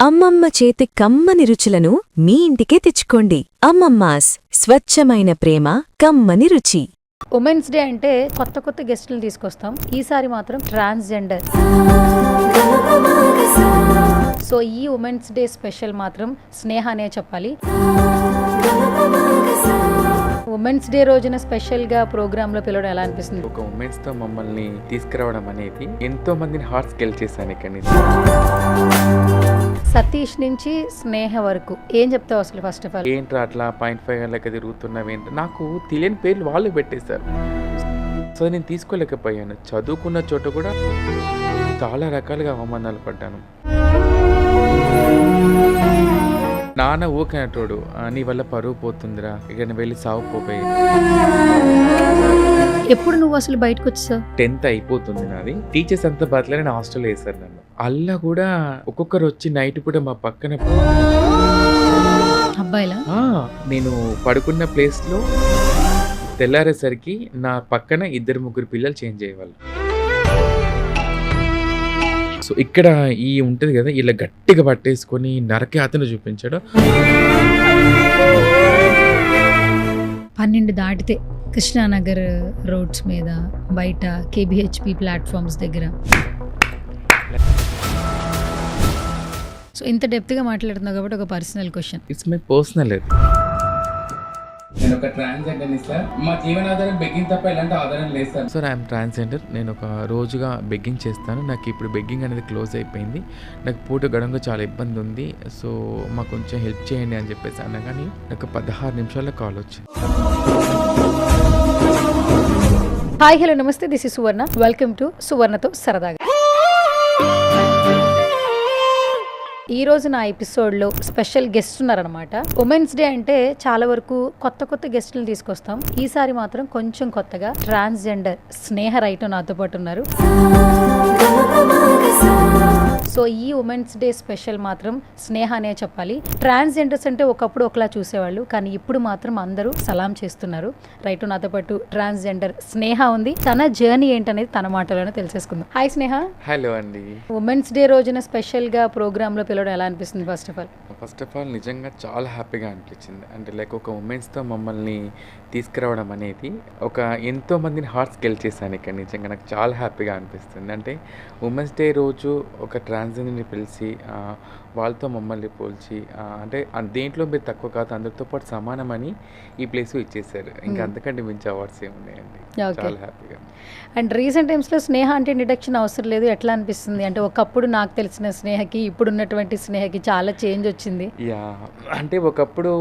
అమ్మమ్మ చేతి కమ్మని రుచులను మీ ఇంటికే తెచ్చుకోండి. అమ్మమ్మాస్ స్వచ్ఛమైన ప్రేమ కమ్మని రుచి. ఉమెన్స్ డే అంటే కొత్త కొత్త గెస్టులు తీసుకొస్తాం. ఈసారి మాత్రం ట్రాన్స్జెండర్. సో ఈ ఉమెన్స్ డే స్పెషల్ మాత్రం స్నేహ అనే చెప్పాలి. ఉమెన్స్ డే రోజున స్పెషల్ గా ప్రోగ్రామ్ లో పిలవడం ఎలా అనిపిస్తుంది? ఒక ఉమెన్స్ తో మమ్మల్ని తీసుకురావడం అనేది ఎంతో మందిని హార్ట్స్ గెలిచేసాను ఇక్కడ నుంచి. సతీష్ నుంచి స్నేహ వరకు ఏం చెప్తావు అసలు? ఫస్ట్ ఆఫ్ ఆల్ ఏంట్రా అట్లా 0.5 లెక్క తిరుగుతున్నావు ఏంటి? నాకు తెలియని పేర్లు వాళ్ళు పెట్టేశారు. సో నేను తీసుకోలేకపోయాను. చదువుకున్న చోట కూడా చాలా రకాలుగా అవమానాలు పడ్డాను. నాన్న ఊకనటోడు, నీ వల్ల పరువు పోతుందిరా, ఇక వెళ్ళి సాగుపోయి. ఎప్పుడు నువ్వు అసలు బయటకు వచ్చేసావు? 10th అయిపోతుంది నాది. టీచర్స్ అంతా బతలే నేను హాస్టల్ వేశారు నన్ను. అల్లా కూడా ఒక్కొక్కరు వచ్చి నైట్ కూడా మా పక్కన అబ్బాయిలా నేను పడుకున్న ప్లేస్ లో తెల్లారేసరికి నా పక్కన 2-3 పిల్లలు చేంజ్ అయ్యేవాళ్ళు. సో ఇక్కడ ఈ ఉంటది కదా, ఇలా గట్టిగా పట్టేసుకొని నరకే అతను చూపించాడు. 12 దాటితే కృష్ణానగర్ రోడ్స్ మీద, బయట కేబిహెచ్పి ప్లాట్ఫామ్స్ దగ్గర. సో ఇంత డెప్త్గా మాట్లాడుతున్నావు కాబట్టి ఒక personal question. It's my personal. నేను ఒక ట్రాన్స్జెండర్ సార్. మా జీవనాధారం బెగ్గింగ్ తప్ప ఎలాంటి ఆధారం లేదు సార్. Sir I'm transgender. నేను ఒక రోజుగా బెగ్గింగ్ చేస్తాను. నాకు ఇప్పుడు బెగ్గింగ్ అనేది క్లోజ్ అయిపోయింది. నాకు పూట గడంగా చాలా ఇబ్బంది ఉంది. సో మాకు కొంచెం హెల్ప్ చేయండి అని చెప్పేసి అన్నా, కానీ నాకు 16 నిమిషాల్లో కాల్ వచ్చింది. Hi hello namaste, this is Suvarna. Welcome to సువర్ణతో సరదాగా. ఈ రోజు నా ఎపిసోడ్లో స్పెషల్ గెస్ట్ ఉన్నారనమాట. ఉమెన్స్ డే అంటే చాలా వరకు కొత్త కొత్త గెస్టులు తీసుకొస్తాం. ఈసారి మాత్రం కొంచెం కొత్తగా ట్రాన్స్జెండర్ స్నేహ రైటో నాతో పాటు ఉన్నారు. సో ఈ ఉమెన్స్ డే స్పెషల్ మాత్రం స్నేహ అనే చెప్పాలి. ట్రాన్స్జెండర్స్ అంటే ఒకప్పుడు ఒకలా చూసేవాళ్ళు, కానీ ఇప్పుడు మాత్రం అందరూ సలాం చేస్తున్నారు. రైట్, నాతో పాటు ట్రాన్స్జెండర్ స్నేహ ఉంది. తన జర్నీ ఏంటనేది తన మాటలోనే తెలిసేసుకుందాం. హాయ్ స్నేహ. హలో అండి. ఉమెన్స్ డే రోజున స్పెషల్ గా ప్రోగ్రామ్ లో పిలవడం ఎలా అనిపిస్తుంది? ఫస్ట్ ఆఫ్ ఆల్ నిజంగా చాలా హ్యాపీగా అనిపించింది. అంటే లైక్ ఒక ఉమెన్స్ తో మమ్మల్ని తీసుకురావడం అనేది ఒక ఎంతో మందిని హార్ట్స్ గెలిచేసాను ఇక్కడ. నిజంగా నాకు చాలా హ్యాపీగా అనిపిస్తుంది. అంటే ఉమెన్స్ డే రోజు ఒక ట్రాన్స్జెండర్ని పిలిచి వాళ్ళతో మమ్మల్ని పోల్చి అంటే దేంట్లో మీరు తక్కువ కాదు, అందరితో పాటు సమానమని ఈ ప్లేస్ ఇచ్చేసారు. ఇంకా అంతకంటే మించి అవార్డ్స్ ఏమున్నాయండి. చాలా హ్యాపీగా. అండ్ రీసెంట్ టైమ్స్లో స్నేహ అంటే ఇంట్రడక్షన్ అవసరం లేదు, ఎట్లా అనిపిస్తుంది? అంటే ఒకప్పుడు నాకు తెలిసిన స్నేహకి ఇప్పుడు ఉన్నటువంటి స్నేహకి చాలా చేంజ్ వచ్చింది. యా, అంటే ఒకప్పుడు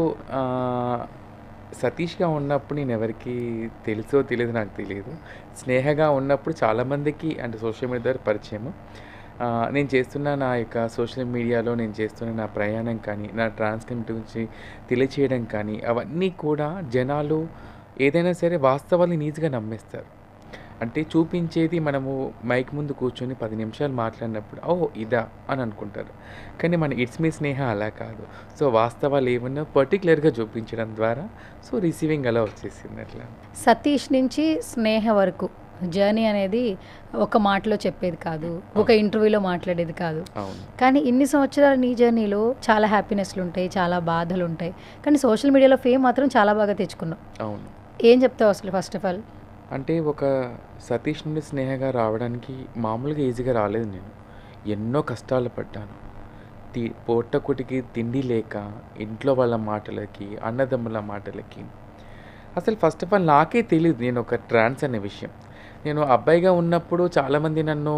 సతీష్గా ఉన్నప్పుడు నేను ఎవరికి తెలుసో తెలియదు, నాకు తెలియదు. స్నేహగా ఉన్నప్పుడు చాలామందికి అంటే సోషల్ మీడియా ద్వారా పరిచయము. నేను చేస్తున్న నా యొక్క సోషల్ మీడియాలో నేను చేస్తున్న నా ప్రయాణం కానీ, నా ట్రాన్స్జెండర్ గురించి తెలియచేయడం కానీ, అవన్నీ కూడా జనాలు ఏదైనా సరే వాస్తవాన్ని ఈజీగా నమ్మేస్తారు. అంటే చూపించేది మనము మైక్ ముందు కూర్చొని 10 నిమిషాలు మాట్లాడినప్పుడు ఓ ఇదా అని అనుకుంటారు. కానీ మన ఇట్స్ మీ స్నేహ అలా కాదు. సో వాస్తవాలు ఏమన్నా పర్టికులర్గా చూపించడం ద్వారా సో రిసీవింగ్ అలా వచ్చేసింది. అట్లా సతీష్ నుంచి స్నేహ వరకు జర్నీ అనేది ఒక మాటలో చెప్పేది కాదు, ఒక ఇంటర్వ్యూలో మాట్లాడేది కాదు. కానీ ఇన్ని సంవత్సరాల నీ జర్నీలో చాలా హ్యాపీనెస్లు ఉంటాయి, చాలా బాధలు ఉంటాయి. కానీ సోషల్ మీడియాలో ఫేమ్ మాత్రం చాలా బాగా తెచ్చుకున్నావు. అవును. ఏం చెప్తావు అసలు? ఫస్ట్ ఆఫ్ ఆల్ అంటే ఒక సతీష్ నుండి స్నేహగా రావడానికి మామూలుగా ఈజీగా రాలేదు. నేను ఎన్నో కష్టాలు పడ్డాను. పొట్టకుటికి తిండి లేక, ఇంట్లో వాళ్ళ మాటలకి, అన్నదమ్ముల మాటలకి. అసలు ఫస్ట్ ఆఫ్ ఆల్ నాకే తెలియదు నేను ఒక ట్రాన్స్ అనే విషయం. నేను అబ్బాయిగా ఉన్నప్పుడు చాలామంది నన్ను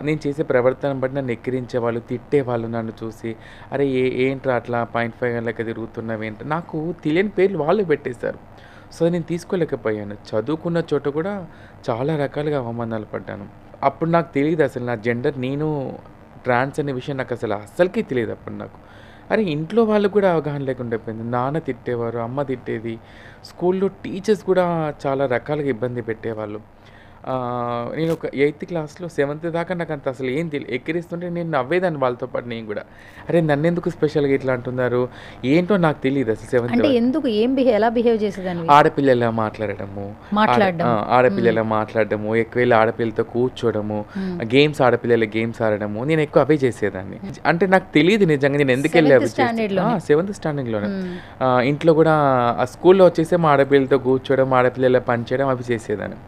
నేను చేసే ప్రవర్తన బట్టి నన్ను ఎక్కిరించేవాళ్ళు, తిట్టేవాళ్ళు నన్ను చూసి. అరే ఏంట్రా అట్లా 0.5 లెక్క తిరుగుతున్నావు ఏంటి? నాకు తెలియని పేర్లు వాళ్ళు పెట్టేశారు. సో నేను తీసుకోలేకపోయాను. చదువుకున్న చోట కూడా చాలా రకాలుగా అవమానాలు పడ్డాను. అప్పుడు నాకు తెలియదు అసలు నా జెండర్, నేను ట్రాన్స్ అనే విషయం నాకు అసలు అస్సలకి తెలియదు అప్పుడు నాకు. అరే ఇంట్లో వాళ్ళు కూడా అవగాహన లేకుండా పోయింది. నాన్న తిట్టేవారు, అమ్మ తిట్టేది, స్కూల్లో టీచర్స్ కూడా చాలా రకాలుగా ఇబ్బంది పెట్టేవాళ్ళు. నేను ఒక 8th క్లాస్‌లో 7th దాకా నాకంత అసలు ఏం ఎక్కిరిస్తుంటే నేను నవ్వేదాన్ని వాళ్ళతో పాటు నేను గూడా. అరే! నన్నెందుకు స్పెషల్‌గా ఇట్లా అంటున్నారు? ఏంటో నాకు తెలీదు అసలు 7th అంటే వరకు. ఎందుకు ఎలా బిహేవ్ చేసేదానివి? ఆడపిల్లలా మాట్లాడడము, మాట్లాడడం. ఆడపిల్లలా మాట్లాడడము, ఎక్కువెళ్ళి ఆడపిల్లలతో కూర్చోవడము, గేమ్స్ ఆడపిల్లల గేమ్స్ ఆడడము, నేను ఎక్కువ అవే చేసేదాన్ని. అంటే నాకు తెలీదు నిజంగా నేను ఎందుకెళ్ళి అవి చేస్తే. స్టాండర్డ్‌లోనే. 7th స్టాండింగ్‌లోనే. ఇంట్లో గూడా స్కూల్‌లో వచ్చేసేమో ఆడపిల్లలతో కూర్చోవడం, ఆడపిల్లల పని చేయడం అవి చేసేదాన్ని.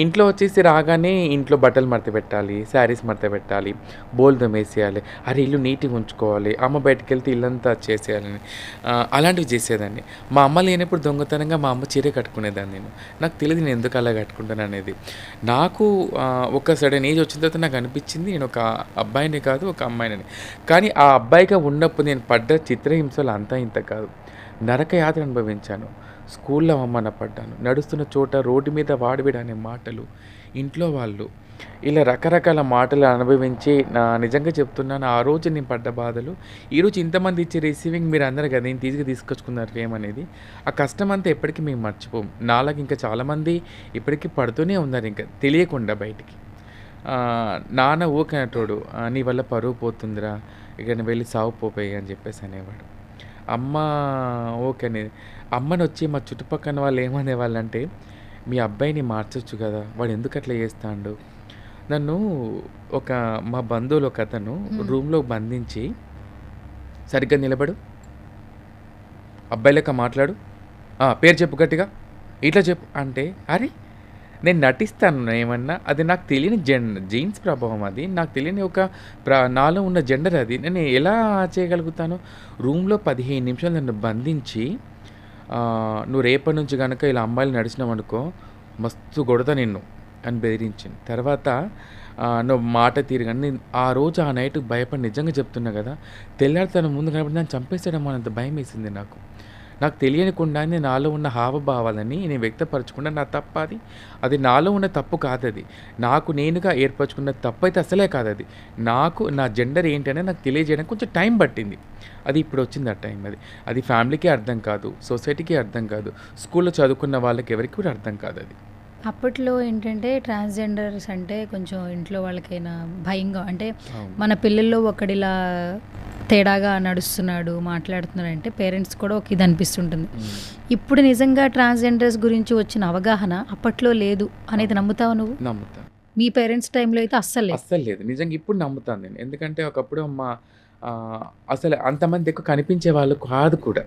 ఇంట్లో వచ్చేసి రాగానే ఇంట్లో బట్టలు మడత పెట్టాలి, శారీస్ మడత పెట్టాలి, బోళ్ళు తోమేసేయాలి, అరే ఇల్లు నీట్‌గా ఉంచుకోవాలి, అమ్మ బయటికెళ్తే ఇల్లంతా చేసేయాలని అలాంటివి చేసేదాన్ని. మా అమ్మ లేనప్పుడు దొంగతనంగా మా అమ్మ చీర కట్టుకునేదాన్ని నేను. నాకు తెలీదు నేను ఎందుకు అలా కట్టుకుంటాననేది. నాకు ఒక సడన్ ఏజ్ వచ్చిన తర్వాత నాకు అనిపించింది నేను ఒక అబ్బాయిని కాదు ఒక అమ్మాయినని. కానీ ఆ అబ్బాయిగా ఉన్నప్పుడు నేను పడ్డ చిత్రహింసలు అంతా ఇంత కాదు. నరకయాతన అనుభవించాను. స్కూల్లో అవమాన పడ్డాను. నడుస్తున్న చోట రోడ్డు మీద వాడివిడు అనే మాటలు, ఇంట్లో వాళ్ళు ఇలా రకరకాల మాటలు అనుభవించి నిజంగా చెప్తున్నాను ఆ రోజు నేను పడ్డ బాధలు, ఈరోజు ఇంతమంది ఇచ్చే రిసీవింగ్ మీరు అందరు కదా ఇంత ఈజీగా తీసుకొచ్చుకున్నారు ఫేమ్ అనేది. ఆ కష్టం అంతా ఎప్పటికీ మేము మర్చిపోం. నాలాగా ఇంకా చాలామంది ఇప్పటికీ పడుతూనే ఉన్నారు ఇంకా తెలియకుండా బయటికి. నాన్న ఊకనేటోడు నీ వల్ల పరువు పోతుందిరా, ఇక నువ్వు వెళ్ళి సావు పోపోయి అని చెప్పేసి అనేవాడు. అమ్మ ఓకే అనేది. అమ్మనొచ్చి మా చుట్టుపక్కన వాళ్ళు ఏమనేవాళ్ళంటే, మీ అబ్బాయిని మార్చొచ్చు కదా, వాడు ఎందుకు అట్లా చేస్తాండు. నన్ను మా బంధువులు ఒక అతను రూమ్లో బంధించి, సరిగ్గా నిలబడు, అబ్బాయి లెక్క మాట్లాడు, పేరు చెప్పు గట్టిగా, ఇట్లా చెప్పు అంటే, అరే నేను నటిస్తాను ఏమన్నా, అది నాకు తెలియని జీన్స్ ప్రభావం, అది నాకు తెలియని ఒక నాలో ఉన్న జెండర్, అది నేను ఎలా చేయగలుగుతాను. రూమ్లో 15 నిమిషాలు నన్ను బంధించి, నువ్వు రేపటి నుంచి కనుక ఇలా అమ్మాయిలు నడిచినావనుకో మస్తు కొడతా నిన్ను అని బెదిరించింది. తర్వాత నువ్వు మాట తీరుగా నేను ఆ రోజు ఆ నైట్ భయపడి నిజంగా చెప్తున్నా కదా, తెల్లారితనం ముందు కనబడి నన్ను చంపేసాడేమో అన్నంత భయం వేసింది నాకు. నాకు తెలియనికుండానే నాలో ఉన్న హావభావాలని నేను వ్యక్తపరచకుండా నా తప్పు అది. అది నాలో ఉన్న తప్పు కాదది. నాకు నేనుగా ఏర్పరచుకున్న తప్పు అయితే అసలే కాదది. నాకు నా జెండర్ ఏంటి అనేది నాకు తెలియజేయడానికి కొంచెం టైం పట్టింది. అది ఇప్పుడు వచ్చింది ఆ టైం. అది ఫ్యామిలీకి అర్థం కాదు, సొసైటీకి అర్థం కాదు, స్కూల్లో చదువుకున్న వాళ్ళకి ఎవరికి కూడా అర్థం కాదు అది. అప్పట్లో ఏంటంటే ట్రాన్స్‌జెండర్స్ అంటే కొంచెం ఇంట్లో వాళ్ళకైనా భయంగా, అంటే అవును. మన పిల్లల్లో ఒకడిలా తేడాగా నడుస్తున్నాడు, మాట్లాడుతున్నాడు అంటే పేరెంట్స్ కూడా ఒక ఇది అనిపిస్తుంటుంది. ఇప్పుడు నిజంగా ట్రాన్స్‌జెండర్స్ గురించి వచ్చిన అవగాహన అప్పట్లో లేదు అనేది నమ్ముతావా నువ్వు? నమ్ముతాను. మీ పేరెంట్స్ టైంలో అయితే అస్సలు లేదు. అస్సలు లేదు. నిజంగా ఇప్పుడు నమ్ముతాను నేను. ఎందుకంటే ఒకప్పుడు అసలు అంతమంది ఎక్కువ కనిపించేవాళ్ళు కాదు కూడా.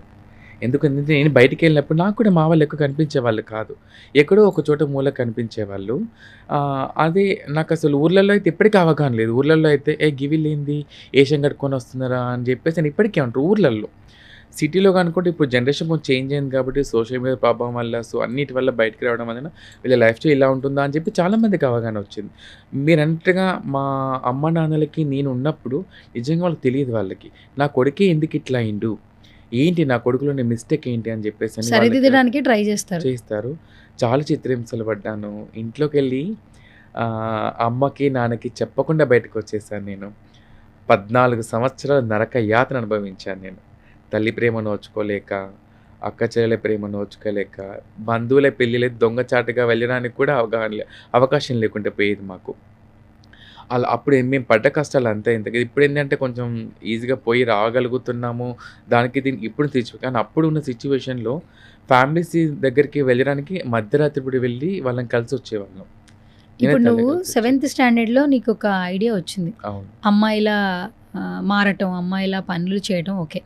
ఎందుకంటే నేను బయటికెళ్ళినప్పుడు నాకు కూడా మా వాళ్ళు ఎక్కువ కనిపించేవాళ్ళు కాదు. ఎక్కడో ఒక చోట మూల కనిపించేవాళ్ళు. అది నాకసలు ఊర్లలో అయితే ఇప్పటికి అవగాహన లేదు. ఊర్లలో అయితే గివిలేంది ఏషియన్ కట్టుకొని వస్తున్నారా అని చెప్పేసి అని ఇప్పటికీ అంటారు ఊర్లల్లో. సిటీలో కనుకుంటే ఇప్పుడు జనరేషన్ కొంచెం చేంజ్ అయింది కాబట్టి సోషల్ మీడియా ప్రభావం వల్ల, సో అన్నిటి వల్ల బయటికి రావడం వలన వీళ్ళ లైఫ్ స్టైల్ ఇలా ఉంటుందా అని చెప్పి చాలామందికి అవగాహన వచ్చింది. మీరన్నట్టుగా మా అమ్మ నాన్నలకి నేను ఉన్నప్పుడు నిజంగా వాళ్ళకి తెలియదు వాళ్ళకి. నా కొడుకే ఎందుకు ఇట్లా అయిండు, ఏంటి నా కొడుకులోని మిస్టేక్ ఏంటి అని చెప్పేసి అని వాళ్ళకి సరిదిద్దడానికి ట్రై చేస్తారు. చేస్తారు. చాలా చిత్రహింసలు పడ్డాను. ఇంట్లోకెళ్ళి అమ్మకి, నాన్నకి చెప్పకుండా బయటకొచ్చేసాను నేను. 14 సంవత్సరాల నరక యాతన అనుభవించాను నేను. తల్లి ప్రేమ నోచుకోలేక, అక్క చెల్లెల ప్రేమ నోచుకోలేక, బంధువుల పెళ్ళిళ్ళకి దొంగచాటుగా వెళ్ళడానికి కూడా అవకాశం లేకుండా పోయేది మాకు. అలా అప్పుడు మేము పడ్డ కష్టాలు అంతా ఇంత. ఇప్పుడేంటంటే కొంచెం ఈజీగా పోయి రాగలుగుతున్నాము. దానికి దీనికి ఇప్పుడు కానీ అప్పుడున్న సిట్యుయేషన్‌లో ఫ్యామిలీస్ దగ్గరికి వెళ్ళడానికి మధ్యరాత్రి పూట వెళ్ళి వాళ్ళని కలిసొచ్చేవాళ్ళం. నేనే ఇప్పుడు తల్లి నువ్వు కలిసొచ్చేది. 7th స్టాండర్డ్‌లో నీకు ఒక ఐడియా వచ్చింది. అవును. అమ్మాయిలా మారటం, అమ్మాయిలా పనులు చేయడం ఓకే.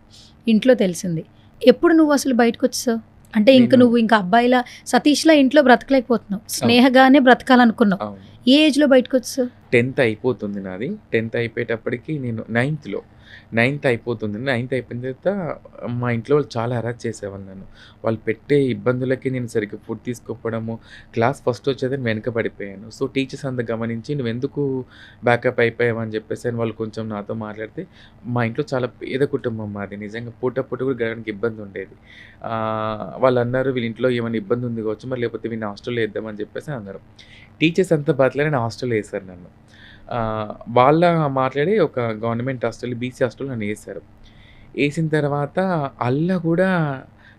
ఇంట్లో తెలిసింది. ఎప్పుడు నువ్వు అసలు బయటకొచ్చేసావు? అంటే ఇంక నేను నువ్వు ఇంకా అబ్బాయిలా సతీష్‌లా ఇంట్లో బ్రతకలేకపోతున్నావు. అవును. స్నేహగానే బ్రతకాలనుకున్నావు. అవును. ఏ ఏజ్‌లో బయటకొచ్చేసావు? 10th అయిపోతుంది నాది. 10th అయిపోయేటప్పటికి నేను 9th అయిపోతుంది. 9th అయిపోయిన తర్వాత మా ఇంట్లో వాళ్ళు చాలా హెరాస్ చేసేవాళ్ళు నన్ను. వాళ్ళు పెట్టే ఇబ్బందులకి నేను సరిగ్గా ఫుడ్ తీసుకోకపోవడము, క్లాస్ ఫస్ట్ వచ్చేదని వెనకబడిపోయాను. సో టీచర్స్ అంతా గమనించి నువ్వెందుకు బ్యాకప్ అయిపోయావు అని చెప్పేసి అని వాళ్ళు కొంచెం నాతో మాట్లాడితే, మా ఇంట్లో చాలా పేద కుటుంబం మాది. నిజంగా పూట కూడా గడవడానికి ఇబ్బంది ఉండేది. వాళ్ళు అన్నారు వీళ్ళ ఇంట్లో ఏమైనా ఇబ్బంది ఉంది కావచ్చు, మరి లేకపోతే వీళ్ళని హాస్టల్‌లో వేద్దామని చెప్పేసి అన్నారు. టీచర్స్ అంతా బతిలాడి హాస్టల్‌లో వేశారు నన్ను. వాళ్ళ మాట్లాడి ఒక గవర్నమెంట్ హాస్టల్, బీసీ హాస్టల్ నన్ను వేశారు. వేసిన తర్వాత అల్లా కూడా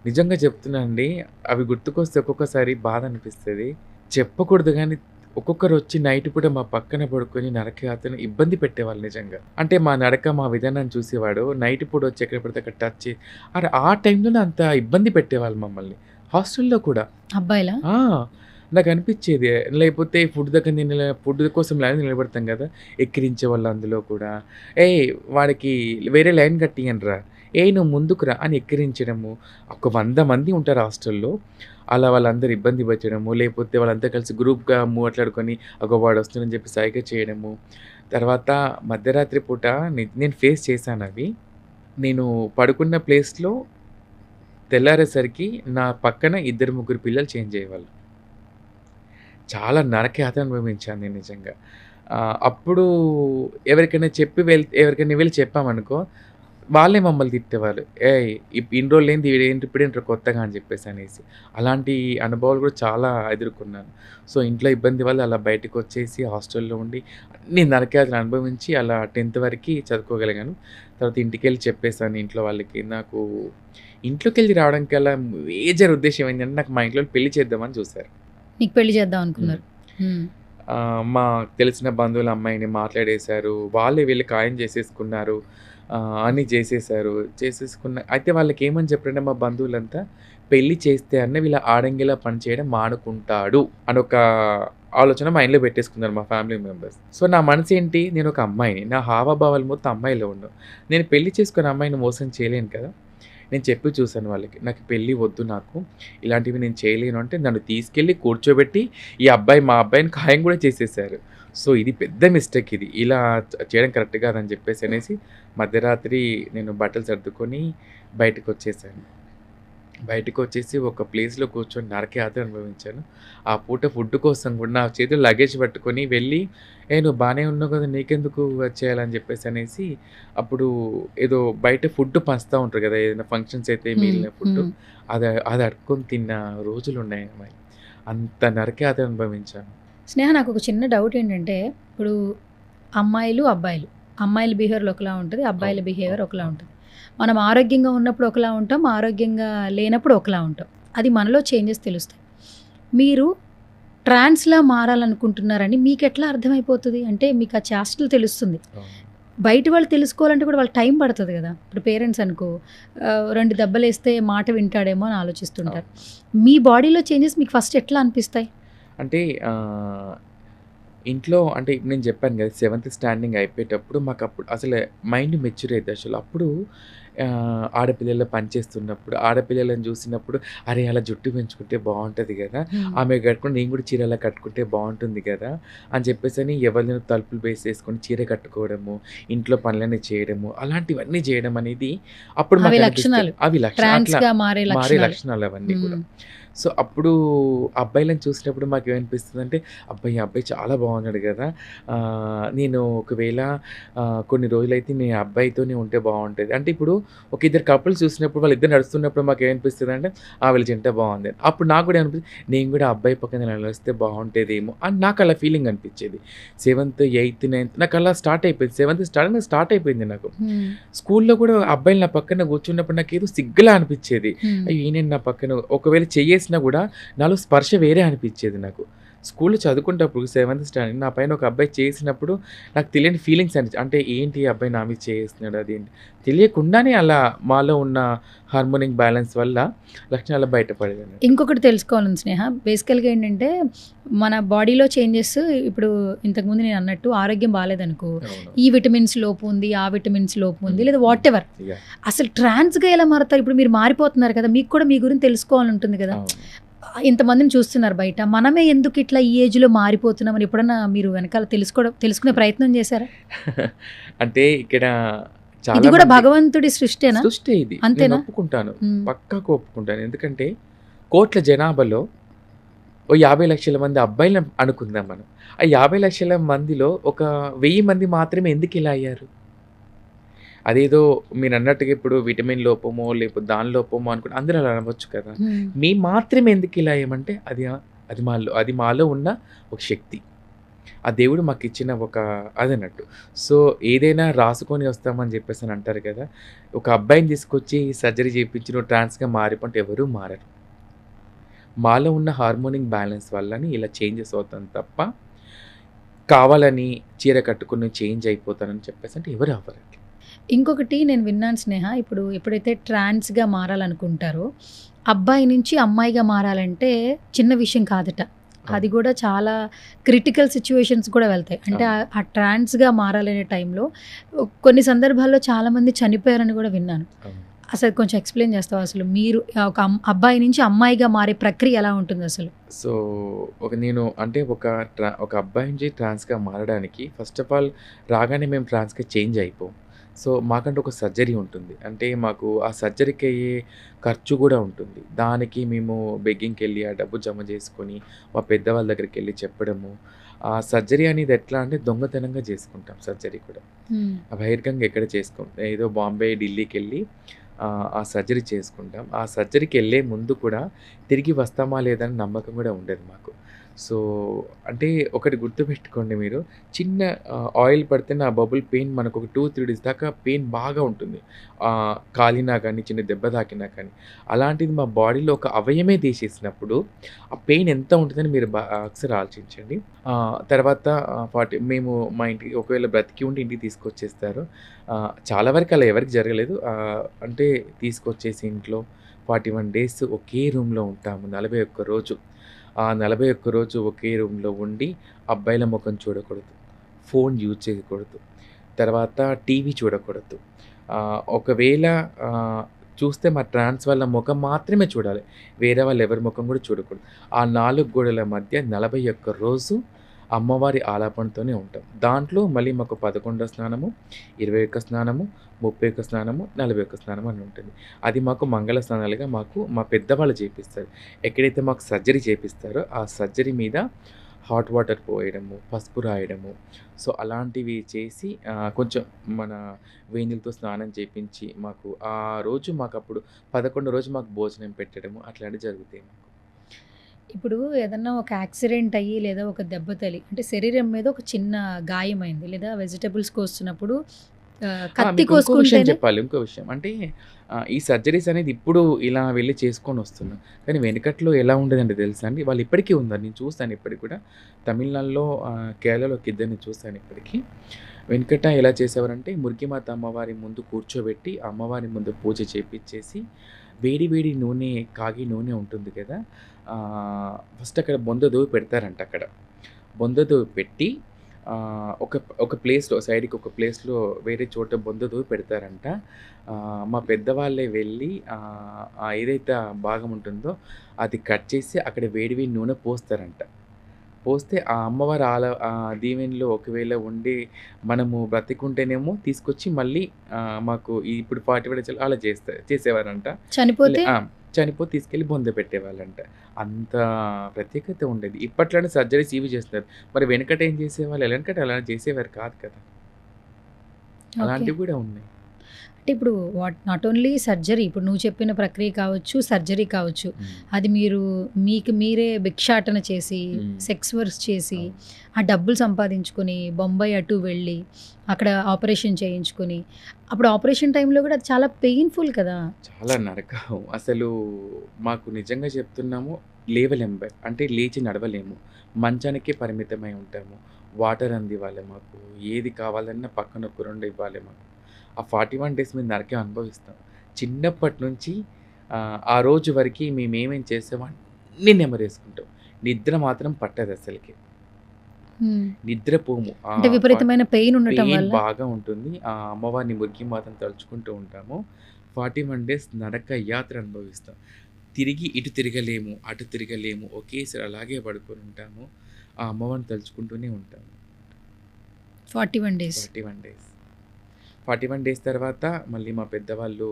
నిజంగా చెప్తున్నా అండి, అవి గుర్తుకొస్తే ఒక్కొక్కసారి బాధ అనిపిస్తది. చెప్పకూడదు కానీ ఒక్కొక్కరు వచ్చి నైట్ పూట మా పక్కన పడుకొని నరకయాతన ఇబ్బంది పెట్టేవాళ్ళు నిజంగా. అంటే మా నడక, మా విధానాన్ని చూసేవాడు. నైట్ పూట వచ్చి ఎక్కడ పడితే అక్కడ టచ్ అరే ఆ టైంలోనే అంత ఇబ్బంది పెట్టేవాళ్ళు మమ్మల్ని. హాస్టల్‌లో కూడా. అబ్బాయిలా? ఆ! నాకనిపిచ్చేది. లేకపోతే ఫుడ్ కోసం లైన్ నిలబడతాం గదా! ఎక్కిరించేవాళ్ళు అందులో కూడా. "ఏయ్! వాడికి వేరే లైన్ కట్టియండ్రా. ఏయ్! నువ్వు ముందుకు రా" అని ఎక్కిరించడము. ఒక 100 మంది ఉంటారు హాస్టల్‌లో. అలా వాళ్ళందరూ ఇబ్బంది పెట్టడము. లేకపోతే వాళ్ళంతా కలిసి గ్రూప్‌గా మాట్లాడుకొని అగో వాడొస్తున్నాడని చెప్పి సైగ చేయడము. తర్వాత మధ్యరాత్రి పూట నేను ఫేస్ చేశానవి. నేను పడుకున్న ప్లేస్‌లో తెల్లారేసరికి నా పక్కన 2, 3 పిల్లలు చేంజ్ అయ్యేవాళ్ళు. చాలా నరకయాతన అనుభవించాను నేను నిజంగా. అప్పుడు ఎవరికైనా వెళ్లి చెప్పామనుకో, వాళ్ళే మమ్మల్ని తిట్టేవాళ్ళు. "ఏయ్! ఇన్ని రోజులేంది వీడేంటి ఇప్పుడేంట్రా కొత్తగా" అని చెప్పేసనేసి. అలాంటి అనుభవాలు కూడా చాలా ఎదుర్కొన్నాను. సో, ఇంట్లో ఇబ్బంది వల్ల అలా బయటకొచ్చేసి హాస్టల్‌లో ఉండి అన్ని నరకయాతనలు అనుభవించి అలా 10థ్ వరకి చదువుకోగలిగాను. తర్వాత ఇంటికెళ్ళి చెప్పేసాను ఇంట్లో వాళ్ళకి. నాకు ఇంట్లోకెళ్ళి రావడం కల్లా మేజర్ ఉద్దేశ్యం ఏంటంటే, నాకు మా ఇంట్లో పెళ్లి చేద్దామని చూసారు. నీకు పెళ్లి చేద్దాం అనుకున్నారు. మాకు తెలిసిన బంధువుల అమ్మాయిని మాట్లాడేశారు. వాళ్ళే వెళ్లి ఖాయం చేసేసుకున్నారు. అన్నీ అయితే వాళ్ళకేమని చెప్పారంటే మా బంధువులంతా, పెళ్లి చేస్తే అన్న వీళ్ళ ఆడంగిలా పని చేయడం మానుకుంటాడు అనొక ఆలోచన మైండ్‌లో పెట్టేసుకున్నారు మా ఫ్యామిలీ మెంబర్స్. సో, నా మనసేంటి, నేనొక అమ్మాయిని. నా హావభావాలు మొత్తం అమ్మాయిలో ఉండవు. నేను పెళ్లి చేసుకున్న అమ్మాయిని మోసం చేయలేను కదా! నేను చెప్పి చూసాను వాళ్ళకి. నాకు పెళ్లి వద్దు నాకు. ఇలాంటివి నేను చేయలేను అంటే నన్ను తీసుకెళ్ళి కూర్చోబెట్టి మా అబ్బాయిని ఖాయం కూడా చేసేసారు. సో, ఇది పెద్ద మిస్టేక్ ఇది. ఇలా చేయడం కరెక్ట్ కాదని చెప్పేసనేసి మధ్యరాత్రి నేను బట్టలు సర్దుకొని బయటకొచ్చేసాను. బయటకొచ్చేసి ఒక ప్లేస్‌లో కూర్చొని నరకయాతన అనుభవించాను. ఆ పూట ఫుడ్ కోసం కూడా నా చేతిలో లగేజ్ పట్టుకొని వెళ్ళి, నువ్వు బానే ఉన్నావు కదా! నీకెందుకు అది చేయాలని చెప్పేసనేసి అప్పుడు ఏదో బయట ఫుడ్ పంచుతా ఉంటారు కదా! ఏదైనా ఫంక్షన్స్ అయితే మిగిలిన ఫుడ్డు. అది అడుక్కొని తిన్న రోజులున్నాయి మరి. అంత నరకయాతన అనుభవించాను. స్నేహ, నాకు ఒక చిన్న డౌట్ ఏంటంటే, ఇప్పుడు అమ్మాయిలు, అబ్బాయిలు. అమ్మాయిల బిహేవియర్ ఒకలా ఉంటది. అబ్బాయిల అవును. బిహేవియర్ అవును. ఒకలా అవును. ఉంటది. మనం ఆరోగ్యంగా ఉన్నప్పుడు ఒకలా ఉంటాం. ఆరోగ్యంగా లేనప్పుడు ఒకలా ఉంటాం. అది మనలో చేంజెస్ తెలుస్తాయి. మీరు ట్రాన్స్‌లా మారాలనుకుంటున్నారని మీకెట్లా అర్థమైపోతది? అంటే మీకు ఆ చేష్టలు తెలుస్తుంది. అవును. బయట వాళ్ళు తెలుసుకోవాలంటే కూడా వాళ్ళకి టైం పడతది గదా! ఇప్పుడు పేరెంట్స్ అనుకో 2 దెబ్బలేస్తే మాట వింటాడేమో అని ఆలోచిస్తుంటారు. అవును. మీ బాడీలో చేంజెస్ మీకు ఫస్ట్ ఎట్లా అనిపిస్తాయి? అంటే ఇంట్లో అంటే నేను చెప్పాను కదా! సెవెంత్ స్టాండింగ్ అయిపోయేటప్పుడు మాకప్పుడు అసలు మైండ్ మెచ్యూర్ అయిద్ది అసలు. అప్పుడు ఆడపిల్లలు పనిచేస్తున్నప్పుడు, ఆడపిల్లలను చూసినప్పుడు అరే! అలా జుట్టు పెంచుకుంటే బావుంటది గదా! ఆమె కట్టుకొని నేను కూడా చీర అలా కట్టుకుంటే బావుంటుంది గదా! అని చెప్పేసని ఎవరినైనా తలుపులు వేసేసుకొని చీర కట్టుకోవడము, ఇంట్లో పనులన్నీ చేయడము, అలాంటివన్నీ చేయడం అనేది అప్పుడు అవి మాకనిపిస్తాయి. లక్షణాలు. అవి అట్లా ట్రాన్స్‌గా మారే మారే లక్షణాలు. లక్షణాలు అవన్నీ కూడా. హ్మ్. సో, అప్పుడు అబ్బాయిలను చూసినప్పుడు మాకేమనిపిస్తదంటే, ఈ అబ్బాయి చాలా బాగున్నాడు గదా! నేను ఒకవేళ కొన్ని రోజులైతే నేను ఆ అబ్బాయితోనే ఉంటే బావుంటది. అంటే ఇప్పుడు ఒక ఇద్దరు కపుల్స్ చూసినప్పుడు వాళ్ళిద్దరు నడుస్తున్నప్పుడు మాకేమనిపిస్తదంటే, వీళ్ళ జంట బావుంది. అప్పుడు నాకు కూడా నేను కూడా ఆ అబ్బాయి పక్కన నడిస్తే బావుంటదేమో అని నాకలా ఫీలింగ్ అనిపిచ్చేది. 7థ్, 8థ్, 9థ్ నాకలా స్టార్ట్ అయిపోయింది. 7థ్ స్టార్ట్ అయిపోయింది నాకు. స్కూల్‌లో కూడా అబ్బాయిలు నా పక్కన కూర్చున్నప్పుడు నాకేదో సిగ్గులా అనిపిచ్చేది. అయ్యో! ఈయనేంటి నా పక్కన ఒకవేళ చెయ్యేసినా కూడా నాలో స్పర్శ వేరే అనిపిచ్చేది నాకు. స్కూల్‌లో చదువుకునేటప్పుడు 7థ్ స్టాండర్డ్ నా పైన ఒక అబ్బాయి చేసినప్పుడు నాకు తెలియని ఫీలింగ్స్ అంటే ఏంటి ఈ అబ్బాయి నా మీద చేస్తున్నాడు అదేంటి తెలియకుండానే అలా మాలో ఉన్న హార్మోనిక్ బ్యాలెన్స్ వల్ల లక్షణాలు బయటపడేదండి. ఇంకొకటి తెలుసుకోవాలని స్నేహ, బేసికల్‌గా ఏంటంటే మన బాడీలో చేంజెస్ ఇప్పుడు ఇంతకుముందు నేను అన్నట్టు ఆరోగ్యం బాలేదనుకో, అవును. ఈ విటమిన్స్ లోపం ఉంది, ఆ విటమిన్స్ లోపం ఉంది, లేదా వాటెవర్. యాహ్! అసలు ట్రాన్స్‌గా ఎలా మారుతారు? ఇప్పుడు మీరు మారిపోతున్నారు కదా! మీకు కూడా మీ గురించి తెలుసుకోవాలని ఉంటుంది కదా! అవును. ఇంతమందిని చూస్తున్నారు బయట. మనమే ఎందుకు ఇట్లా ఈ ఏజ్‌లో మారిపోతున్నామని ఎప్పుడన్నా మీరు వెనకాల తెలుసుకునే ప్రయత్నం చేశారా? అంటే ఇక్కడ ఇది చాలా కూడా మంది భగవంతుడి సృష్టేనా? సృష్టే ఇది. నేను అంతేనా? ఒప్పుకుంటాను. హ్మ్. పక్కాగా ఒప్పుకుంటాను. ఎందుకంటే కోట్ల జనాభాలో ఓ 50 లక్షల మంది అబ్బాయిలని అనుకుందాం మనం. ఆ 50 లక్షల మందిలో ఒక 1000 మంది మాత్రమే ఎందుకు ఇలా అయ్యారు? అదేదో మీరన్నట్టుగా ఇప్పుడు విటమిన్ లోపమో, లేకపోతే దాని లోపమో అనుకుంటే అందరూ అలా అనవచ్చు కదా! హ్మ్. మేము మాత్రమే ఎందుకు ఇలా అయ్యామంటే అది మాలో ఉన్న ఒక శక్తి. ఆ దేవుడు మాకిచ్చిన ఒక అదన్నట్టు. సో, ఏదైనా రాసుకొని వస్తామని చెప్పేసని అంటారు కదా! ఒక అబ్బాయిని తీసుకొచ్చి సర్జరీ చేపించి నువ్వు ట్రాన్స్‌గా మారిపో అంటే ఎవరు మారరు. మాలో ఉన్న హార్మోనిక్ బ్యాలెన్స్ వల్లని ఇలా చేంజెస్ అవుతాను తప్ప, కావాలని చీర కట్టుకుని చేంజ్ అయిపోతానని చెప్పేసి అంటే ఎవరు అవ్వరండి. ఇంకొకటి నేను విన్నాను స్నేహ, ఇప్పుడు ఎప్పుడైతే ట్రాన్స్‌గా మారాలనుకుంటారో, అబ్బాయి నుంచి అమ్మాయిగా మారాలంటే చిన్న విషయం కాదట. అది కూడా చాలా క్రిటికల్ సిచ్యువేషన్స్ కూడా వెళ్తాయి. అంటే ఆ ట్రాన్స్‌గా మారాలనే టైంలో కొన్ని సందర్భాల్లో చాలామంది చనిపోయారని కూడా విన్నాను. అవును. అసలు కొంచెం ఎక్స్‌ప్లెయిన్ చేస్తావా? అసలు మీరు ఒక అబ్బాయి నుంచి అమ్మాయిగా మారే ప్రక్రియ ఎలా ఉంటుందసలు? సో, నేను అంటే ఒక అబ్బాయి నుంచి ట్రాన్స్‌గా మారడానికి ఫస్ట్ ఆఫ్ ఆల్ రాగానే మేము ట్రాన్స్‌గా చేంజ్ అయిపోం. సో, మాకంటూ ఒక సర్జరీ ఉంటుంది. అంటే మాకు ఆ సర్జరీకి అయ్యే ఖర్చు కూడా ఉంటుంది. దానికి మేము బెగ్గింగ్‌కెళ్ళి ఆ డబ్బు జమ చేసుకొని, మా పెద్దవాళ్ళ దగ్గరికెళ్ళి చెప్పడము. ఆ సర్జరీ అనేది ఎట్లా అంటే దొంగతనంగా చేసుకుంటాం సర్జరీ కూడా. బహిర్గంగా ఎక్కడ చేసుకోం. ఏదో బాంబే, ఢిల్లీకెళ్ళి ఆ సర్జరీ చేసుకుంటాం. ఆ సర్జరీకెళ్ళే ముందు కూడా తిరిగి వస్తామా లేదా అని నమ్మకం కూడా ఉండదు మాకు. సో, అంటే ఒకటి గుర్తుపెట్టుకోండి మీరు, చిన్న ఆయిల్ పడితేనే ఆ బబుల్ పెయిన్ మనకు ఒక 2, 3 డేస్ దాకా పెయిన్ బాగా ఉంటుంది. కాలినా కానీ, చిన్న దెబ్బ తాకినా కానీ. అలాంటిది మా బాడీలో ఒక అవయవమే తీసేసినప్పుడు ఆ పెయిన్ ఎంత ఉంటుందని మీరు ఒకసారి ఆలోచించండి. తర్వాత 40 మా ఇంటికి ఒకవేళ బ్రతికి ఉండి ఇంటికి తీసుకొచ్చేస్తారు. చాలా వరకు అలా ఎవరికీ జరగలేదు. అంటే తీసుకొచ్చేసి ఇంట్లో 41 డేస్ ఒకే రూమ్‌లో ఉంటాము. 41 రోజు. ఆ 41 రోజు ఒకే రూమ్‌లో ఉండి అబ్బాయిల ముఖం చూడకూడదు. ఫోన్ యూజ్ చేయకూడదు. తర్వాత టీవీ చూడకూడదు. ఒకవేళ చూస్తే మా ట్రాన్స్ వాళ్ళ ముఖం మాత్రమే చూడాలి. వేరే వాళ్ళు ఎవరి ముఖం కూడా చూడకూడదు. ఆ 4 గోడల మధ్య 41 రోజు అమ్మవారి ఆలాపనతోనే ఉంటాం. దాంట్లో మళ్ళీ మాకు 11 స్నానము, 21 స్నానము, 31 స్నానము, 41 స్నానం అని ఉంటుంది. అది మాకు మంగళ స్నానాలుగా మా పెద్దవాళ్ళు చేపిస్తారు. ఎక్కడైతే మాకు సర్జరీ చేపిస్తారో ఆ సర్జరీ మీద హాట్ వాటర్ పోయడము, పసుపు రాయడము. సో, అలాంటివి చేసి కొంచెం మన వేణీలతో స్నానం చేపించి మాకు ఆ రోజు మాకప్పుడు 11 రోజు మాకు భోజనం పెట్టడము అట్లాంటివి జరుగుతాయి మాకు. ఇప్పుడు ఏదన్నా ఒక యాక్సిడెంట్ అయ్యి లేదా ఒక దెబ్బ తగిలి అంటే శరీరం మీద ఒక చిన్న గాయమైంది లేదా వెజిటబుల్స్ కోస్తున్నప్పుడు కత్తి మీకు ఇంకో విషయం కోసుకుంటేనే చెప్పాలి. ఇంకో విషయం అంటే ఈ సర్జరీస్ అనేది ఇప్పుడు ఇలా వెళ్ళి చేసుకొని వస్తున్నాం. కానీ వెనకట్లో ఎలా ఉండేదంటే తెలుసా అండి? వాళ్ళు ఇప్పటికీ ఉన్నారు. నేను చూసాను ఇప్పటికి కూడా. తమిళనాడులో, కేరళలో ఒక ఇద్దరిని చూసాను ఇప్పటికి. వెనకట ఎలా చేసేవారంటే మురికిమాత అమ్మవారి ముందు కూర్చోబెట్టి, అమ్మవారి ముందు పూజ చేపిచ్చేసి, వేడి వేడి నూనె, కాగి నూనె ఉంటుంది కదా! ఫస్ట్ అక్కడ బొంద దోవి పెడతారంట అక్కడ. బొంద దోవి పెట్టి ఒక ఒక ప్లేస్‌లో సైడ్‌కి ఒక ప్లేస్‌లో వేరే చోట బొంద దోవి పెడతారంట. మా పెద్దవాళ్ళే వెళ్ళి ఏదైతే ఆ భాగం ఉంటుందో అది కట్ చేసి అక్కడ వేడి వేడి నూనె పోస్తారంట. పోస్తే ఆ అమ్మవారి దీవెనలో ఒకవేళ ఉండి మనము బ్రతికుంటేనేమో తీసుకొచ్చి మళ్ళీ మాకు ఇప్పుడు 40 డేస్ అలా చేసేవారంట. చనిపోతే చనిపోతే తీసుకెళ్ళి బొంద పెట్టేవాళ్ళంట. అంత ప్రత్యేకత ఉండేది. ఇప్పట్లోనే సర్జరీస్ ఇవి చేస్తున్నారు. మరి వెనకట ఏం చేసేవాళ్ళు? వెనకట అలా చేసేవారు కాదు కదా! ఓకే. అలాంటివి కూడా ఉన్నాయి. అంటే ఇప్పుడు నాట్ ఓన్లీ సర్జరీ, ఇప్పుడు నువ్వు చెప్పిన ప్రక్రియ కావచ్చు, సర్జరీ కావచ్చు. అది మీకు మీరే భిక్షాటన చేసి, సెక్స్ వర్క్స్ చేసి, ఆ డబ్బులు సంపాదించుకొని, బొంబాయి అటు వెళ్ళి, అక్కడ ఆపరేషన్ చేయించుకొని, అప్పుడు ఆపరేషన్ టైంలో కూడా అది చాలా పెయిన్‌ఫుల్ కదా! చాలా నరకం. అసలు మాకు నిజంగా చెప్తున్నాము, లేవలేము. అంటే లేచి నడవలేము. మంచానికే పరిమితమై ఉంటాము. వాటర్ అందివ్వాలి మాకు. ఏది కావాలన్నా పక్కన ఒక 2 ఇవ్వాలి మాకు. ఆ 41 డేస్ మేము నరకం అనుభవిస్తాం. చిన్నప్పటి నుంచి ఆ రోజు వరకి మేమేమేం చేసామో అన్నీ నెమరేసుకుంటాం. నిద్ర మాత్రం పట్టదు అసలకి. నిద్రపోము. అంటే విపరీతమైన పెయిన్ ఉండటం పెయిన్ వల్ల. బాగా ఉంటుంది. ఆ అమ్మవారిని మురికిమాతను తలుచుకుంటూ ఉంటాము. 41 డేస్ నరక యాత్ర అనుభవిస్తాం. తిరిగి ఇటు తిరగలేము, అటు తిరగలేము. ఒకేసారి అలాగే పడుకొని ఉంటాము. ఆ అమ్మవారిని తలుచుకుంటూనే ఉంటాము. 41 డేస్. 41 డేస్. 41 డేస్ తర్వాత మళ్ళీ మా పెద్దవాళ్ళు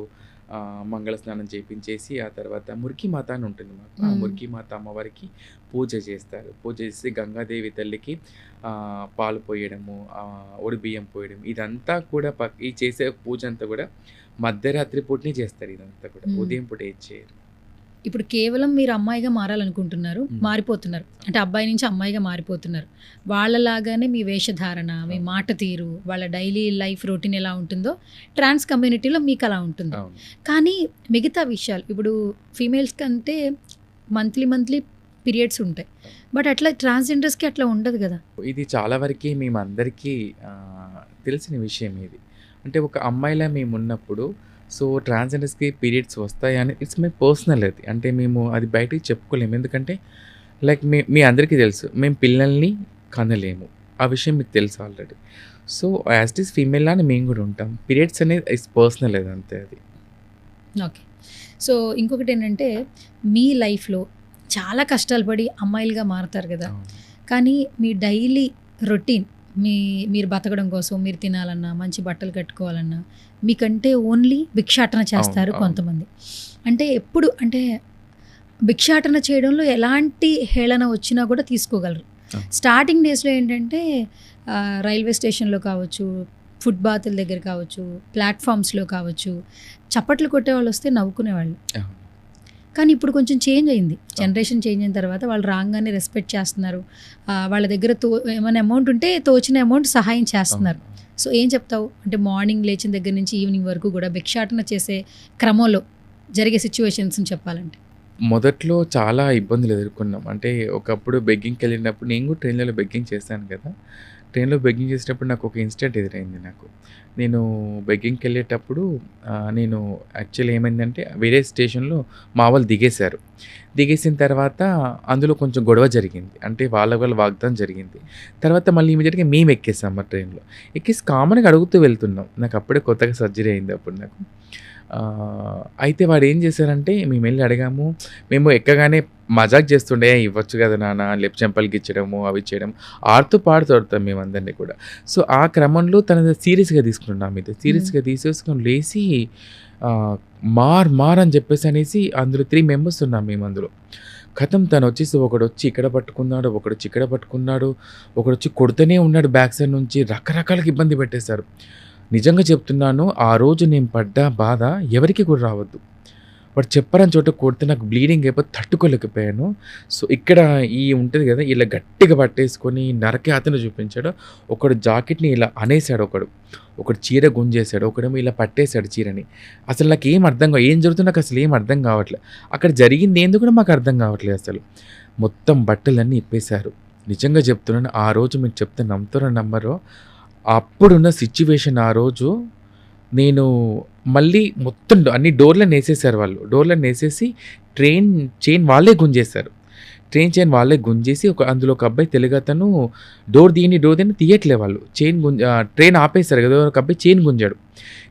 మంగళ స్నానం చేపించేసి, ఆ తర్వాత మురికిమాత అని ఉంటుంది మాకు. ఆ మురికిమాత అమ్మవారికి పూజ చేస్తారు. పూజ చేసి గంగాదేవి తల్లికి పాలు పోయడము, ఒడిబియ్యం పోయడం, ఇదంతా కూడా ఈ చేసే పూజ అంతా కూడా మధ్యరాత్రి పూటనే చేస్తారు. ఇదంతా కూడా ఉదయం పూట ఏది చేయరు. ఇప్పుడు కేవలం మీరు అమ్మాయిగా మారాలనుకుంటున్నారు, మారిపోతున్నారు. అంటే అబ్బాయి నుంచి అమ్మాయిగా మారిపోతున్నారు. వాళ్ళలాగానే మీ వేషధారణ, మీ మాట తీరు, వాళ్ళ డైలీ లైఫ్ రొటీన్ ఎలా ఉంటుందో ట్రాన్స్ కమ్యూనిటీలో మీకు అలా ఉంటుంది. అవును. కానీ మిగతా విషయాలు ఇప్పుడు ఫీమేల్స్ కంటే మంత్లీ పీరియడ్స్ ఉంటాయి. బట్ అట్లా ట్రాన్స్‌జెండర్స్‌కి అట్లా ఉండదు కదా! ఇది చాలా వరకి మేమందరికీ తెలిసిన విషయం ఇది. అంటే ఒక అమ్మాయిలా మేమున్నప్పుడు సో, ట్రాన్స్‌జెండర్స్‌కి పీరియడ్స్ వస్తాయని ఇట్స్ మై పర్సనల్ అది. అంటే మేము అది బయటికి చెప్పుకోలేము. ఎందుకంటే లైక్ మీ అందరికీ తెలుసు. మేము పిల్లల్ని కనలేము. ఆ విషయం మీకు తెలుసు already. So, as it is female లానే మేము గూడా ఉంటాం. పీరియడ్స్ అనేది ఇట్స్ పర్సనల్ అది అంతే అది. ఓకే. సో, ఇంకొకటేంటంటే మీ లైఫ్‌లో చాలా కష్టాలు పడి అమ్మాయిలుగా మారతారు కదా! అవును. కానీ మీ డైలీ రొటీన్ మీరు బతకడం కోసం, మీరు తినాలన్నా, మంచి బట్టలు కట్టుకోవాలన్నా, మీకంటే ఓన్లీ భిక్షాటన చేస్తారు అవును. కొంతమంది. అంటే ఎప్పుడు అంటే భిక్షాటన చేయడంలో ఎలాంటి హేళన వచ్చినా కూడా తీసుకోగలరు. అవును. స్టార్టింగ్ డేస్‌లో ఏంటంటే రైల్వే స్టేషన్‌లో కావచ్చు, ఫుట్‌బాతుల దగ్గర కావచ్చు, ప్లాట్‌ఫామ్స్‌లో కావచ్చు, చప్పట్లు కొట్టేవాళ్ళు వస్తే నవ్వుకునేవాళ్ళు. అవును. కానీ ఇప్పుడు కొంచెం చేంజ్ అయింది. జనరేషన్ చేంజ్ అయిన తర్వాత వాళ్ళు రాంగానే రెస్పెక్ట్ చేస్తున్నారు. వాళ్ళ దగ్గర ఏమైనా అమౌంట్ ఉంటే తోచిన అమౌంట్ సహాయం చేస్తున్నారు. అవును. సో ఏం చెప్తావు? అంటే మార్నింగ్ లేచిన దగ్గర నుంచి ఈవినింగ్ వరకు కూడా భిక్షాటన చేసే క్రమంలో జరిగే సిచ్యువేషన్స్‌ని చెప్పాలంటే? మొదట్లో చాలా ఇబ్బందులు ఎదుర్కొన్నాం. అంటే ఒకప్పుడు బెగ్గింగ్‌కెళ్ళినప్పుడు నేను కూడా ట్రైన్‌లలో బెగ్గింగ్ చేశాను కదా! ట్రైన్‌లో బెగ్గింగ్ చేసేటప్పుడు నాకు ఒక ఇన్సిడెంట్ ఎదురైంది నాకు. నేను బెగ్గింగ్‌కెళ్ళేటప్పుడు నేను యాక్చువల్లీ ఏమైందంటే వేరే స్టేషన్‌లో మా వాళ్ళు దిగేశారు. దిగేసిన తర్వాత అందులో కొంచెం గొడవ జరిగింది. అంటే వాళ్ళ వాగ్దానం జరిగింది. తర్వాత మళ్ళీ ఇమ్మీడియేట్‌గా మేము ఎక్కేసాం ఆ ట్రైన్‌లో. ఎక్కేసి కామన్‌గా అడుగుతూ వెళ్తున్నాం. నాకు అప్పుడే కొత్తగా సర్జరీ అయింది అప్పుడు నాకు. అయితే వాడేం చేశారంటే మేమెళ్ళి అడిగాము. మేము ఎక్కగానే మజాక్ చేస్తుండే ఇవ్వచ్చు కదా నాన్న లెఫ్ట్ చెంపలు గిచ్చడము అవి చేయడం ఆడుతూ పాడుతూ ఆడతాం మేమందరినీ కూడా. సో, ఆ క్రమంలో తను సీరియస్‌గా తీసుకున్నాడు నా మీద. సీరియస్‌గా తీసేసుకొని లేసి మార్ అని చెప్పేసి అనేసి అందులో 3 మెంబర్స్ ఉన్నాం మేము అందులో. ఖతం తనొచ్చేసి ఒకడొచ్చి ఇక్కడ పట్టుకున్నాడు, ఒకడొచ్చి ఇక్కడ పట్టుకున్నాడు, ఒకడొచ్చి కొడుతూనే ఉన్నాడు బ్యాక్ సైడ్ నుంచి రకరకాలుగా ఇబ్బంది పెట్టేశారు. నిజంగా చెప్తున్నాను ఆ రోజు నేను పడ్డ బాధ ఎవరికీ కూడా రావద్దు. వాడు చెప్పరని చోట కొడితే నాకు బ్లీడింగ్ అయిపోయి తట్టుకోలేకపోయాను. సో, ఇక్కడ ఉంటది కదా! ఇలా గట్టిగా పట్టేసుకొని నరకయాతన చూపించాడు. ఒకడు జాకెట్‌ని ఇలా అనేసాడు ఒకడు చీర గుంజేశాడు. ఒకడేమో ఇలా పట్టేసాడు చీరని. అసలు నాకేం ఏం జరుగుతుందో నాకు అసలు ఏం అర్థం కావట్లే. అక్కడ జరిగింది ఏందో కూడా మాకు అర్థం కావట్లేదు అసలు. మొత్తం బట్టలన్నీ ఇప్పేశారు. నిజంగా చెప్తున్నాను ఆ రోజు మీరు చెప్తే నమ్ముతారో నమ్మరో అప్పుడున్న సిట్యుయేషన్ ఆ రోజు నేను మళ్ళీ మొత్తం అన్ని డోర్‌లనేసేసారు వాళ్ళు. డోర్‌లనేసేసి ట్రైన్ చైన్ వాళ్ళే గుంజేశారు. ట్రైన్ చైన్ వాళ్ళే గుంజేసి అందులో ఒక అబ్బాయి తెలుగతను డోర్ తీయని తీయట్లే వాళ్ళు. ట్రైన్ ఆపేశారు కదా! ఒక అబ్బాయి చైన్ గుంజాడు.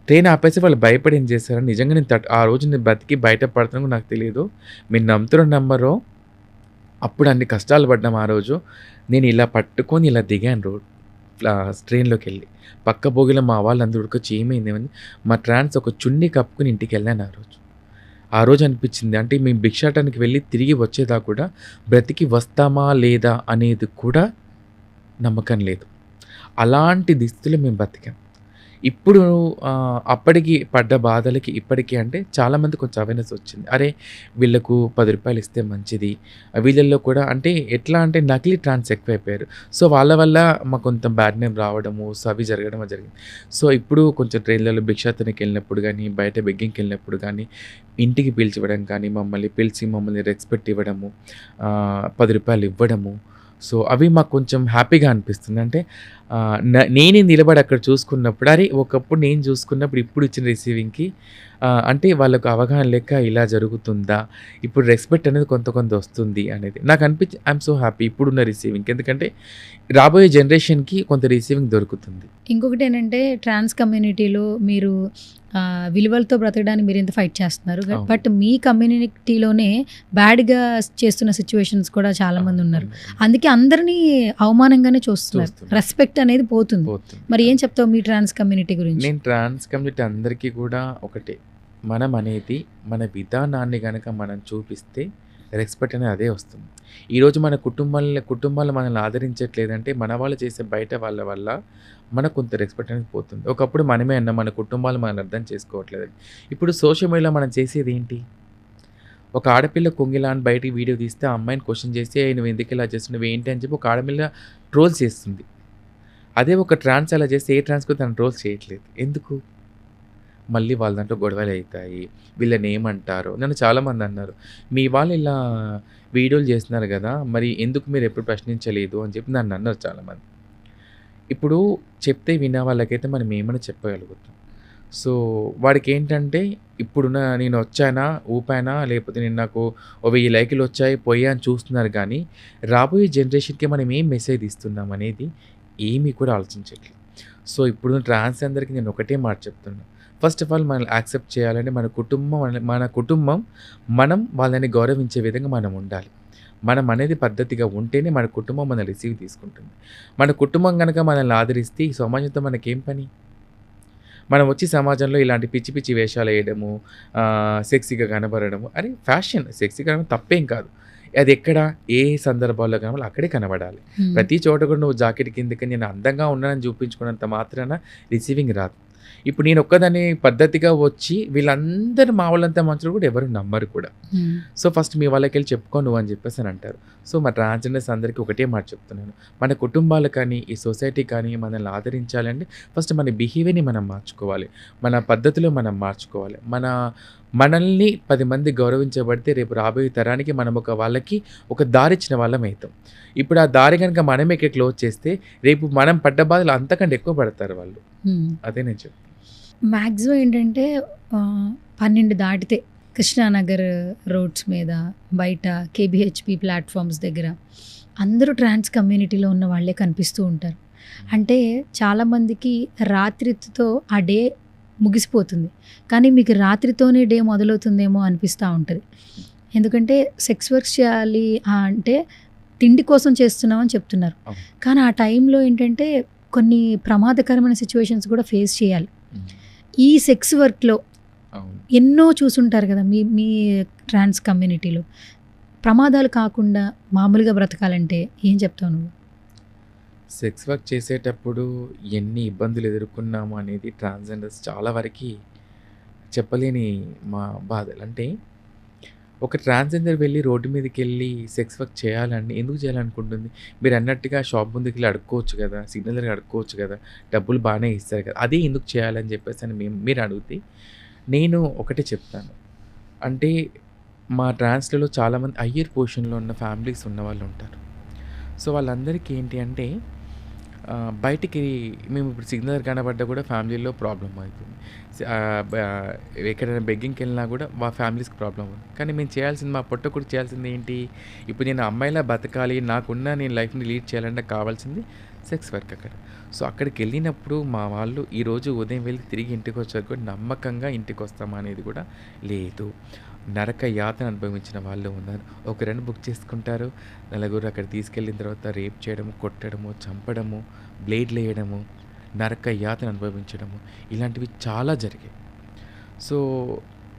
ట్రైన్ ఆపేసి వాళ్ళు భయపడి ఏం చేశారు నిజంగా నేను ఆ రోజు నేను బతికి బయట పడతానో కూడా నాకు తెలీదు. మీరు నమ్ముతారో నమ్మరో అప్పుడు అన్ని కష్టాలు పడ్డాం ఆ రోజు. నేను ఇలా పట్టుకొని ఇలా దిగాను ట్రైన్‌లోకెళ్ళి. పక్క బోగిలో మా వాళ్ళందరూ ఉరికొచ్చి ఏమైంది మా ట్రాన్స్ ఒక చున్నీ కప్పుకొని ఇంటికెళ్ళాను ఆ రోజు. ఆ రోజు అనిపించింది అంటే మేము భిక్షాటనకి వెళ్ళి తిరిగి వచ్చేదాకా కూడా బ్రతికి వస్తామా లేదా అనేది కూడా నమ్మకం లేదు. అలాంటి దుస్థితిలో మేము బతికాం. ఇప్పుడు అప్పటికి పడ్డ బాధలకి ఇప్పటికి అంటే చాలామంది కొంచెం అవేర్‌నెస్ వచ్చింది. అరే! వీళ్ళకు ₹10 ఇస్తే మంచిది. వీళ్ళల్లో కూడా అంటే ఎట్లా అంటే నకిలీ ట్రాన్స్ ఎక్కువైపోయారు. సో, వాళ్ళ వల్ల మాకు కొంత బ్యాడ్ నేమ్ రావడము, సో, అవి జరగడం జరిగింది. సో, ఇప్పుడు కొంచెం ట్రైన్‌లలో భిక్షాటనకి వెళ్ళినప్పుడు గానీ, బయట బెగ్గింగ్‌కి వెళ్ళినప్పుడు గానీ, ఇంటికి పిలిచివ్వడం కానీ, మమ్మల్ని పిలిచి మమ్మల్ని రెస్పెక్ట్ ఇవ్వడము, ₹10 ఇవ్వడము. సో, అవి మాకు కొంచెం హ్యాపీగా అనిపిస్తుంది. అంటే నేనే నిలబడి అక్కడ చూసుకున్నప్పుడు అరే! ఒకప్పుడు నేను చూసుకున్నప్పుడు ఇప్పుడు ఇచ్చిన రిసీవింగ్‌కి అంటే వాళ్ళకు అవగాహన లేక ఇలా జరుగుతుందా? ఇప్పుడు రెస్పెక్ట్ అనేది కొంత వస్తుంది అనేది. నాకు ఐయామ్ సో హ్యాపీ ఇప్పుడున్న రిసీవింగ్‌కి. ఎందుకంటే రాబోయే జనరేషన్‌కి కొంత రిసీవింగ్ దొరుకుతుంది. ఇంకొకటేంటంటే ట్రాన్స్ కమ్యూనిటీలో మీరు విలువలతో బ్రతకడానికి మీరింత ఫైట్ చేస్తున్నారు. అవును. బట్ మీ కమ్యూనిటీలోనే బ్యాడ్‌గా చేస్తున్న సిట్యుయేషన్స్ కూడా చాలామంది ఉన్నారు. అందుకే అందరినీ అవమానంగానే చూస్తున్నారు. చూస్తున్నారు. రెస్పెక్ట్ అనేది పోతుంది. మరి ఏం చెప్తావు మీ ట్రాన్స్ కమ్యూనిటీ గురించి? నేను ట్రాన్స్ కమ్యూనిటీ అందరికీ కూడా ఒకటే. మనం అనేది మన విధానాన్ని గనక మనం చూపిస్తే రెస్పెక్ట్ అనేది అదే వస్తుంది. ఈరోజు మన కుటుంబాలు మనల్ని ఆదరించట్లేదంటే మన వాళ్ళు చేసే బయట వాళ్ళ వల్ల మనకు కొంత రెస్పెక్ట్ అనేది పోతుంది. ఒకప్పుడు మనమే అన్నాం మన కుటుంబాలు మనల్ని అర్థం చేసుకోవట్లేదని. ఇప్పుడు సోషల్ మీడియాలో మనం చేసేది ఏంటి? ఒక ఆడపిల్ల కొంగిలా అని బయటికి వీడియో తీస్తే ఆ అమ్మాయిని క్వశ్చన్ చేసి నువ్వు ఎందుకు ఇలా చేస్తున్నావు ఏంటి అని చెప్పి ఒక ఆడపిల్ల ట్రోల్స్ చేస్తుంది. అదే ఒక ట్రాన్స్ అలా చేస్తే ఏ ట్రాన్స్ కూడా తను ట్రోల్స్ చేయట్లేదు. ఎందుకు? మళ్ళీ వాళ్ళ దాంట్లో గొడవలు అవుతాయి, వీళ్ళని ఏమంటారో. నన్ను చాలామంది అన్నారు, మీ వాళ్ళు ఇలా వీడియోలు చేస్తున్నారు కదా, మరి ఎందుకు మీరు ఎప్పుడు ప్రశ్నించలేదు అని చెప్పి నన్ను అన్నారు చాలామంది. ఇప్పుడు చెప్తే వినే వాళ్ళకైతే మనం ఏమైనా చెప్పగలుగుతాం. సో వాడికేంటంటే ఇప్పుడున్న నేను వచ్చానా, ఊపానా, లేకపోతే నేను నాకు ఓ 1000 లైకులు వచ్చాయి, పోయాయి అని చూస్తున్నారు కానీ, రాబోయే జనరేషన్‌కి మనం ఏం మెసేజ్ ఇస్తున్నాం అనేది ఏమీ కూడా ఆలోచించట్లేదు. సో ఇప్పుడున్న ట్రాన్స్‌జెండర్‌కి నేను ఒకటే మాట చెప్తున్నా. ఫస్ట్ ఆఫ్ ఆల్ మనల్ని యాక్సెప్ట్ చేయాలంటే మన కుటుంబం మనం వాళ్ళని గౌరవించే విధంగా మనం ఉండాలి. మనం అనేది పద్ధతిగా ఉంటేనే మన కుటుంబం మనల్ని రిసీవ్ తీసుకుంటుంది. మన కుటుంబం గనక మనల్ని ఆదరిస్తే ఈ సమాజంతో మనకేం పని? మనం వచ్చి సమాజంలో ఇలాంటి పిచ్చి పిచ్చి వేషాలేయడము, సెక్సీగా కనబడడము, అరే ఫ్యాషన్ సెక్సీగా కనబడడం తప్పేం కాదు. అది ఎక్కడ, ఏ సందర్భాల్లో కనబడాలో అక్కడే కనబడాలి. హ్మ్. ప్రతి చోట కూడా నువ్వు జాకెట్ కిందకి నేను అందంగా ఉన్నానని చూపించుకున్నంత మాత్రాన రిసీవింగ్ రాదు. ఇప్పుడు నేను ఒక్కదాన్ని పద్ధతిగా వచ్చి వీళ్ళందరూ మా వాళ్ళంతా మంచోళ్ళు కూడా ఎవరు నమ్మరు కూడా. హ్మ్. సో ఫస్ట్ మీ వాళ్ళకెళ్ళి చెప్పుకో నువ్వు అని చెప్పేసి అని అంటారు. సో మా ట్రాన్స్‌జెండర్స్ అందరికీ ఒకటే మాట చెప్తున్నాను. మన కుటుంబాలు కానీ, ఈ సొసైటీ కానీ మనల్ని ఆదరించాలంటే ఫస్ట్ మన బిహేవియర్‌ని మనం మార్చుకోవాలి. మన పద్ధతిలో మనం మార్చుకోవాలి. మనల్ని 10 మంది గౌరవించబడితే రేపు రాబోయే తరానికి మనం వాళ్ళకి ఒక దారిచ్చిన వాళ్ళం అవుతాం. ఇప్పుడు ఆ దారి గనుక మనమే క్లోజ్ చేస్తే రేపు మనం పడ్డ బాధలు అంతకంటే ఎక్కువ పడతారు వాళ్ళు. హ్మ్. అదే నేను చెప్తాను. మ్యాక్సిమం ఏంటంటే 12 దాటితే కృష్ణానగర్ రోడ్స్ మీద, బయట కేబీహెచ్పి ప్లాట్ఫామ్స్ దగ్గర అందరూ ట్రాన్స్ కమ్యూనిటీలో ఉన్న వాళ్ళే కనిపిస్తూ ఉంటారు. అంటే చాలామందికి రాత్రితో ఆ డే ముగిసిపోతుంది, కానీ మీకు రాత్రితోనే డే మొదలవుతుందేమో అనిపిస్తూ ఉంటుంది. ఎందుకంటే సెక్స్ వర్క్స్ చేయాలి అంటే తిండి కోసం చేస్తున్నామని చెప్తున్నారు, అవును. కానీ ఆ టైంలో ఏంటంటే కొన్ని ప్రమాదకరమైన సిచ్యువేషన్స్ కూడా ఫేస్ చేయాలి. ఈ సెక్స్ వర్క్లో అవును. ఎన్నో చూసుంటారు కదా మీ మీ ట్రాన్స్ కమ్యూనిటీలో. ప్రమాదాలు కాకుండా మామూలుగా బ్రతకాలంటే ఏం చెప్తావు నువ్వు? సెక్స్ వర్క్ చేసేటప్పుడు ఎన్ని ఇబ్బందులు ఎదుర్కొన్నాము అనేది ట్రాన్స్‌జెండర్స్ చాలా వరకి చెప్పలేని మా బాధలు. అంటే ఒక ట్రాన్స్‌జెండర్ వెళ్ళి రోడ్డు మీదకెళ్ళి సెక్స్ వర్క్ చేయాలని ఎందుకు చేయాలనుకుంటుంది? మీరు అన్నట్టుగా షాప్ ముందుకెళ్ళి అడుక్కోవచ్చు కదా, సిగ్నల్ దగ్గర అడుక్కోవచ్చు కదా, డబ్బులు బాగానే ఇస్తారు కదా, అదే ఎందుకు చేయాలని చెప్పేసి అని మీరు అడిగితే నేను ఒకటే చెప్తాను. అంటే మా ట్రాన్స్‌లలో చాలామంది హయ్యర్ పొజిషన్‌లో ఉన్న ఫ్యామిలీస్ ఉన్నవాళ్ళు ఉంటారు. సో వాళ్ళందరికీ ఏంటి అంటే బయటికి మేము ఇప్పుడు సిగ్నల్ దగ్గర కనబడ్డా కూడా ఫ్యామిలీలో ప్రాబ్లమ్ అవుతుంది. ఎక్కడైనా బెగ్గింగ్కి వెళ్ళినా కూడా మా ఫ్యామిలీస్కి ప్రాబ్లం ఉంది. కానీ మేము చేయాల్సింది, మా పొట్టకుడు చేయాల్సింది ఏంటి? ఇప్పుడు నేను అమ్మాయిలా బతకాలి, నేను లైఫ్ని లీడ్ చేయాలంటే కావాల్సింది సెక్స్ వర్క్ అక్కడ. సో అక్కడికి వెళ్ళినప్పుడు మా వాళ్ళు ఈరోజు ఉదయం వెళ్ళి తిరిగి ఇంటికి వచ్చారు కూడా నమ్మకంగా ఇంటికి వస్తామా అనేది కూడా లేదు. నరక యాతన అనుభవించిన వాళ్ళు ఉన్నారు. ఒకరని బుక్ చేసుకుంటారు, నలుగురు అక్కడ తీసుకెళ్ళిన తర్వాత రేప్ చేయడము, కొట్టడము, చంపడము, బ్లేడ్లు వేయడము, నరక యాతన అనుభవించడము, ఇలాంటివి చాలా జరిగాయి. సో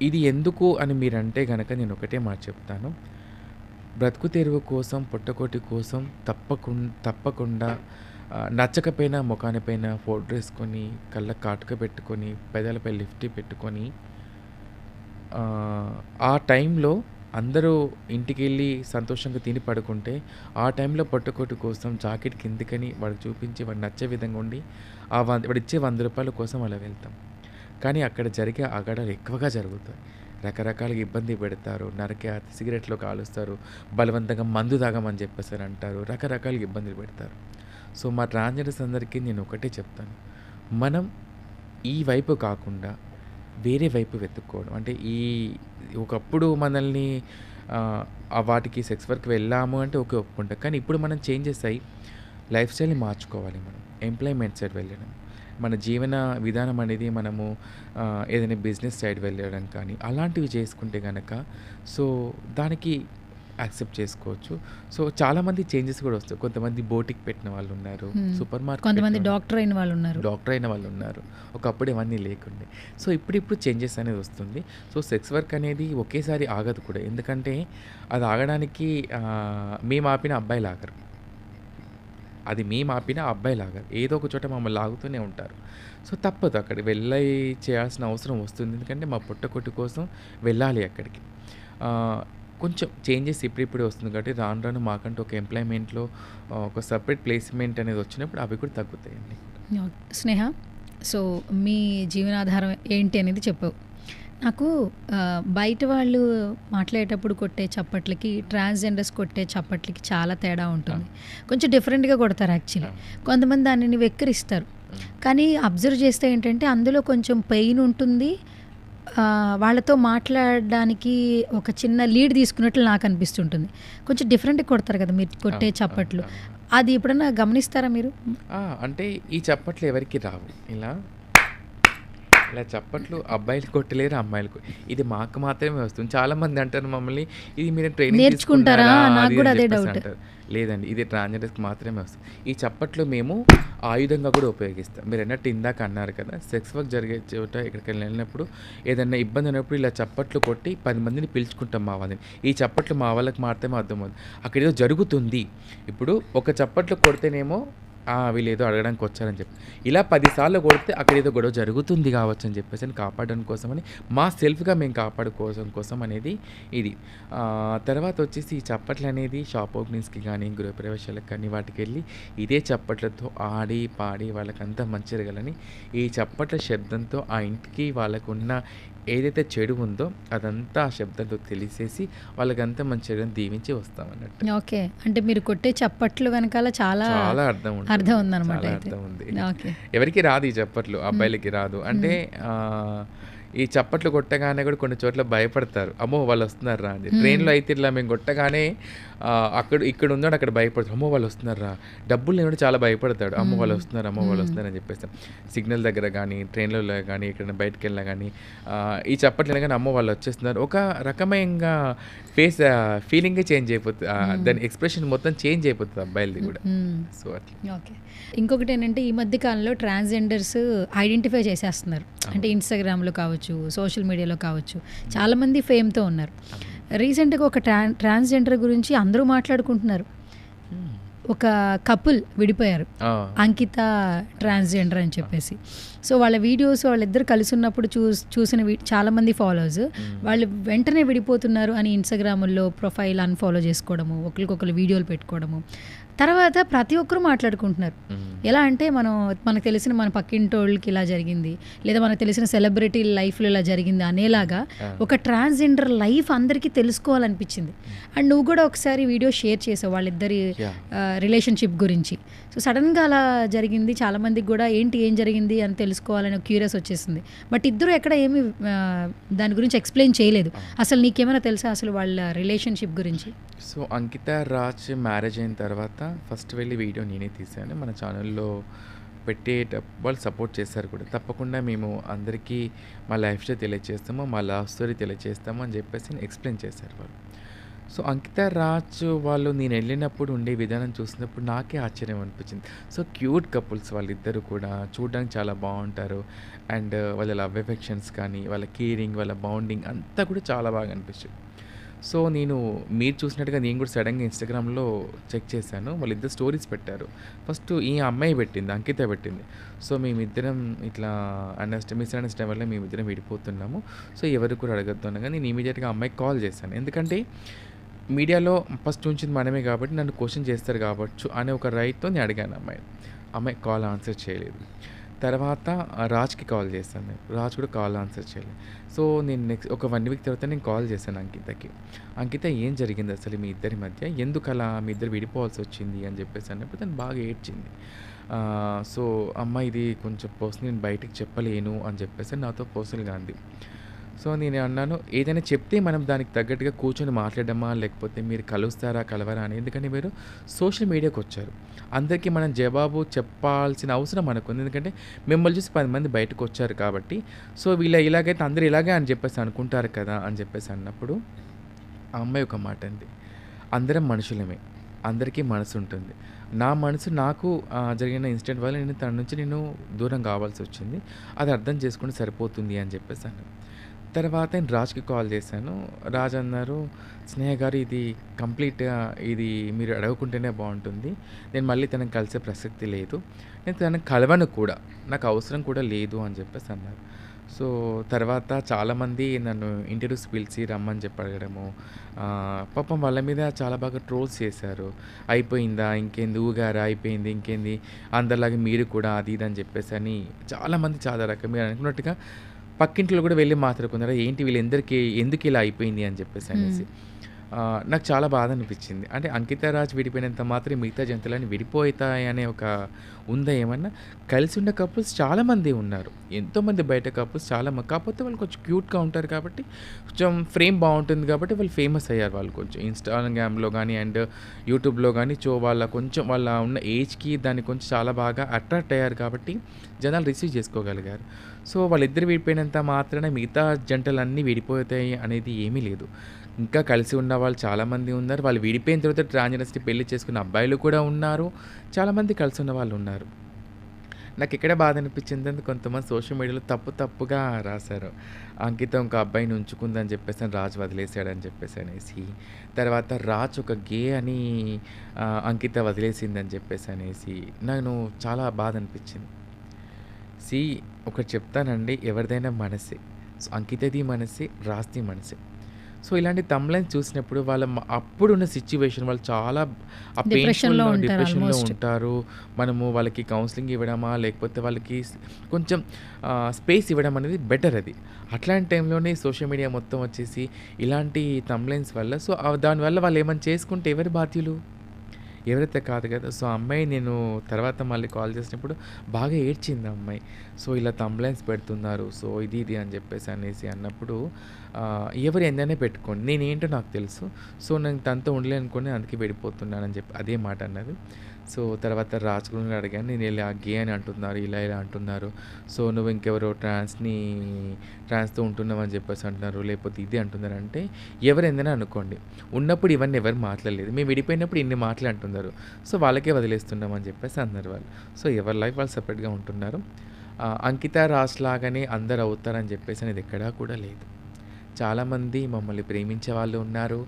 ఇది ఎందుకు అని మీరంటే గనక నేను ఒకటే మాట చెప్తాను. బ్రతుకు తెరువు కోసం, పొట్టకోటి కోసం తప్పకుండా నచ్చకపోయినా ముఖానిపైన పౌడర్ వేసుకొని, కళ్ళకు కాటుక పెట్టుకొని, పెదాలపై లిప్స్టిక్ పెట్టుకొని, ఆ టైంలో అందరూ ఇంటికెళ్ళి సంతోషంగా తిని పడుకుంటే, ఆ టైంలో పొట్టకోటి కోసం జాకెట్ కిందకని వాడికి చూపించి వాడికి నచ్చే విధంగా ఉండి వాడిచ్చే ₹100 కోసం అలా వెళ్తాం. కానీ అక్కడ జరిగే ఆగడాలు ఎక్కువగా జరుగుతాయి. రకరకాలుగా ఇబ్బంది పెడతారు, నరకేస్తారు, సిగరెట్లు కాలుస్తారు, బలవంతంగా మందు తాగమని చెప్పేసి అంటారు, రకరకాలుగా ఇబ్బందులు పెడతారు. సో మా ట్రాన్స్‌జెండర్స్ అందరికీ నేను ఒకటే చెప్తాను, మనం ఈ వైపు కాకుండా వేరే వైపు వెతుక్కోవడం. అంటే ఒకప్పుడు మనల్ని వాటికి సెక్స్ వర్క్ వెళ్ళాము అంటే ఓకే ఒప్పుకుంటాం. కానీ ఇప్పుడు మనం చేంజెస్ అయ్యి లైఫ్ స్టైల్ని మార్చుకోవాలి. మనం ఎంప్లాయ్మెంట్ సైడ్ వెళ్ళడం, మన జీవన విధానం అనేది మనము ఏదైనా బిజినెస్ సైడ్ వెళ్ళడం కానీ అలాంటివి చేసుకుంటే కనుక సో దానికి యాక్సెప్ట్ చేసుకోవచ్చు. సో చాలామంది చేంజెస్ కూడా వస్తాయి. కొంతమంది బోటిక్ పెట్టిన వాళ్ళు ఉన్నారు, సూపర్ మార్కెట్, కొంతమంది డాక్టర్ అయిన వాళ్ళు ఉన్నారు. ఒకప్పుడు ఇవన్నీ లేకుండే. సో ఇప్పుడు చేంజెస్ అనేది వస్తుంది. సో సెక్స్ వర్క్ అనేది ఒకేసారి ఆగదు కూడా. ఎందుకంటే అది ఆగడానికి మేము ఆపిన అబ్బాయిలు ఆగరు, అది మేము ఆపిన అబ్బాయిలు ఆగరు, ఏదో ఒక చోట మమ్మల్ని లాగుతూనే ఉంటారు. సో తప్పదు, అక్కడికి వెళ్ళి చేయాల్సిన అవసరం వస్తుంది. ఎందుకంటే మా పొట్టకొట్టు కోసం వెళ్ళాలి అక్కడికి. కొంచెం చేంజెస్ ఇప్పుడిప్పుడే వస్తుంది కాబట్టి రాను రాను మాకంటూ ఒక ఎంప్లాయ్మెంట్లో ఒక సపరేట్ ప్లేస్మెంట్ అనేది వచ్చినప్పుడు అవి కూడా తగ్గుతాయండి. స్నేహ, సో మీ జీవనాధారం ఏంటి అనేది చెప్పావు. నాకు బయట వాళ్ళు మాట్లాడేటప్పుడు కొట్టే చప్పట్లకి, ట్రాన్స్‌జెండర్స్ కొట్టే చప్పట్లకి చాలా తేడా ఉంటుంది. కొంచెం డిఫరెంట్‌గా కొడతారు యాక్చువల్లీ. కొంతమంది దానిని వెక్కిరిస్తారు. కానీ అబ్జర్వ్ చేస్తే ఏంటంటే అందులో కొంచెం పెయిన్ ఉంటుంది. వాళ్ళతో మాట్లాడడానికి ఒక చిన్న లీడ్ తీసుకున్నట్లు నాకు అనిపిస్తుంటుంది. కొంచెం డిఫరెంట్‌గా కొడతారు కదా మీరు కొట్టే చప్పట్లు. అది ఎప్పుడన్నా గమనిస్తారా మీరు? అంటే ఈ చప్పట్లు ఎవరికి రావు. ఇలా చప్పట్లు అబ్బాయిలు కొట్టలేరు, అమ్మాయిలు ఇది మాకు మాత్రమే వస్తుంది. చాలామంది అంటారు మమ్మల్ని, ఇది మీరు ట్రైనింగ్ నేర్చుకుంటారా? తీసుకున్నారా నాకు అది కూడా అని అదే చెప్పేసి డౌట్. అంటారు. లేదండి, ఇది ట్రాన్స్జెండర్స్కి మాత్రమే వస్తుంది. ఈ చప్పట్లు మేము ఆయుధంగా కూడా ఉపయోగిస్తాం. మీరు అన్నట్టు ఇందాక అన్నారు కదా, సెక్స్ వర్క్ జరిగే చోట ఎక్కడికైనా వెళ్ళినప్పుడు ఏదైనా ఇబ్బంది ఉన్నప్పుడు ఇలా చప్పట్లు కొట్టి 10 మందిని పిలుచుకుంటాం మా వాళ్ళని. ఈ చప్పట్లు మా వాళ్ళకి మాత్రమే అర్థమవుతుంది. అక్కడ ఏదో జరుగుతుంది. ఇప్పుడు ఒక చప్పట్లు కొడితేనేమో వీళ్ళేదో అడగడానికి వచ్చారని చెప్పి, ఇలా 10 సార్లు కొడితే అక్కడ ఏదో గొడవ జరుగుతుంది కావచ్చు అని చెప్పేసి కాపాడడం కోసమని, మా సెల్ఫ్గా మేము కోసం అనేది ఇది. తర్వాత వచ్చేసి ఈ చప్పట్లు అనేది షాప్ ఓపెనింగ్స్కి కానీ, గృహప్రవేశాలకు కానీ వాటికి వెళ్ళి ఇదే చప్పట్లతో ఆడి పాడి వాళ్ళకంతా మంచి జరగాలని, ఈ చప్పట్ల శబ్దంతో ఆ ఇంటికి వాళ్ళకున్న ఏదైతే చెడు ఉందో అదంతా ఆ శబ్దంతో తెలిసేసి వాళ్ళకంతా మంచి జరగని దీవించి వస్తామన్నట్టు. ఓకే. అంటే మీరు కొట్టే చప్పట్లు వెనకాల చాలా అర్థం ఉందన్నమాట. చాలా అయితే అర్థం ఉంది. ఓకే. ఎవరికి రాదు ఈ చప్పట్లు, అబ్బాయిలకి రాదు. అంటే ఈ చప్పట్లు కొట్టగానే కూడా కొన్ని చోట్ల భయపడతారు. అమ్మో వాళ్ళు వస్తున్నారా అని. ట్రైన్లో అయితే ఇట్లా మేము కొట్టగానే ఇక్కడ ఉన్నాడు అక్కడ భయపడతాడు. అమ్మో వాళ్ళు వస్తున్నారా. డబ్బులు లేనివాడు చాలా భయపడతాడు. అమ్మో వాళ్ళు వస్తున్నారు అని చెప్పేస్తాం. సిగ్నల్ దగ్గర కానీ, ట్రైన్లలో కానీ, ఎక్కడైనా బయటకు వెళ్ళినా కానీ ఈ చప్పట్లు కానీ అమ్మో వాళ్ళు వచ్చేస్తున్నారు. ఒక రకమైన ఫీలింగే చేంజ్ అయిపోతుంది. దాని ఎక్స్ప్రెషన్ మొత్తం చేంజ్ అయిపోతుంది అబ్బాయిలది కూడా. సో అట్లా. ఓకే. ఇంకొకటి ఏంటంటే ఈ మధ్య కాలంలో ట్రాన్స్జెండర్స్ ఐడెంటిఫై చేసేస్తున్నారు. అంటే ఇన్స్టాగ్రామ్లో కావచ్చు, సోషల్ మీడియాలో కావచ్చు, చాలామంది ఫేమ్తో ఉన్నారు. రీసెంట్గా ఒక ట్రాన్స్జెండర్ గురించి అందరూ మాట్లాడుకుంటున్నారు. ఒక కపుల్ విడిపోయారు, అంకిత ట్రాన్స్జెండర్ అని చెప్పేసి. సో వాళ్ళ వీడియోస్ వాళ్ళిద్దరు కలిసి ఉన్నప్పుడు చూసిన చాలామంది ఫాలోవర్స్ వాళ్ళు వెంటనే విడిపోతున్నారు అని ఇన్స్టాగ్రామ్లో ప్రొఫైల్ అన్ఫాలో చేసుకోవడము, ఒకరికొకరు వీడియోలు పెట్టుకోవడము. తర్వాత ప్రతి ఒక్కరూ మాట్లాడుకుంటున్నారు. ఎలా అంటే మనకు తెలిసిన మన పక్కింటోళ్ళకి ఇలా జరిగింది, లేదా మనకు తెలిసిన సెలబ్రిటీ లైఫ్లో ఇలా జరిగింది అనేలాగా ఒక ట్రాన్స్జెండర్ లైఫ్ అందరికీ తెలుసుకోవాలనిపించింది. అండ్ నువ్వు కూడా ఒకసారి వీడియో షేర్ చేసావు వాళ్ళిద్దరి రిలేషన్షిప్ గురించి. సో సడన్గా అలా జరిగింది. చాలామందికి కూడా ఏం జరిగింది అని తెలుసుకోవాలని క్యూరియస్ వచ్చేసింది. బట్ ఇద్దరు ఎక్కడ ఏమి దాని గురించి ఎక్స్ప్లెయిన్ చేయలేదు. అసలు నీకేమైనా తెలుసా అసలు వాళ్ళ రిలేషన్షిప్ గురించి? సో అంకిత రాజ్ మ్యారేజ్ అయిన తర్వాత ఫస్ట్ వెళ్ళి వీడియో నేనే తీశాను. మన ఛానల్లో పెట్టేటప్పుడు వాళ్ళు సపోర్ట్ చేశారు కూడా. తప్పకుండా మేము అందరికీ మా లైఫ్ స్టైల్ తెలియజేస్తాము, మా లవ్ స్టోరీ తెలియజేస్తాము అని చెప్పేసి ఎక్స్ప్లెయిన్ చేశారు వాళ్ళు. సో అంకిత రాజ్ వాళ్ళు నేను వెళ్ళినప్పుడు ఉండే విధానం చూసినప్పుడు నాకే ఆశ్చర్యం అనిపించింది. సో క్యూట్ కపుల్స్ వాళ్ళిద్దరు కూడా, చూడడానికి చాలా బాగుంటారు. అండ్ వాళ్ళ లవ్ ఎఫెక్షన్స్ కానీ, వాళ్ళ కేరింగ్, వాళ్ళ బాండింగ్ అంతా కూడా చాలా బాగా అనిపించింది. సో మీరు చూసినట్టుగా నేను కూడా సడన్గా ఇన్స్టాగ్రామ్లో చెక్ చేశాను. వాళ్ళిద్దరు స్టోరీస్ పెట్టారు. ఫస్ట్ ఈ అమ్మాయి పెట్టింది, అంకిత పెట్టింది. సో మేమిద్దరం ఇట్లా మిస్అండర్స్టాండింగ్ వల్ల మేమిద్దరం విడిపోతున్నాము. సో ఎవరు కూడా అడగద్దు అనగా నేను ఇమీడియట్గా అమ్మాయికి కాల్ చేశాను. ఎందుకంటే మీడియాలో ఫస్ట్ ఉంచింది మనమే కాబట్టి నన్ను క్వశ్చన్ చేస్తారు కావచ్చు అనే ఒక రైట్తో నేను అడిగాను అమ్మాయి కాల్ ఆన్సర్ చేయలేదు. తర్వాత రాజ్కి కాల్ చేశాను నేను. రాజ్ కూడా కాల్ ఆన్సర్ చేయలేదు. సో నేను నెక్స్ట్ ఒక 1 వీక్ తర్వాత నేను కాల్ చేశాను అంకిత ఏం జరిగింది అసలు మీ ఇద్దరి మధ్య, ఎందుకు అలా మీ ఇద్దరు విడిపోవాల్సి వచ్చింది అని చెప్పేసి అన్నప్పుడు తను బాగా ఏడ్చింది. సో అమ్మ ఇది కొంచెం పర్సనల్, నేను బయటికి చెప్పలేను అని చెప్పేసి నాతో పర్సనల్గా అంది. సో నేను అన్నాను, ఏదైనా చెప్తే మనం దానికి తగ్గట్టుగా కూర్చొని మాట్లాడమా, లేకపోతే మీరు కలవరా అని. ఎందుకంటే మీరు సోషల్ మీడియాకి వచ్చారు, అందరికీ మనం జవాబు చెప్పాల్సిన అవసరం మనకుంది. ఎందుకంటే మిమ్మల్ని చూసి 10 మంది బయటకు వచ్చారు కాబట్టి. సో ఇలాగైతే అందరూ ఇలాగే అని చెప్పేసి అనుకుంటారు కదా అని చెప్పేసి అన్నప్పుడు ఆ అమ్మాయి ఒక మాట అంది, అందరం మనుషులమే, అందరికీ మనసు ఉంటుంది. నా మనసు నాకు జరిగిన ఇన్సిడెంట్ వల్ల తన నుంచి నేను దూరం కావాల్సి వచ్చింది, అది అర్థం చేసుకుంటే సరిపోతుంది అని చెప్పేసి అన్నాను. తర్వాత నేను రాజ్కి కాల్ చేశాను. రాజ్ అన్నారు, స్నేహ గారు ఇది కంప్లీట్గా ఇది మీరు అడగకుంటేనే బాగుంటుంది, నేను మళ్ళీ తనని కలిసే ప్రసక్తి లేదు, నేను తనని కలవను కూడా, నాకు అవసరం కూడా లేదు అని చెప్పేసి అన్నారు. సో తర్వాత చాలామంది నన్ను ఇంటర్వ్యూస్ పిలిచి రమ్మని చెప్పి అడగడము. పాపం వాళ్ళ మీద చాలా బాగా ట్రోల్స్ చేశారు. అయిపోయిందా? ఇంకేంది? ఊగారా? అయిపోయింది. ఇంకేంది? అందరిలాగా మీరు కూడా అది ఇది అని చెప్పేసని చాలామంది చాలా రకం మీరు అనుకున్నట్టుగా పక్కింట్లో కూడా వెళ్ళి మాట్లాడుకున్నారు. ఏంటి వీళ్ళందరికీ ఎందుకు ఇలా అయిపోయింది అని చెప్పేసి అనేసి. నాకు చాలా బాధ అనిపించింది. అంటే అంకిత రాజ్ విడిపోయినంత మాత్రం మిగతా జంతువులన్నీ విడిపోతాయనే ఒక ఉందా ఏమన్నా? కలిసి ఉన్న కపుల్స్ చాలామంది ఉన్నారు. ఎంతోమంది బయట కపుల్స్ కాకపోతే వాళ్ళు కొంచెం క్యూట్‌గా ఉంటారు కాబట్టి, కొంచెం ఫ్రేమ్ బావుంటుంది కాబట్టి వాళ్ళు ఫేమస్ అయ్యారు. వాళ్ళు కొంచెం ఇన్‌స్టాగ్రామ్‌లో గానీ అండ్ యూట్యూబ్‌లో గానీ వాళ్ళ ఉన్న ఏజ్‌కి దాన్ని కొంచెం చాలా బాగా అట్రాక్ట్ అయ్యారు కాబట్టి జనాలు రిసీవ్ చేసుకోగలిగారు. సో వాళ్ళిద్దరు విడిపోయినంత మాత్రాన మిగతా జంటలన్నీ విడిపోతాయి అనేది ఏమీ లేదు. ఇంకా కలిసి ఉన్నవాళ్ళు చాలామంది ఉన్నారు. వాళ్ళు విడిపోయిన తర్వాత ట్రాన్స్‌జెండర్స్‌ని పెళ్లి చేసుకున్న అబ్బాయిలు కూడా ఉన్నారు. చాలామంది కలిసి ఉన్న వాళ్ళు ఉన్నారు. నాకెక్కడ బాధ అనిపించిందంటే కొంతమంది సోషల్ మీడియాలో తప్పుగా రాశారు. అంకిత ఇంకో అబ్బాయిని ఉంచుకుందని చెప్పేసి రాజు వదిలేసాడని చెప్పేసి అనేసి. తర్వాత రాజ్ ఒక గే అని అంకిత వదిలేసిందని చెప్పేసి అనేసి. నేను చాలా బాధ అనిపించింది. ఒకటి చెప్తానండి, ఎవరిదైనా మనసే. సో అంకితది మనసే, రాజ్‌ది మనసే. సో ఇలాంటి థంబ్‌లైన్స్ చూసినప్పుడు అప్పుడున్న సిట్యుయేషన్ వాళ్ళు చాలా డిప్రెషన్‌లో ఉంటారు డిప్రెషన్‌లో ఆల్మోస్ట్. ఉంటారు. మనము వాళ్ళకి కౌన్సిలింగ్ ఇవ్వడమా, లేకపోతే వాళ్ళకి కొంచెం స్పేస్ ఇవ్వడం అనేది బెటర్ అది. అట్లాంటి టైంలోనే సోషల్ మీడియా మొత్తం వచ్చేసి ఇలాంటి థంబ్‌లైన్స్ వల్ల సో దానివల్ల వాళ్ళు ఏమైనా చేసుకుంటే ఎవరు బాధ్యులు? ఎవరైతే కాదు కదా! సో ఆ అమ్మాయి నేను తర్వాత మళ్ళీ కాల్ చేసినప్పుడు బాగా ఏడ్చింది ఆ అమ్మాయి. సో ఇలా థంబ్‌లైన్స్ పెడుతున్నారు. సో ఇది అని చెప్పేసి అనేసి అన్నప్పుడు ఎవరు ఎన్నైనా పెట్టుకోండి. నేనేంటో నాకు తెలుసు. సో నేను తనతో ఉండలేననుకోని అందుకే విడిపోతున్నానని చెప్పి అదే మాట అన్నది. సో తర్వాత రాజ్ గురించి అడిగాను. నేను ఇలా గే అని అంటున్నారు. ఇలా అంటున్నారు. సో నువ్వు ఇంకెవరో ట్రాన్స్‌తో ఉంటున్నావని చెప్పేసి అంటున్నారు. లేకపోతే ఇది అంటున్నారు అంటే ఎవరు ఏందైనా అనుకోండి. ఉన్నప్పుడు ఇవన్నీ ఎవరు మాట్లాడలేదు. మేము విడిపోయినప్పుడు ఇన్ని మాటలు అంటున్నారు. సో వాళ్ళకే వదిలేస్తున్నాం అని చెప్పేసి అన్నారు వాళ్ళు. సో ఎవరి లైఫ్ వాళ్ళు సెపరేట్‌గా ఉంటున్నారు. అంకిత రాజ్ లాగానే అందరూ అవుతారని చెప్పేసి అనేది ఎక్కడా కూడా లేదు. చాలామంది మమ్మల్ని ప్రేమించే వాళ్ళు ఉన్నారు.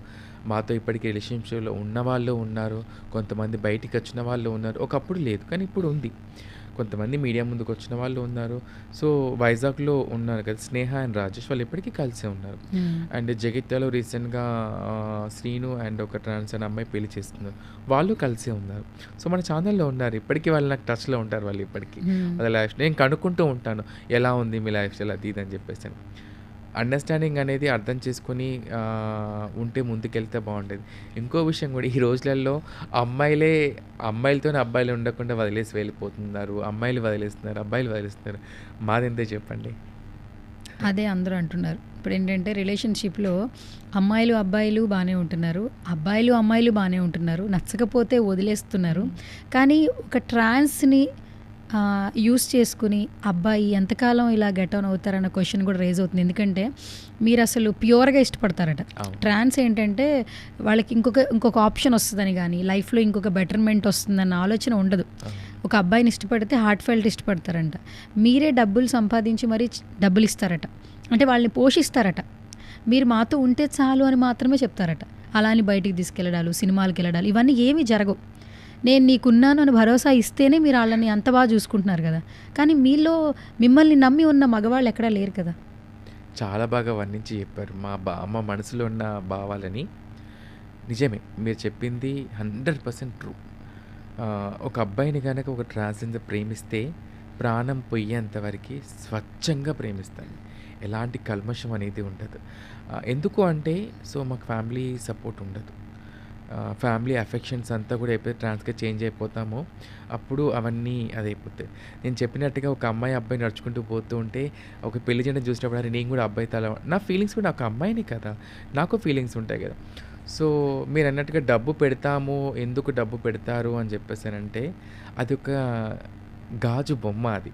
మాతో ఇప్పటికి రిలేషన్‌షిప్‌లో ఉన్నవాళ్ళు ఉన్నారు. కొంతమంది బయటికి వచ్చిన వాళ్ళు ఉన్నారు. ఒకప్పుడు లేదు కానీ ఇప్పుడు ఉంది. కొంతమంది మీడియా ముందుకు వచ్చిన వాళ్ళు ఉన్నారు. సో వైజాగ్‌లో ఉన్నారు కదా! స్నేహ అండ్ రాజేష్ వాళ్ళు ఇప్పటికీ కలిసే ఉన్నారు. అండ్ జగిత్యాలలో రీసెంట్‌గా శ్రీను అండ్ ఒక ట్రాన్స్ అనే అమ్మాయి పెళ్లి చేసుకున్నారు. వాళ్ళు కలిసే ఉన్నారు. సో మన ఛానల్‌లో ఉన్నారు. ఇప్పటికీ వాళ్ళు నాకు టచ్‌లో ఉంటారు వాళ్ళు ఇప్పటికీ. వాళ్ళ లైఫ్ నేను కనుక్కుంటూ ఉంటాను. ఎలా ఉంది మీ లైఫ్ స్టైల్ అది ఇది అని చెప్పేసి అని. అండర్‌స్టాండింగ్ అనేది అర్థం చేసుకొని ఉంటే ముందుకెళ్తే బాగుండేది. ఇంకో విషయం కూడా ఈ రోజులలో అమ్మాయిలతోనే అబ్బాయిలు ఉండకుండా వదిలేసి వెళ్ళిపోతున్నారు. అమ్మాయిలు వదిలేస్తున్నారు, అబ్బాయిలు వదిలేస్తున్నారు. మాదెంతే చెప్పండి? అదే అందరూ అంటున్నారు. ఇప్పుడేంటంటే రిలేషన్‌షిప్‌లో అమ్మాయిలు, అబ్బాయిలు బానే ఉంటున్నారు. అబ్బాయిలు, అమ్మాయిలు బానే ఉంటున్నారు. నచ్చకపోతే వదిలేస్తున్నారు. కానీ ఒక ట్రాన్స్‌ని యూజ్ చేసుకుని అబ్బాయి ఎంతకాలం ఇలా గెట్ ఆన్ అవుతారన్న క్వశ్చన్ కూడా రైజ్ అవుతుంది. ఎందుకంటే మీరు అసలు ప్యూర్‌గా ఇష్టపడతారట. అవును. ట్రాన్స్ ఏంటంటే వాళ్ళకి ఇంకొక ఆప్షన్ వస్తుందని కానీ లైఫ్‌లో ఇంకొక బెటర్మెంట్ వస్తుందన్న ఆలోచన ఉండదు. ఒక అబ్బాయిని ఇష్టపడితే హార్ట్ ఫెల్ట్ ఇష్టపడతారంట. మీరే డబ్బులు సంపాదించి మరీ డబ్బులు ఇస్తారట. అంటే వాళ్ళని పోషిస్తారట. మీరు మాతో ఉంటే చాలు అని మాత్రమే చెప్తారట. అలా అని బయటికి తీసుకెళ్ళడాలు, సినిమాలకు వెళ్ళడాలు ఇవన్నీ ఏమీ జరగవు. నేను నీకున్నాను అని భరోసా ఇస్తేనే మీరు వాళ్ళని అంత బాగా చూసుకుంటున్నారు కదా. కానీ మిమ్మల్ని నమ్మి ఉన్న మగవాళ్ళు ఎక్కడా లేరు కదా. చాలా బాగా వర్ణించి చెప్పారు మా మనసులో ఉన్న భావాలని. నిజమే మీరు చెప్పింది 100% ట్రూ. ఒక అబ్బాయిని కనుక ఒక ట్రాన్స్‌జెండర్ ప్రేమిస్తే ప్రాణం పొయ్యేంత వరకు స్వచ్ఛంగా ప్రేమిస్తాను. ఎలాంటి కల్మషం అనేది ఉండదు. ఎందుకు అంటే సో మాకు ఫ్యామిలీ సపోర్ట్ ఉండదు. ఫ్యామిలీ అఫెక్షన్స్ అంతా కూడా ఎప్పుడైతే ట్రాన్స్‌గా చేంజ్ అయిపోతామో అప్పుడు అవన్నీ అదైపోతాయి. నేను చెప్పినట్టుగా ఒక అమ్మాయి, అబ్బాయి నడుచుకుంటూ పోతూ ఉంటే ఒక పెళ్లి జంటను చూసినప్పుడు అరే నేను కూడా అబ్బాయితో అలా నా ఫీలింగ్స్ కూడా ఒక అమ్మాయినే కదా! నాకు ఫీలింగ్స్ ఉంటాయి కదా! సో మీరన్నట్టుగా డబ్బు పెడతాము, ఎందుకు డబ్బు పెడతారు అని చెప్పేసానంటే అదొక గాజు బొమ్మ అది.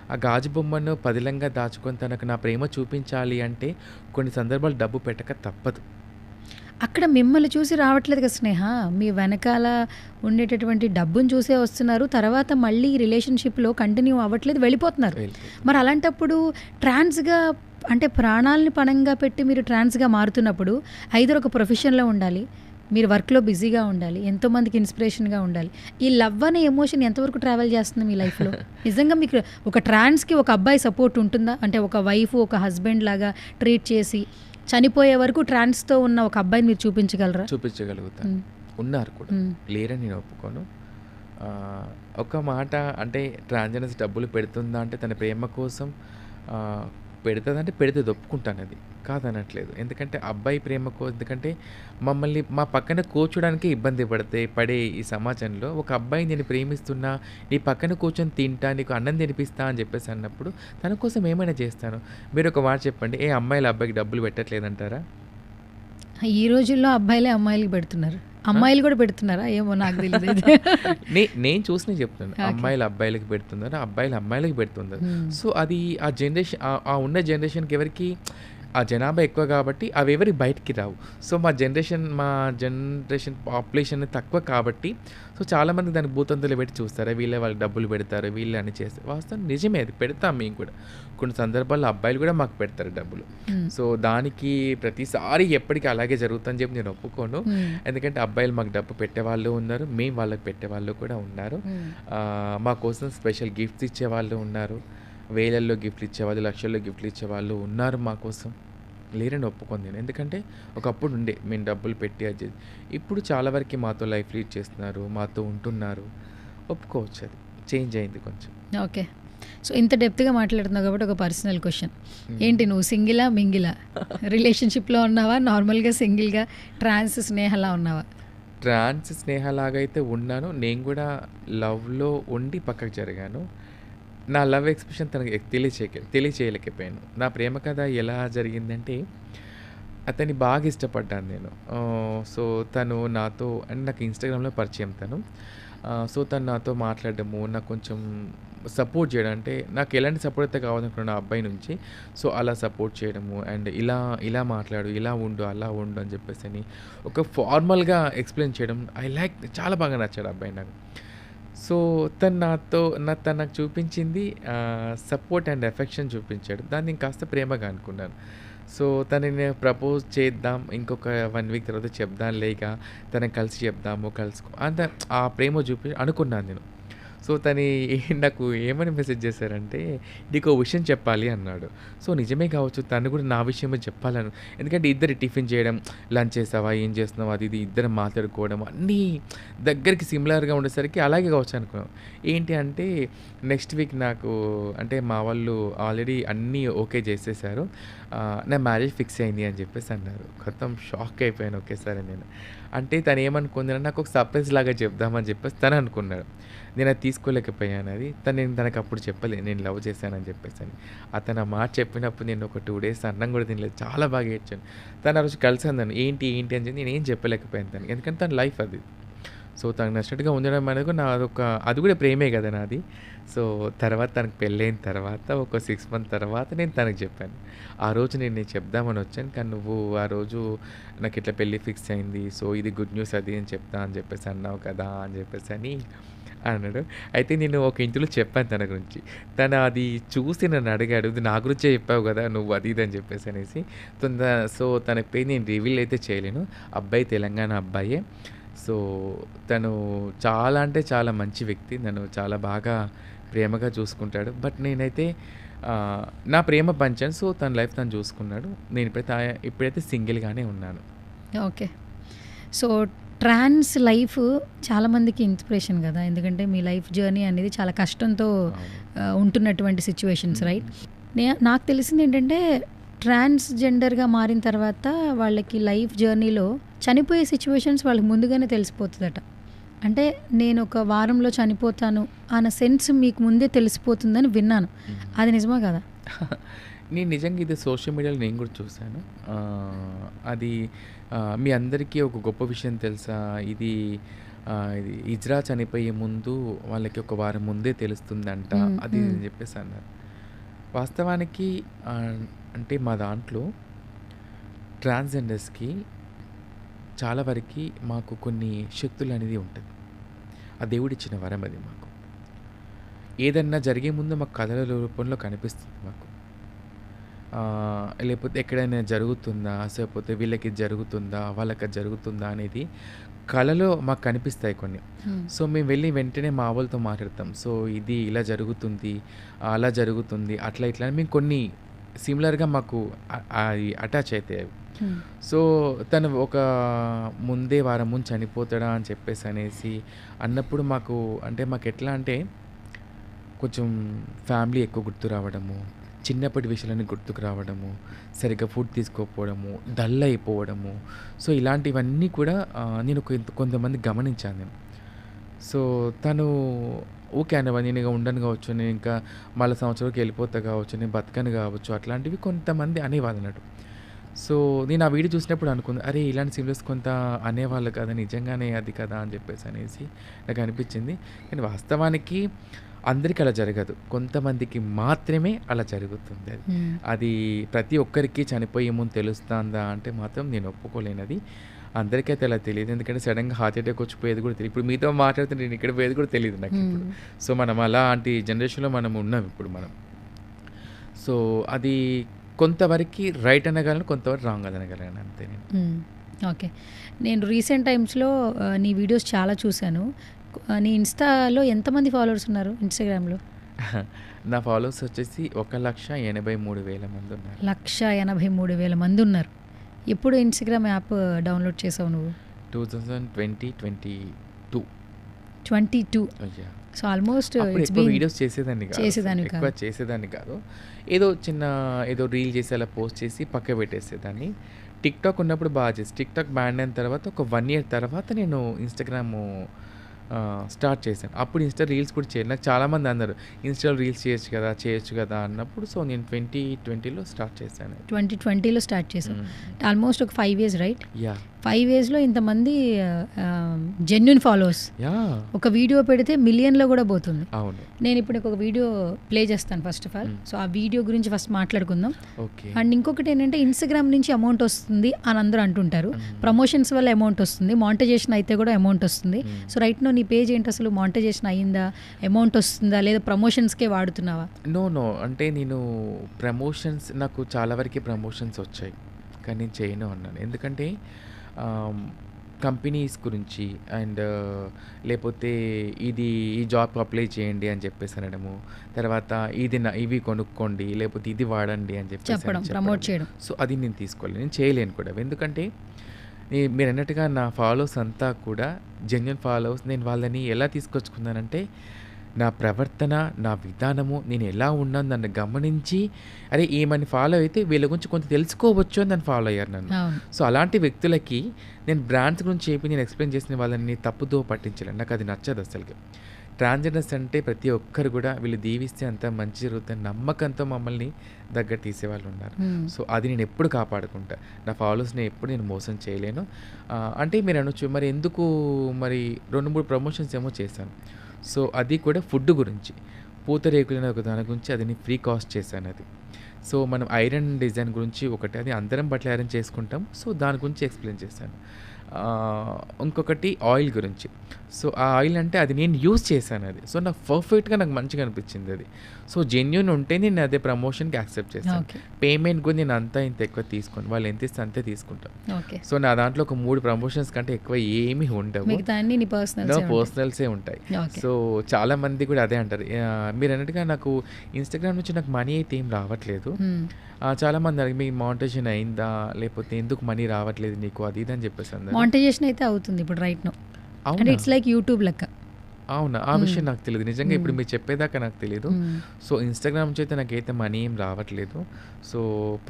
ఆ గాజు బొమ్మను పదిలంగా దాచుకొని తనకు నా ప్రేమ చూపించాలి అంటే కొన్ని సందర్భాలు డబ్బు పెట్టక తప్పదు. అక్కడ మిమ్మల్ని చూసి రావట్లేదు కదా స్నేహ. మీ వెనకాల ఉండేటటువంటి డబ్బును చూసే వస్తున్నారు. తర్వాత మళ్ళీ రిలేషన్‌షిప్‌లో కంటిన్యూ అవ్వట్లేదు, వెళ్ళిపోతున్నారు. మరి అలాంటప్పుడు ట్రాన్స్‌గా అంటే ప్రాణాలని పణంగా పెట్టి మీరు ట్రాన్స్‌గా మారుతున్నప్పుడు ఐదర్ ఒక ప్రొఫెషన్‌లో ఉండాలి. మీరు వర్క్లో బిజీగా ఉండాలి, ఎంతోమందికి ఇన్స్పిరేషన్గా ఉండాలి. ఈ లవ్ అనే ఎమోషన్ ఎంతవరకు ట్రావెల్ చేస్తుంది మీ లైఫ్లో? నిజంగా మీకు ఒక ట్రాన్స్కి ఒక అబ్బాయి సపోర్ట్ ఉంటుందా? అంటే ఒక వైఫ్ ఒక హస్బెండ్ లాగా ట్రీట్ చేసి చనిపోయే వరకు ట్రాన్స్తో ఉన్న ఒక అబ్బాయిని మీరు చూపించగలరా? చూపించగలుగుతాను. ఉన్నారు కూడా, లేరని నేను ఒప్పుకోను. ఒక మాట అంటే ట్రాన్స్జెండర్స్ డబ్బులు పెడుతుందా అంటే తన ప్రేమ కోసం పెడుతుందంటే పెడుతుంది, ఒప్పుకుంటాను, అది కాదనట్లేదు. ఎందుకంటే అబ్బాయి ప్రేమకో, ఎందుకంటే మమ్మల్ని మా పక్కన కూర్చోడానికి ఇబ్బంది పడే ఈ సమాజంలో ఒక అబ్బాయి నేను ప్రేమిస్తున్నా, నీ పక్కన కూర్చొని తింటా, నీకు అన్నం తినిపిస్తా అని చెప్పేసి అన్నప్పుడు తన కోసం ఏమైనా చేస్తాను. మీరు ఒక మాట చెప్పండి, ఏ అమ్మాయిలు అబ్బాయికి డబ్బులు పెట్టట్లేదంటారా? ఈ రోజుల్లో అబ్బాయిలే అమ్మాయిలకి పెడుతున్నారు, అమ్మాయిలు కూడా పెడుతున్నారా ఏమో నాకు తెలియదు. నేను చూసిన చెప్తున్నాను, అమ్మాయిలు అబ్బాయిలకి పెడుతున్నారు, అబ్బాయిలు అమ్మాయిలకి పెడుతున్నారు. సో అది ఆ జనరేషన్, ఆ ఉన్న జనరేషన్కి ఎవరికి ఆ జనాభా ఎక్కువ కాబట్టి అవి ఎవరికి బయటికి రావు. సో మా జనరేషన్ పాపులేషన్ తక్కువ కాబట్టి సో చాలామంది దాన్ని భూతంతులు పెట్టి చూస్తారు, వీళ్ళే వాళ్ళకి డబ్బులు పెడతారు, వీళ్ళే అని చేస్తారు. వాస్తవం నిజమే, అది పెడతాం మేము కూడా. కొన్ని సందర్భాల్లో అబ్బాయిలు కూడా మాకు పెడతారు డబ్బులు. సో దానికి ప్రతిసారి ఎప్పటికీ అలాగే జరుగుతుందని చెప్పి నేను ఒప్పుకోను. ఎందుకంటే అబ్బాయిలు మాకు డబ్బు పెట్టేవాళ్ళు ఉన్నారు, మేము వాళ్ళకి పెట్టేవాళ్ళు కూడా ఉన్నారు. మా కోసం స్పెషల్ గిఫ్ట్స్ ఇచ్చేవాళ్ళు ఉన్నారు, వేలల్లో గిఫ్ట్లు ఇచ్చేవాళ్ళు, లక్షల్లో గిఫ్ట్లు ఇచ్చేవాళ్ళు ఉన్నారు మా కోసం. లేరని ఒప్పుకుంది నేను. ఎందుకంటే ఒకప్పుడు ఉండే మేము డబ్బులు పెట్టి అది ఇప్పుడు చాలా వరకు మాతో లైఫ్ లీడ్ చేస్తున్నారు, మాతో ఉంటున్నారు. ఒప్పుకోవచ్చు, అది చేంజ్ అయింది కొంచెం. ఓకే. సో ఇంత డెప్త్గా మాట్లాడుతున్నావు కాబట్టి ఒక పర్సనల్ క్వశ్చన్, ఏంటి నువ్వు సింగిలా మింగిలా? రిలేషన్షిప్లో ఉన్నావా, నార్మల్గా సింగిల్గా ట్రాన్స్ స్నేహలా ఉన్నావా? ట్రాన్స్ స్నేహలాగా అయితే ఉన్నాను. నేను కూడా లవ్లో ఉండి పక్కకు జరిగాను. నా లవ్ ఎక్స్ప్రెషన్ తనకి తెలియచేయలేకపోయాను. నా ప్రేమ కథ ఎలా జరిగిందంటే అతన్ని బాగా ఇష్టపడ్డాను నేను. సో తను నాతో అండ్ నాకు ఇన్స్టాగ్రామ్లో పరిచయం తను. సో తను నాతో మాట్లాడడము, నాకు కొంచెం సపోర్ట్ చేయడం, అంటే నాకు ఎలాంటి సపోర్ట్ అయితే కావాలనుకున్నాను ఆ అబ్బాయి నుంచి, సో అలా సపోర్ట్ చేయడము అండ్ ఇలా మాట్లాడు, ఇలా ఉండు, అలా ఉండు అని చెప్పేసి అని ఒక ఫార్మల్గా ఎక్స్ప్లెయిన్ చేయడం చాలా బాగా నచ్చాడు ఆ అబ్బాయి నాకు. సో తను నాకు చూపించింది సపోర్ట్ అండ్ ఎఫెక్షన్ చూపించాడు. దాన్ని నేను కాస్త ప్రేమగా అనుకున్నాను. సో తనని ప్రపోజ్ చేద్దాం, ఇంకొక 1 వీక్ తర్వాత చెప్దాం, లేక తనని కలిసి చెప్దాము, అంత ఆ ప్రేమ అనుకున్నాను నేను. సో నాకు ఏమని మెసేజ్ చేశారంటే, నీకో విషయం చెప్పాలి అన్నాడు. సో నిజమే కావచ్చు, తను కూడా నా విషయమే చెప్పాలను. ఎందుకంటే ఇద్దరు టిఫిన్ చేయడం, లంచ్ చేసావా, ఏం చేస్తున్నావు, అది ఇది ఇద్దరం మాట్లాడుకోవడం అన్నీ దగ్గరికి సిమిలర్గా ఉండేసరికి అలాగే కావచ్చు అనుకున్నాం. ఏంటి అంటే నెక్స్ట్ వీక్ నాకు అంటే మా వాళ్ళు ఆల్రెడీ అన్నీ ఓకే చేసేసారు, నా మ్యారేజ్ ఫిక్స్ అయింది అని చెప్పేసి అన్నారు. మొత్తం షాక్ అయిపోయాను ఒకేసారి నేను. అంటే తను ఏమనుకుంది, నాకు ఒక సర్ప్రైజ్ లాగా చెప్దామని చెప్పేసి తను అనుకున్నాడు. నేను అది తీసుకోలేకపోయాను. అది నేను తనకు అప్పుడు చెప్పలేదు నేను లవ్ చేశానని చెప్పేసి అని. అతను ఆ మాట చెప్పినప్పుడు నేను ఒక 2 days అన్నం కూడా తినలేదు, చాలా బాగా ఏడ్చాను. తను ఆ రోజు కలిసి అన్నాను ఏంటి అని చెప్పి నేను ఏం చెప్పలేకపోయాను తనకి, ఎందుకంటే తన లైఫ్ అది. సో తనకు నచ్చినట్టుగా ఉండడం అనేది అది కూడా ప్రేమే కదా నాది. సో తర్వాత తనకు పెళ్ళైన తర్వాత ఒక 6 months తర్వాత నేను తనకు చెప్పాను. ఆ రోజు నేను చెప్దామని వచ్చాను, కానీ నువ్వు ఆ రోజు నాకు ఇట్లా పెళ్ళి ఫిక్స్ అయింది, సో ఇది గుడ్ న్యూస్ అది అని చెప్తా అని చెప్పేసి అన్నావు కదా అని చెప్పేసి అని అన్నాడు. అయితే నేను ఒక ఇంటర్వ్యూలో చెప్పాను తన గురించి. తను అది చూసి నన్ను అడిగాడు, ఇది నా గురించే చెప్పావు కదా నువ్వు అది ఇది అని చెప్పేసి అనేసి. సో తన పేరు నేను రివీల్ అయితే చేయలేను. అబ్బాయి తెలంగాణ అబ్బాయే. సో తను చాలా అంటే చాలా మంచి వ్యక్తి, నన్ను చాలా బాగా ప్రేమగా చూసుకుంటాడు. బట్ నేనైతే నా ప్రేమ పంచాను. సో తన లైఫ్ తను చూసుకున్నాడు. నేను ఇప్పుడైతే సింగిల్గానే ఉన్నాను. ఓకే. సో ట్రాన్స్ లైఫ్ చాలామందికి ఇన్స్పిరేషన్ కదా, ఎందుకంటే మీ లైఫ్ జర్నీ అనేది చాలా కష్టంతో ఉంటున్నటువంటి సిచ్యువేషన్స్, రైట్? నాకు తెలిసింది ఏంటంటే ట్రాన్స్జెండర్గా మారిన తర్వాత వాళ్ళకి లైఫ్ జర్నీలో చనిపోయే సిచ్యువేషన్స్ వాళ్ళకి ముందుగానే తెలిసిపోతుందట. అంటే నేను ఒక వారంలో చనిపోతాను అన్న సెన్స్ మీకు ముందే తెలిసిపోతుందని విన్నాను. అది నిజమా కదా? నేను నిజంగా ఇది సోషల్ మీడియాలో నేను కూడా చూశాను. అది మీ అందరికీ ఒక గొప్ప విషయం తెలుసా, ఇది ఇజ్రా చనిపోయే ముందు వాళ్ళకి ఒక వారం ముందే తెలుస్తుందంట, అది అని చెప్పేసి అన్నారు. వాస్తవానికి అంటే మా దాంట్లో ట్రాన్స్జెండర్స్కి చాలా వరకు మాకు కొన్ని శక్తులు అనేది ఉంటుంది. ఆ దేవుడిచ్చిన వరం అది మాకు. ఏదన్నా జరిగే ముందు మాకు కథల రూపంలో కనిపిస్తుంది మాకు. లేకపోతే ఎక్కడైనా జరుగుతుందా? లేకపోతే వీళ్ళకి జరుగుతుందా? వాళ్ళకి జరుగుతుందా? అనేది కలలో మాకు కనిపిస్తాయి కొన్ని. సో, మేము వెళ్ళి వెంటనే మా వాళ్ళతో మాట్లాడతాం. సో, ఇది ఇలా జరుగుతుంది, అలా జరుగుతుంది, అట్లా ఇట్లా అని మేము కొన్ని సిమిలర్‌గా మాకు అయి అటాచ్ అయితాయి అవి. సో, తను ఒక ముందే వారం ముందు చనిపోతాడా అని చెప్పేసనేసి అన్నప్పుడు మాకు అంటే మాకెట్లా అంటే కొంచెం ఫ్యామిలీ ఎక్కువ గుర్తు రావడము, చిన్నప్పటి విషయాలన్నీ గుర్తుకు రావడము, సరిగ్గా ఫుడ్ తీసుకోకపోవడము, డల్ అయిపోవడము. సో, ఇలాంటివన్నీ కూడా నేను కొంతమంది గమనించాను నేను. సో, తను ఓకే అన్నవా నేను ఇక ఉండను కావచ్చు, నేను ఇంకా మళ్ళీ సంవత్సరానికి వెళ్ళిపోతా కావచ్చు, నేను బతకను కావచ్చు, అట్లాంటివి కొంతమంది అనేవాళ్ళన్నట్టు. సో, నేను ఆ వీడియో చూసినప్పుడు అనుకున్నా, అరే ఇలాంటి సిమిలర్స్ కొంత అనేవాళ్ళు కదా, నిజంగానే అది కదా అని చెప్పేసి అనేసి నాకు అనిపించింది. కానీ వాస్తవానికి అందరికీ అలా జరగదు. కొంతమందికి మాత్రమే అలా జరుగుతుంది అది. అది ప్రతి ఒక్కరికి చనిపోయే ముందు తెలుస్తుందా అంటే మాత్రం నేను ఒప్పుకోలేనది. అందరికైతే అలా తెలియదు. ఎందుకంటే సడన్‌గా హార్ట్ అటాక్ వచ్చిపోయేది కూడా తెలియదు. ఇప్పుడు మీతో మాట్లాడుతుంటే నేను ఇక్కడ పోయేది కూడా తెలీదు నాకిప్పుడు. సో, మనం అలాంటి జనరేషన్‌లో మనం ఉన్నాం ఇప్పుడు మనం. సో, అది కొంతవరకి రైట్ అనగలను, కొంతవరకు రాంగ్ అనగలను అంతే నేను. ఓకే. నేను రీసెంట్ టైమ్స్‌లో నీ వీడియోస్ చాలా చూశాను. నీ ఇన్‌స్టాలో ఎంతమంది ఫాలోవర్స్ ఉన్నారు ఇన్‌స్టాగ్రామ్‌లో? నా ఫాలోవర్స్ వచ్చేసి 1,83,000 మంది ఉన్నారు. 1,83,000 మంది ఉన్నారు. ఎప్పుడు ఇన్‌స్టాగ్రామ్ యాప్ డౌన్లోడ్ చేసావు నువ్వు? 2022. 22. యాహ్! సో, ఆల్మోస్ట్ అప్పుడు ఇట్స్ ఎక్కువ బీన్ వీడియోస్ చేసేదాన్ని కాదు. చేసేదానివి ఎక్కువ కాదు. చేసేదాన్ని కాదు. ఏదో చిన్న ఏదో రీల్ చేసి అలా పోస్ట్ చేసి పక్కకు పెట్టేసేదాన్ని. టిక్‌టాక్ ఉన్నప్పుడు బాగా చేసి టిక్‌టాక్ బ్యాన్ అయిన తర్వాత ఒక 1 ఇయర్ తర్వాత నేను ఇన్‌స్టాగ్రాము స్టార్ట్ చేశాను. అప్పుడు ఇన్‌స్టా రీల్స్ కూడా చేయను. నాకు చాలామంది అన్నారు, ఇన్‌స్టాలో రీల్స్ చేయొచ్చు కదా అన్నప్పుడు. సో, నేను 2020లో స్టార్ట్ చేశాను. 2020లో స్టార్ట్ చేసావు. ఆల్మోస్ట్ ఒక 5 ఇయర్స్ రైట్? యాహ్! 5 ఇయర్స్‌లో ఇంతమంది జెన్యూన్ ఫాలోవర్స్. యాహ్! ఒక వీడియో పెడితే మిలియన్‌లో కూడా పోతుంది. అవును. నేను ఇప్పుడు ఒక వీడియో ప్లే చేస్తాను ఫస్ట్ ఆఫ్ ఆల్. సో, ఆ వీడియో గురించి ఫస్ట్ మాట్లాడుకుందాం. ఓకే. అండ్ ఇంకొకటి ఏంటంటే ఇన్‌స్టాగ్రామ్ నుంచి అమౌంట్ వస్తుంది అని అందరూ అంటుంటారు. ప్రమోషన్స్ వల్ల అమౌంట్ వస్తుంది, మానిటైజేషన్ అయితే కూడా అమౌంట్ వస్తుంది. సో, రైట్ నో నీ పేజ్ ఏంటి అసలు? మానిటైజేషన్ అయ్యిందా, అమౌంట్ వస్తుందా, లేదా ప్రమోషన్స్కే వాడుతున్నావా? నో. అంటే నేను ప్రమోషన్స్ నాకు చాలా వరకే ప్రమోషన్స్ వచ్చాయి. కానీ నేను చేయను అన్నాను. ఎందుకంటే కంపెనీస్ గురించి అండ్ లేపోతే ఈ జాబ్‌కి అప్లై చేయండి అని చెప్పేసి అనడము. తర్వాత ఇవి కొనుక్కోండి, లేపోతే ఇది వాడండి అని చెప్పేసి చెప్పడం, ప్రమోట్ చేయడం. సో, అది నేను తీసుకోలేను. నేను చేయలేను కూడా. ఎందుకంటే మీరన్నట్టుగా నా ఫాలోవర్స్ అంతా కూడా జెన్యూన్ ఫాలోవర్స్. నేను వాళ్ళని ఎలా తీసుకొచ్చుకున్నానంటే నా ప్రవర్తన, నా విధానము, నేను ఎలా ఉన్నాను నన్ను గమనించి, అరే ఈమెని ఫాలో అయితే వీళ్ళ గురించి కొంత తెలుసుకోవచ్చు అని నన్ను ఫాలో అయ్యారు నన్ను. అవును. సో, అలాంటి వ్యక్తులకి నేను బ్రాండ్స్ గురించి చెప్పి నేను ఎక్స్‌ప్లెయిన్ చేసిన వాళ్ళని తప్పుదోవ పట్టించలేను. నాకు అది నచ్చదు అసలుకి. ట్రాన్స్‌జెండర్స్ అంటే ప్రతి ఒక్కరు కూడా వీళ్ళు దీవిస్తే అంతా మంచి జరుగుతుంది నమ్మకంతో మమ్మల్ని దగ్గర తీసేవాళ్ళు ఉన్నారు. సో, అది నేను ఎప్పుడు కాపాడుకుంటా. నా ఫాలోవర్స్‌ని ఎప్పుడు నేను మోసం చేయలేను. అంటే మీరు అనొచ్చు, మరి ఎందుకు మరి 2, 3 ప్రమోషన్స్ ఏమో చేశాను. సో, అది కూడా ఫుడ్ గురించి. పూతరేకులు అనే ఒక దాని గురించి అది నేను ఫ్రీ కాస్ట్ చేశాను అది. సో, మనం ఐరన్ డిజైన్ గురించి ఒకటి, అది అందరం బట్టలు ఐరన్ చేసుకుంటాం. సో, దాని గురించి ఎక్స్‌ప్లెయిన్ చేశాను. ఇంకొకటి ఆయిల్ గురించి. సో, ఆ ఆయిల్ అంటే అది నేను యూజ్ చేశాను అది. సో, నాకు పర్ఫెక్ట్‌గా నాకు మంచిగా అనిపించింది అది. సో, జెన్యూన్ ఉంటే నేను అదే ప్రమోషన్‌కి యాక్సెప్ట్ చేశాను. ఓకే. పేమెంట్ కూడా నేను అంతా ఇంత ఎక్కువ తీసుకోను. వాళ్ళు ఎంత ఇస్తే అంతే తీసుకుంటాను. ఓకే. సో, నా దాంట్లో ఒక 3 ప్రమోషన్స్ కంటే ఎక్కువ ఏమీ ఉండవు. మిగతా అన్ని నీ నో పర్సనల్సే ఉంటాయి. పర్సనల్సే ఉంటాయి. ఓకే. సో, చాలామంది కూడా అదే అంటారు. మీరన్నట్టుగా నాకు ఇన్‌స్టాగ్రామ్ నుంచి నాకు మనీ అయితే ఏం రావట్లేదు. చాలామంది అడిగి, మీ మానిటైజేషన్ అయిందా? లేకపోతే ఎందుకు మనీ రావట్లేదు నీకు అది ఇది అని చెప్పేసి అన్నారు. మానిటైజేషన్ అయితే అవుతుంది ఇప్పుడు రైట్ నో. అంటే అవునా? ఇట్స్ లైక్ యూట్యూబ్ లెక్క. అవునా? ఆ విషయం నాకు తెలీదు. నిజంగా ఇప్పుడు మీరు చెప్పేదాకా నాకు తెలీదు. మ్మ్. సో, ఇన్‌స్టాగ్రామ్ నుంచి అయితే నాకైతే మనీ ఏం రావట్లేదు. సో,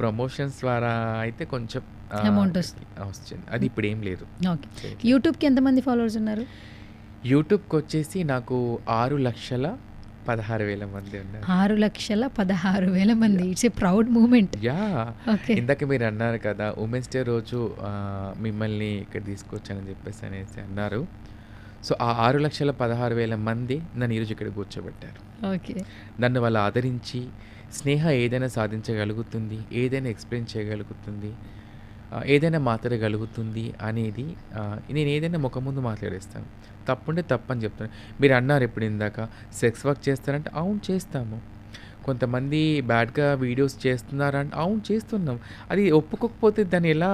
ప్రమోషన్స్ ద్వారా అయితే కొంచెం అమౌంట్ వస్తుంది. వచ్చింది. అది ఇప్పుడు ఏం లేదు. ఓకే. చేయట్లేదు. యూట్యూబ్కి ఎంతమంది ఫాలోవర్స్ ఉన్నారు? యూట్యూబ్‌కి వచ్చేసి నాకు 6,16,000 మంది ఉన్నారు. 6,16,000 మంది. It's a proud moment. Yeah! Okay. ఇందాక మీరు అన్నారు కదా, ఉమెన్స్ డే రోజు మిమ్మల్ని ఇక్కడ తీసుకొచ్చానని చెప్పేసి అనేసి అన్నారు. సో, ఆ 6,16,000 మంది నన్ను ఈరోజు ఇక్కడ కూర్చోబెట్టారు. ఓకే. నన్ను వాళ్ళు ఆదరించి, స్నేహ ఏదైనా సాధించగలుగుతుంది, ఏదైనా ఎక్స్‌ప్లెయిన్ చేయగలుగుతుంది, ఏదైనా మాట్లాడగలుగుతుంది అనేది నేను ఏదైనా ముఖం ముందు మాట్లాడేస్తాను. తప్పుంటే తప్పని చెప్తాను. మీరు అన్నారు ఇప్పుడు ఇందాక సెక్స్ వర్క్ చేస్తారంటే, అవును చేస్తాము. కొంతమంది బ్యాడ్‌గా వీడియోస్ చేస్తున్నారంటే అవును చేస్తున్నాం. అది ఒప్పుకోకపోతే దాన్ని ఎలా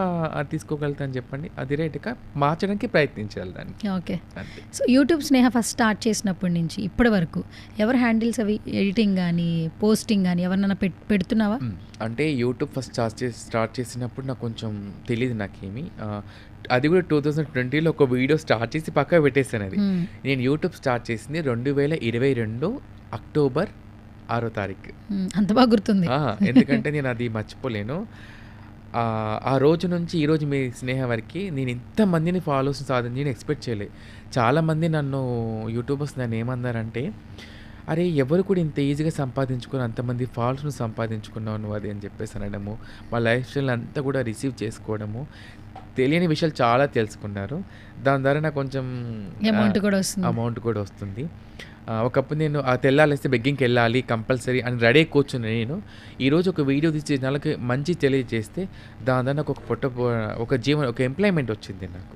తీసుకోగలుగుతాను చెప్పండి? అది రైట్‌గా మార్చడానికి ప్రయత్నించాలి దాన్ని. ఓకే. అంతే. సో యూట్యూబ్ స్నేహ ఫస్ట్ స్టార్ట్ చేసినప్పటి నుంచి ఇప్పటి వరకు ఎవరు హ్యాండిల్స్ అవి ఎడిటింగ్ కానీ పోస్టింగ్ కానీ ఎవరినైనా పెడుతున్నావా? అంటే యూట్యూబ్ ఫస్ట్ స్టార్ట్ చేసినప్పుడు నాకు కొంచెం తెలీదు నాకేమి. అది కూడా 2020లో ఒక వీడియో స్టార్ట్ చేసి పక్కకు పెట్టేసాను అది. మ్మ్. నేను యూట్యూబ్ స్టార్ట్ చేసింది 2022 అక్టోబర్ 6వ తారీఖు. అంత బాగా గుర్తుంది. ఎందుకంటే నేను అది మర్చిపోలేను. ఆ రోజు నుంచి ఈ రోజు మీ స్నేహ వరకి నేను ఇంతమందిని ఫాలోవర్స్ సాధించి నేను ఎక్స్పెక్ట్ చేయలే. చాలామంది నన్ను యూట్యూబర్స్ నన్ను ఏమన్నారంటే, అరే ఎవరు కూడా ఇంత ఈజీగా సంపాదించుకొని అంతమంది ఫాలోవర్స్‌ని సంపాదించుకున్నావు నువ్వు అది అని చెప్పేసి అనడము. మా లైఫ్ స్టైల్ అంతా కూడా రిసీవ్ చేసుకోవడము. తెలియని విషయాలు చాలా తెలుసుకున్నారు. దాని ద్వారా నాకు కొంచెం అమౌంట్ కూడా వస్తుంది. అమౌంట్ కూడా వస్తుంది. ఒకప్పుడు నేను తెల్లారేస్తే బెగ్గింగ్‌కెళ్ళాలి కంపల్సరీ అని రెడీ అయ్యి కూర్చున్న నేను, ఈరోజు ఒక వీడియో తీసి జనాలకి మంచి తెలియజేస్తే దాని ద్వారా నాకు ఒక ఎంప్లాయ్‌మెంట్ వచ్చింది నాకు.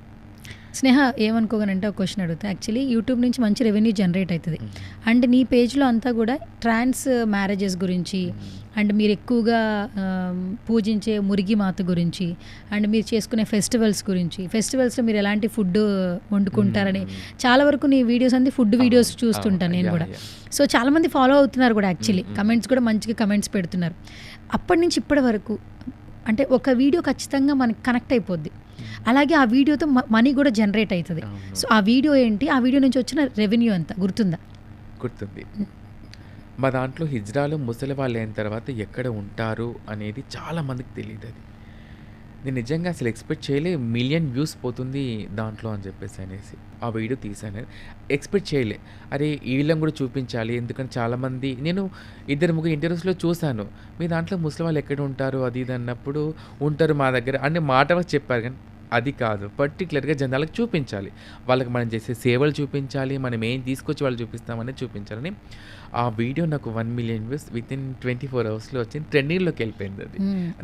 స్నేహ ఏమనుకోగానంటే ఒక క్వశ్చన్ అడుగుతా. యాక్చువల్లీ యూట్యూబ్ నుంచి మంచి రెవెన్యూ జనరేట్ అవుతుంది. అండ్ నీ పేజ్లో అంతా కూడా ట్రాన్స్ మ్యారేజెస్ గురించి అండ్ మీరు ఎక్కువగా పూజించే మురిగి మాత గురించి అండ్ మీరు చేసుకునే ఫెస్టివల్స్ గురించి, ఫెస్టివల్స్లో మీరు ఎలాంటి ఫుడ్ వండుకుంటారని చాలా వరకు నీ వీడియోస్ అంది ఫుడ్ వీడియోస్ చూస్తుంటాను నేను కూడా. సో చాలామంది ఫాలో అవుతున్నారు కూడా యాక్చువల్లీ. కమెంట్స్ కూడా మంచిగా కమెంట్స్ పెడుతున్నారు. అప్పటి నుంచి ఇప్పటి వరకు అంటే ఒక వీడియో ఖచ్చితంగా మనకి కనెక్ట్ అయిపోద్ది. అలాగే ఆ వీడియోతో మనీ కూడా జనరేట్ అవుతుంది. సో ఆ వీడియో ఏంటి, ఆ వీడియో నుంచి వచ్చిన రెవెన్యూ ఎంత గుర్తుందా? గుర్తుంది. మా దాంట్లో హిజ్రాలో ముసలి వాళ్ళు అయిన తర్వాత ఎక్కడ ఉంటారు అనేది చాలా మందికి తెలియదు. అది నేను నిజంగా అసలు ఎక్స్పెక్ట్ చేయలే. 1 మిలియన్ వ్యూస్ పోతుంది దాంట్లో అని చెప్పేసి అనేసి ఆ వీడియో తీసాను. ఎక్స్పెక్ట్ చేయలే. అరే వీళ్ళని కూడా చూపించాలి, ఎందుకంటే చాలామంది నేను 2-3 ఇంటర్వ్యూస్లో చూశాను. మీ దాంట్లో ముసలి వాళ్ళు ఎక్కడ ఉంటారు అది ఇది అన్నప్పుడు, ఉంటారు మా దగ్గర అనే మాట వరకు చెప్పారు. కానీ అది కాదు, పర్టికులర్గా జనాలకు చూపించాలి. వాళ్ళకి మనం చేసే సేవలు చూపించాలి, మనం ఏం తీసుకొచ్చి వాళ్ళు చూపిస్తామనేది చూపించాలని ఆ వీడియో నాకు 1 మిలియన్ వ్యూస్ వితిన్ 24 అవర్స్లో వచ్చింది. ట్రెండింగ్లోకి వెళ్ళిపోయింది అది.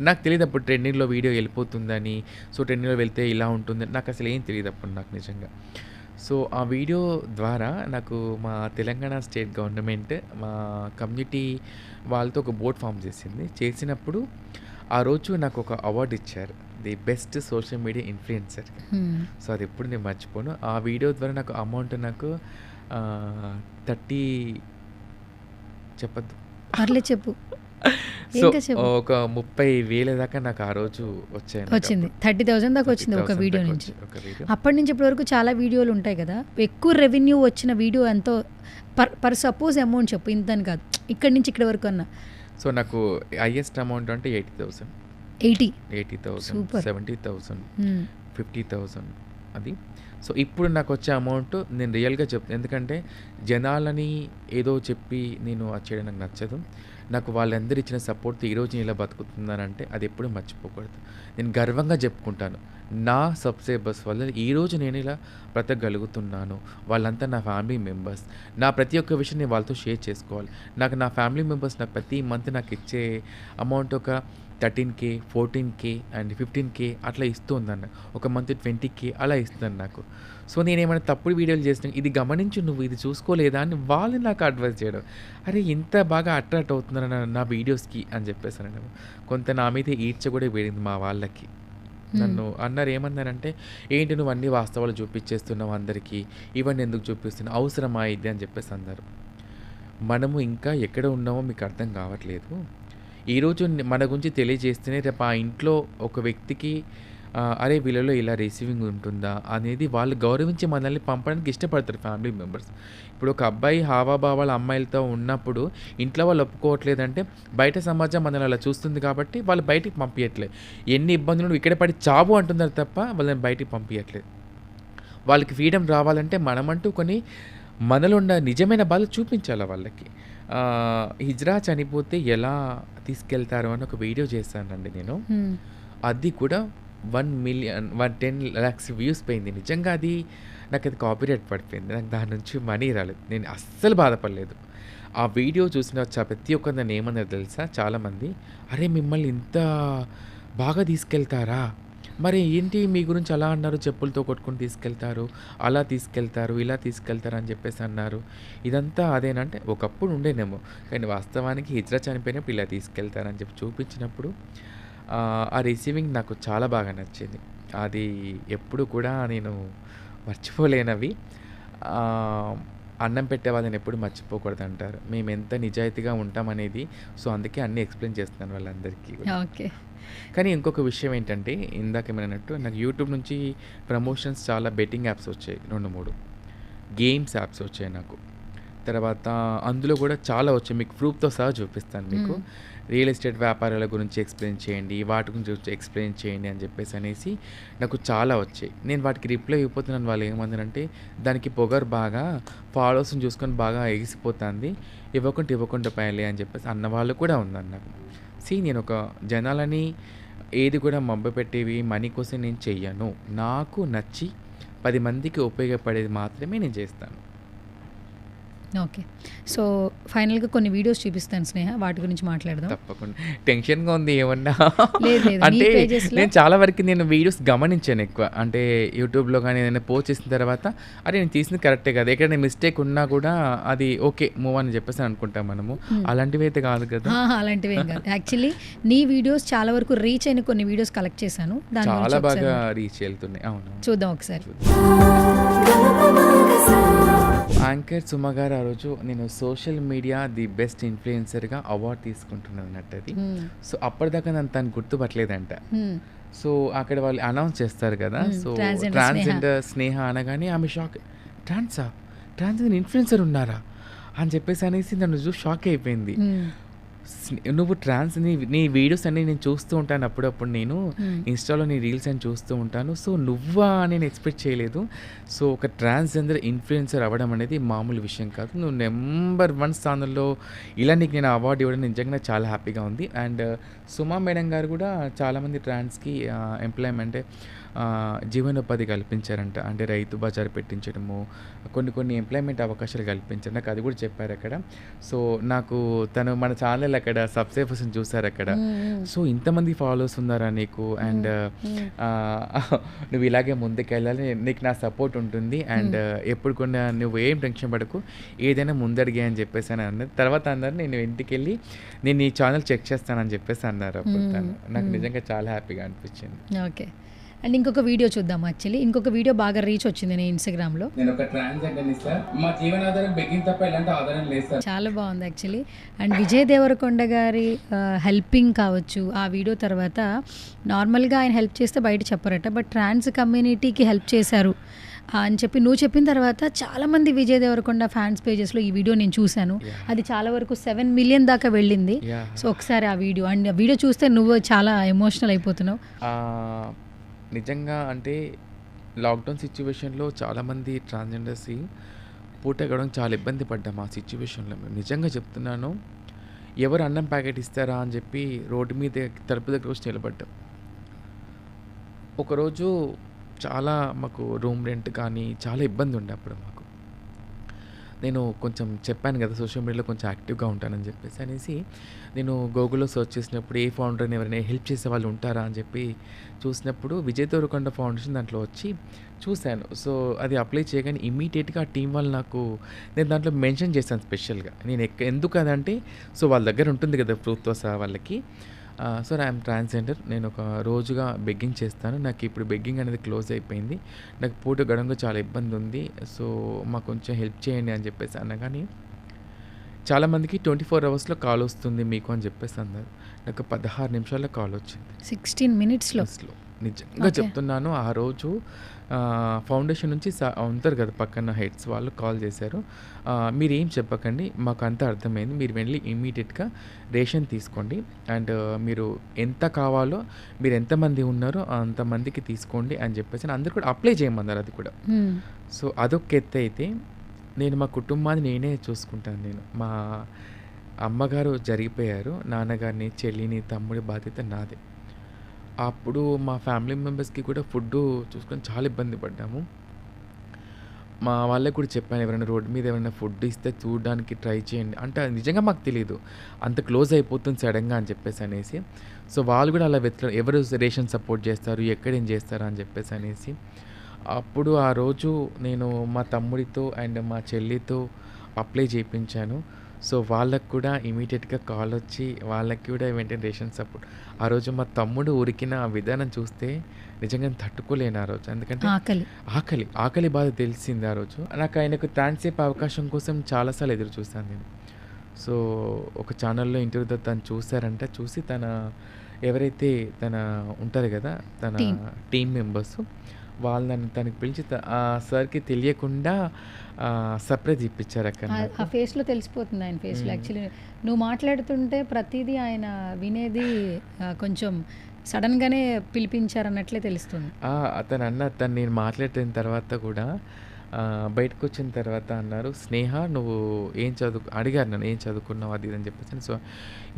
నాకు తెలియదు అప్పుడు ట్రెండింగ్లో వీడియో వెళ్ళిపోతుందని. సో ట్రెండింగ్లో వెళ్తే ఇలా ఉంటుంది నాకు అసలు ఏం తెలియదు అప్పుడు నాకు నిజంగా. సో ఆ వీడియో ద్వారా నాకు మా తెలంగాణ స్టేట్ గవర్నమెంట్ మా కమ్యూనిటీ వాళ్ళతో ఒక బోర్డ్ ఫామ్ చేసింది. చేసినప్పుడు ఆ రోజు నాకు ఒక అవార్డు ఇచ్చారు, the best social media influencer. So అది ఎప్పుడు నేను మర్చిపోను. ఆ వీడియో ద్వారా నాకు అమౌంట్ నాకు 30 చెప్పద్దు పర్లేదు చెప్పు. సో ఇంకా చెప్పు. ఒక 30,000 దాకా నాకు ఆ రోజు వచ్చాయి. వచ్చింది 30,000 దాకా వచ్చింది ఒక 30,000 వీడియో దాకా నుంచి. ఒక వీడియో. అప్పటి నుంచి ఇప్పటి వరకు చాలా వీడియోలు ఉంటాయి కదా, ఎక్కువ రెవెన్యూ వచ్చిన వీడియో ఎంతో పర్ సపోజ్ అమౌంట్ చెప్పు, ఇంతని కాదు ఇక్కడి నుంచి ఇక్కడ వరకు అన్న. సో నాకు హైయెస్ట్ అమౌంట్ అంటే 80,000, 80,000 Super. 70,000, 50,000 అది. సో ఇప్పుడు నాకు వచ్చే అమౌంట్ నేను రియల్గా చెప్తాను, ఎందుకంటే జనాలని ఏదో చెప్పి నేను అది చేయడం నాకు నచ్చదు. నాకు వాళ్ళందరూ ఇచ్చిన సపోర్ట్తో ఈరోజు నేను ఇలా బతుకుతున్నానంటే అది ఎప్పుడూ మర్చిపోకూడదు. నేను గర్వంగా చెప్పుకుంటాను, నా సబ్స్క్రైబర్స్ వల్ల ఈరోజు నేను ఇలా బ్రతకగలుగుతున్నాను. వాళ్ళంతా నా ఫ్యామిలీ మెంబర్స్. నా ప్రతి ఒక్క విషయం నేను వాళ్ళతో షేర్ చేసుకోవాలి. నాకు నా ఫ్యామిలీ మెంబర్స్ నాకు ప్రతి మంత్ నాకు ఇచ్చే అమౌంట్ ఒక 13K, 14K అండ్ 15K అట్లా ఇస్తుందన్న. ఒక మంత్ 20K అలా ఇస్తుంది నాకు. సో నేనేమైనా తప్పుడు వీడియోలు చేసిన ఇది గమనించు, నువ్వు ఇది చూసుకోలేదా అని వాళ్ళు నాకు అడ్వైస్ చేయడం. అరే ఇంత బాగా అట్రాక్ట్ అవుతున్నారు నా వీడియోస్కి అని చెప్పేసి అనడం. కొంత నా మీద ఈర్చ కూడా వేడింది మా వాళ్ళకి. నన్ను అన్నారు, ఏమన్నారంటే ఏంటి నువ్వు అన్ని వాస్తవాలు చూపించేస్తున్నావు అందరికీ, ఇవన్నీ ఎందుకు చూపిస్తున్నావు, అవసరమా ఇది అని చెప్పేసి అన్నారు. మనము ఇంకా ఎక్కడ ఉన్నామో మీకు అర్థం కావట్లేదు. ఈరోజు మన గురించి తెలియజేస్తేనే రేపు ఆ ఇంట్లో ఒక వ్యక్తికి అరే వీళ్ళలో ఇలా రిసీవింగ్ ఉంటుందా అనేది వాళ్ళు గౌరవించి మనల్ని పంపడానికి ఇష్టపడతారు ఫ్యామిలీ మెంబర్స్. ఇప్పుడు ఒక అబ్బాయి హావాభావాల అమ్మాయిలతో ఉన్నప్పుడు ఇంట్లో వాళ్ళు ఒప్పుకోవట్లేదంటే బయట సమాజం మనల్ని అలా చూస్తుంది కాబట్టి వాళ్ళు బయటికి పంపించట్లేదు. ఎన్ని ఇబ్బందులు ఇక్కడ పడి చావు అంటున్నారు తప్ప వాళ్ళని బయటికి పంపించట్లేదు. వాళ్ళకి ఫ్రీడమ్ రావాలంటే మనమంటూ కొన్ని మనలో ఉన్న నిజమైన బాధ చూపించాలి వాళ్ళకి. హిజ్రా చనిపోతే ఎలా తీసుకెళ్తారు అని ఒక వీడియో చేశానండి నేను. అది కూడా 10 lakhs వ్యూస్ పోయింది. నిజంగా అది నాకు అది కాపీరైట్ పడిపోయింది. నాకు దాని నుంచి మనీ రాలేదు. నేను అస్సలు బాధపడలేదు. ఆ వీడియో చూసిన ప్రతి ఒక్కరు నన్ను ఏమన్నారు తెలుసా చాలామంది, అరే మిమ్మల్ని ఇంత బాగా తీసుకెళ్తారా, మరి ఏంటి మీ గురించి అలా అన్నారు, చెప్పులతో కొట్టుకొని తీసుకెళ్తారు, అలా తీసుకెళ్తారు, ఇలా తీసుకెళ్తారు అని చెప్పేసి అన్నారు. ఇదంతా అదేనంటే ఒకప్పుడు ఉండేనేమో, కానీ వాస్తవానికి హిజ్రా చనిపోయినప్పుడు ఇలా తీసుకెళ్తారని చెప్పి చూపించినప్పుడు ఆ రిసీవింగ్ నాకు చాలా బాగా నచ్చింది. అది ఎప్పుడు కూడా నేను మర్చిపోలేనవి. ఆహ్, అన్నం పెట్టే వాళ్ళని ఎప్పుడు మర్చిపోకూడదంటారు. మేమెంత నిజాయితీగా ఉంటామనేది. సో, అందుకే అన్నీ ఎక్స్‌ప్లెయిన్ చేస్తున్నాను వాళ్ళందరికీ కూడా. ఓకే. కానీ ఇంకొక విషయం ఏంటంటే, ఇందాక మీరన్నట్టు నాకు యూట్యూబ్ నుంచి ప్రమోషన్స్ చాలా బెట్టింగ్ యాప్స్ వచ్చాయి 2, 3 గేమ్స్ యాప్స్ వచ్చాయి నాకు. తర్వాత అందులో కూడా చాలా వచ్చాయి. మీకు ప్రూఫ్‌తో సహా చూపిస్తాను మీకు. రియల్ ఎస్టేట్ వ్యాపారాల గురించి ఎక్స్‌ప్లెయిన్ చేయండి, వాటి గురించి ఎక్స్‌ప్లెయిన్ చేయండి అని చెప్పేసి అనేసి నాకు చాలా వచ్చాయి. నేను వాటికి రిప్లై ఇవ్వకపోతున్నాను. వాళ్ళు ఏమన్నారంటే, దానికి పొగరు బాగా ఫాలోవర్స్‌ని చూసుకొని బాగా ఎగిసిపోతుంది, ఇవ్వకుండా పోయాలి అని చెప్పేసి అన్నవాళ్ళు కూడా ఉన్నారు నాకు. నేను ఒక జనాలని ఏది కూడా మభ్యపెట్టేవి మనీ కోసం నేను చెయ్యను. నాకు నచ్చి 10 మందికి ఉపయోగపడేది మాత్రమే నేను చేస్తాను. ఓకే. సో, ఫైనల్‌గా కొన్ని వీడియోస్ చూపిస్తాను స్నేహ. వాటి గురించి మాట్లాడదాం. తప్పకుండా. టెన్షన్‌గా ఉంది ఏమన్నా. లేదు లేదు. నీ అంటే పేజెస్‌లో నేను చాలా వరకు నేను వీడియోస్ గమనించాను ఎక్కువ. అంటే యూట్యూబ్‌లో గానీ ఏదైనా పోస్ట్ చేసిన తర్వాత అరే! నేను తీసింది కరెక్టే కదా! ఎక్కడైనా మిస్టేక్ ఉన్నా కూడా అది ఓకే. మూవ్ అని చెప్పేసి అనుకుంటాం మనము. అలాంటివి అయితే కాదు కదా! అలాంటివేం కాదు. యాక్చువల్లీ నీ వీడియోస్ చాలా వరకు రీచ్ అయిన కొన్ని వీడియోస్ కలెక్ట్ చేశాను. దాని గురించి చాలా ఒకసారి బాగా రీచ్ వెళ్తున్నాయి. అవును. చూద్దాం ఒకసారి. యాంకర్ సుమ గారు ఆ రోజు నేను సోషల్ మీడియా ది బెస్ట్ ఇన్‌ఫ్లుయెన్సర్‌గా అవార్డ్ తీసుకుంటున్నాను అన్నట్టు అది. సో, అప్పటిదాకా నన్ను తను గుర్తుపట్టలేదంట. సో, అక్కడ వాళ్ళు అనౌన్స్ చేస్తారు కదా! సో, ట్రాన్స్‌జెండర్ స్నేహ అనగానే ఆమె షాక్. ట్రాన్స్‌జెండర్ ఇన్‌ఫ్లుయెన్సర్ ఉన్నారా? అని చెప్పేసి అనేసి నన్ను చూసి షాక్ అయిపోయింది. నువ్వు నీ వీడియోస్ అన్నీ నేను చూస్తూ ఉంటాను అప్పుడప్పుడు. నేను ఇన్‌స్టాలో నీ రీల్స్ అని చూస్తూ ఉంటాను. సో, నువ్వా నేను ఎక్స్‌పెక్ట్ చేయలేదు. సో, ఒక ట్రాన్స్‌జెండర్ ఇన్‌ఫ్లుయెన్సర్ అవ్వడం అనేది మామూలు విషయం కాదు. నువ్వు నంబర్ 1 స్థానంలో ఇలా నీకు నేను అవార్డు ఇవ్వడం నిజంగా చాలా హ్యాపీగా ఉంది. అండ్ సుమా మేడం గారు కూడా చాలామంది ట్రాన్స్‌కి ఎంప్లాయ్‌మెంట్ జీవనోపాధి కల్పించారంట. అంటే రైతు బజార్ పెట్టించడము, కొన్ని ఎంప్లాయ్‌మెంట్ అవకాశాలు కల్పించారు. నాకు అది కూడా చెప్పారు అక్కడ. సో, నాకు తను మన ఛానల్ అక్కడ సబ్‌స్క్రైబర్స్‌ని చూసారు అక్కడ. సో, ఇంతమంది ఫాలోవర్స్ ఉన్నారా నీకు? అండ్ నువ్వు ఇలాగే ముందుకెళ్ళాలి, నీకు నా సపోర్ట్ ఉంటుంది. అండ్ ఎప్పుడు కూడా నువ్వు ఏం టెన్షన్ పడకు, ఏదైనా ముందడిగే అని చెప్పేసి అని అన్నది. తర్వాత అన్నారు నేను ఇంటికెళ్ళి నేను ఈ ఛానల్ చెక్ చేస్తానని చెప్పేసి అన్నారు అప్పుడు తను. నాకు నిజంగా చాలా హ్యాపీగా అనిపించింది. ఓకే. అండ్ ఇంకొక వీడియో చూద్దాం. యాక్చువల్లీ ఇంకొక వీడియో బాగా రీచ్ వచ్చింది నేను ఇన్‌స్టాగ్రామ్‌లో. నేను ఒక ట్రాన్స్‌జెండర్‌ని సార్. మా జీవనాధారం బెగ్గింగ్ తప్ప ఎలాంటి ఆధారం లేదు సార్. చాలా బాగుంది యాక్చువల్లీ. అండ్ విజయ్ దేవరకొండ గారి హెల్పింగ్ కావచ్చు, ఆ వీడియో తర్వాత నార్మల్గా ఆయన హెల్ప్ చేస్తే బయట చెప్పరట, బట్ ట్రాన్స్ కమ్యూనిటీకి హెల్ప్ చేశారు అని చెప్పి నువ్వు చెప్పిన తర్వాత చాలామంది విజయ్ దేవరకొండ ఫ్యాన్స్ పేజెస్లో ఈ వీడియో నేను చూశాను. అది చాలా వరకు 7 మిలియన్ దాకా వెళ్ళింది. సో, ఒకసారి ఆ వీడియో అండ్ ఆ వీడియో చూస్తే నువ్వు చాలా ఎమోషనల్ అయిపోతున్నావు. నిజంగా అంటే లాక్డౌన్ సిచ్యువేషన్లో చాలామంది ట్రాన్స్‌జెండర్స్ పూటగడవడం చాలా ఇబ్బంది పడ్డాం ఆ సిచ్యువేషన్లో. మేము నిజంగా చెప్తున్నాను, ఎవరు అన్నం ప్యాకెట్ ఇస్తారా అని చెప్పి రోడ్డు మీద తలుపు దగ్గర వచ్చి నిలబడ్డాం. ఒకరోజు చాలా మాకు రూమ్ రెంట్ కానీ చాలా ఇబ్బంది ఉండే అప్పుడు మాకు. నేను కొంచెం చెప్పాను కదా సోషల్ మీడియాలో కొంచెం యాక్టివ్గా ఉంటానని చెప్పేసి అనేసి నేను గూగుల్లో సెర్చ్ చేసినప్పుడు ఏ ఫౌండర్ని ఎవరైనా హెల్ప్ చేసే వాళ్ళు ఉంటారా అని చెప్పి చూసినప్పుడు విజయ్ దేవరకొండ ఫౌండేషన్ దాంట్లో వచ్చి చూశాను. సో, అది అప్లై చేయగానే ఇమ్మీడియట్గా ఆ టీం వాళ్ళు నేను దాంట్లో మెన్షన్ చేశాను స్పెషల్గా. నేను ఎందుకు అదంటే సో, వాళ్ళ దగ్గర ఉంటుంది కదా ప్రూఫ్‌తో సహా వాళ్ళకి. సార్ ఐఎమ్ ట్రాన్స్‌జెండర్, నేను ఒక రోజుగా బెగ్గింగ్ చేస్తాను, నాకు ఇప్పుడు బెగ్గింగ్ అనేది క్లోజ్ అయిపోయింది, నాకు పూట గడవడంలో చాలా ఇబ్బంది ఉంది, సో మాకు కొంచెం హెల్ప్ చేయండి అని చెప్పేసి అనగానే చాలామందికి 24 అవర్స్లో కాల్ వస్తుంది మీకు అని చెప్పేసి అన్నారు. నాకు 16 నిమిషాల్లో కాల్ వచ్చింది. 16 మినిట్స్లో. నిజంగా చెప్తున్నాను. ఆ రోజు ఫౌండేషన్ నుంచి ఉంటారు కదా పక్కన హెడ్స్, వాళ్ళు కాల్ చేశారు. మీరేం చెప్పకండి, మాకు అంతా అర్థమైంది, మీరు వెళ్ళి ఇమ్మీడియట్గా రేషన్ తీసుకోండి అండ్ మీరు ఎంత కావాలో మీరు ఎంతమంది ఉన్నారో అంతమందికి తీసుకోండి అని చెప్పేసి అందరు కూడా అప్లై చేయమన్నారు అది కూడా. సో, అదొక ఎత్తు అయితే నేను మా కుటుంబాన్ని నేనే చూసుకుంటాను. నేను మా అమ్మగారు జరిగిపోయారు, నాన్నగారిని, చెల్లిని, తమ్ముడి బాధ్యత నాదే. అప్పుడు మా ఫ్యామిలీ మెంబర్స్కి కూడా ఫుడ్డు చూసుకొని చాలా ఇబ్బంది పడ్డాము. మా వాళ్ళకి కూడా చెప్పాను, ఎవరైనా రోడ్డు మీద ఎవరైనా ఫుడ్ ఇస్తే చూడడానికి ట్రై చేయండి అంటే. అది నిజంగా మాకు తెలీదు అంత క్లోజ్ అయిపోతుంది సడన్గా అని చెప్పేసి అనేసి. సో వాళ్ళు కూడా అలా వెతకడం, ఎవరు రేషన్ సపోర్ట్ చేస్తారు, ఎక్కడేం చేస్తారు అని చెప్పేసి అనేసి. అప్పుడు ఆ రోజు నేను మా తమ్ముడితో అండ్ మా చెల్లితో అప్లై చేయించాను. సో వాళ్ళకి కూడా ఇమీడియట్గా కాల్ వచ్చి వాళ్ళకి కూడా వెంటనే రేషన్ సపోర్ట్. ఆ రోజు మా తమ్ముడు ఉరికిన ఆ విధానం చూస్తే నిజంగా తట్టుకోలేను ఆ రోజు. ఎందుకంటే ఆకలి బాధ తెలిసింది ఆ రోజు. నాకు ఆయనకు థ్యాంక్స్ చెప్పే అవకాశం కోసం చాలాసార్లు ఎదురు చూస్తాను నేను. సో ఒక ఛానల్లో ఇంటర్వ్యూతో తను చూసారంట. చూసి ఎవరైతే ఉంటారు కదా తన టీం మెంబర్స్, వాళ్ళని తనకి పిలిచి ఆ సార్కి తెలియకుండా సర్ప్రైజ్ ఇప్పించారు అక్కడ. ఆ ఫేస్లో తెలిసిపోతుంది ఆయన ఫేస్లో. యాక్చువల్లీ నువ్వు మాట్లాడుతుంటే ప్రతిదీ ఆయన వినేది కొంచెం సడన్గానే పిలిపించారన్నట్లే తెలుస్తుంది. తను నేను మాట్లాడిన తర్వాత కూడా బయటకు వచ్చిన తర్వాత అన్నారు, స్నేహ నువ్వు అడిగారు నన్ను ఏం చదువుకున్నావు అది అని చెప్పేసి. సో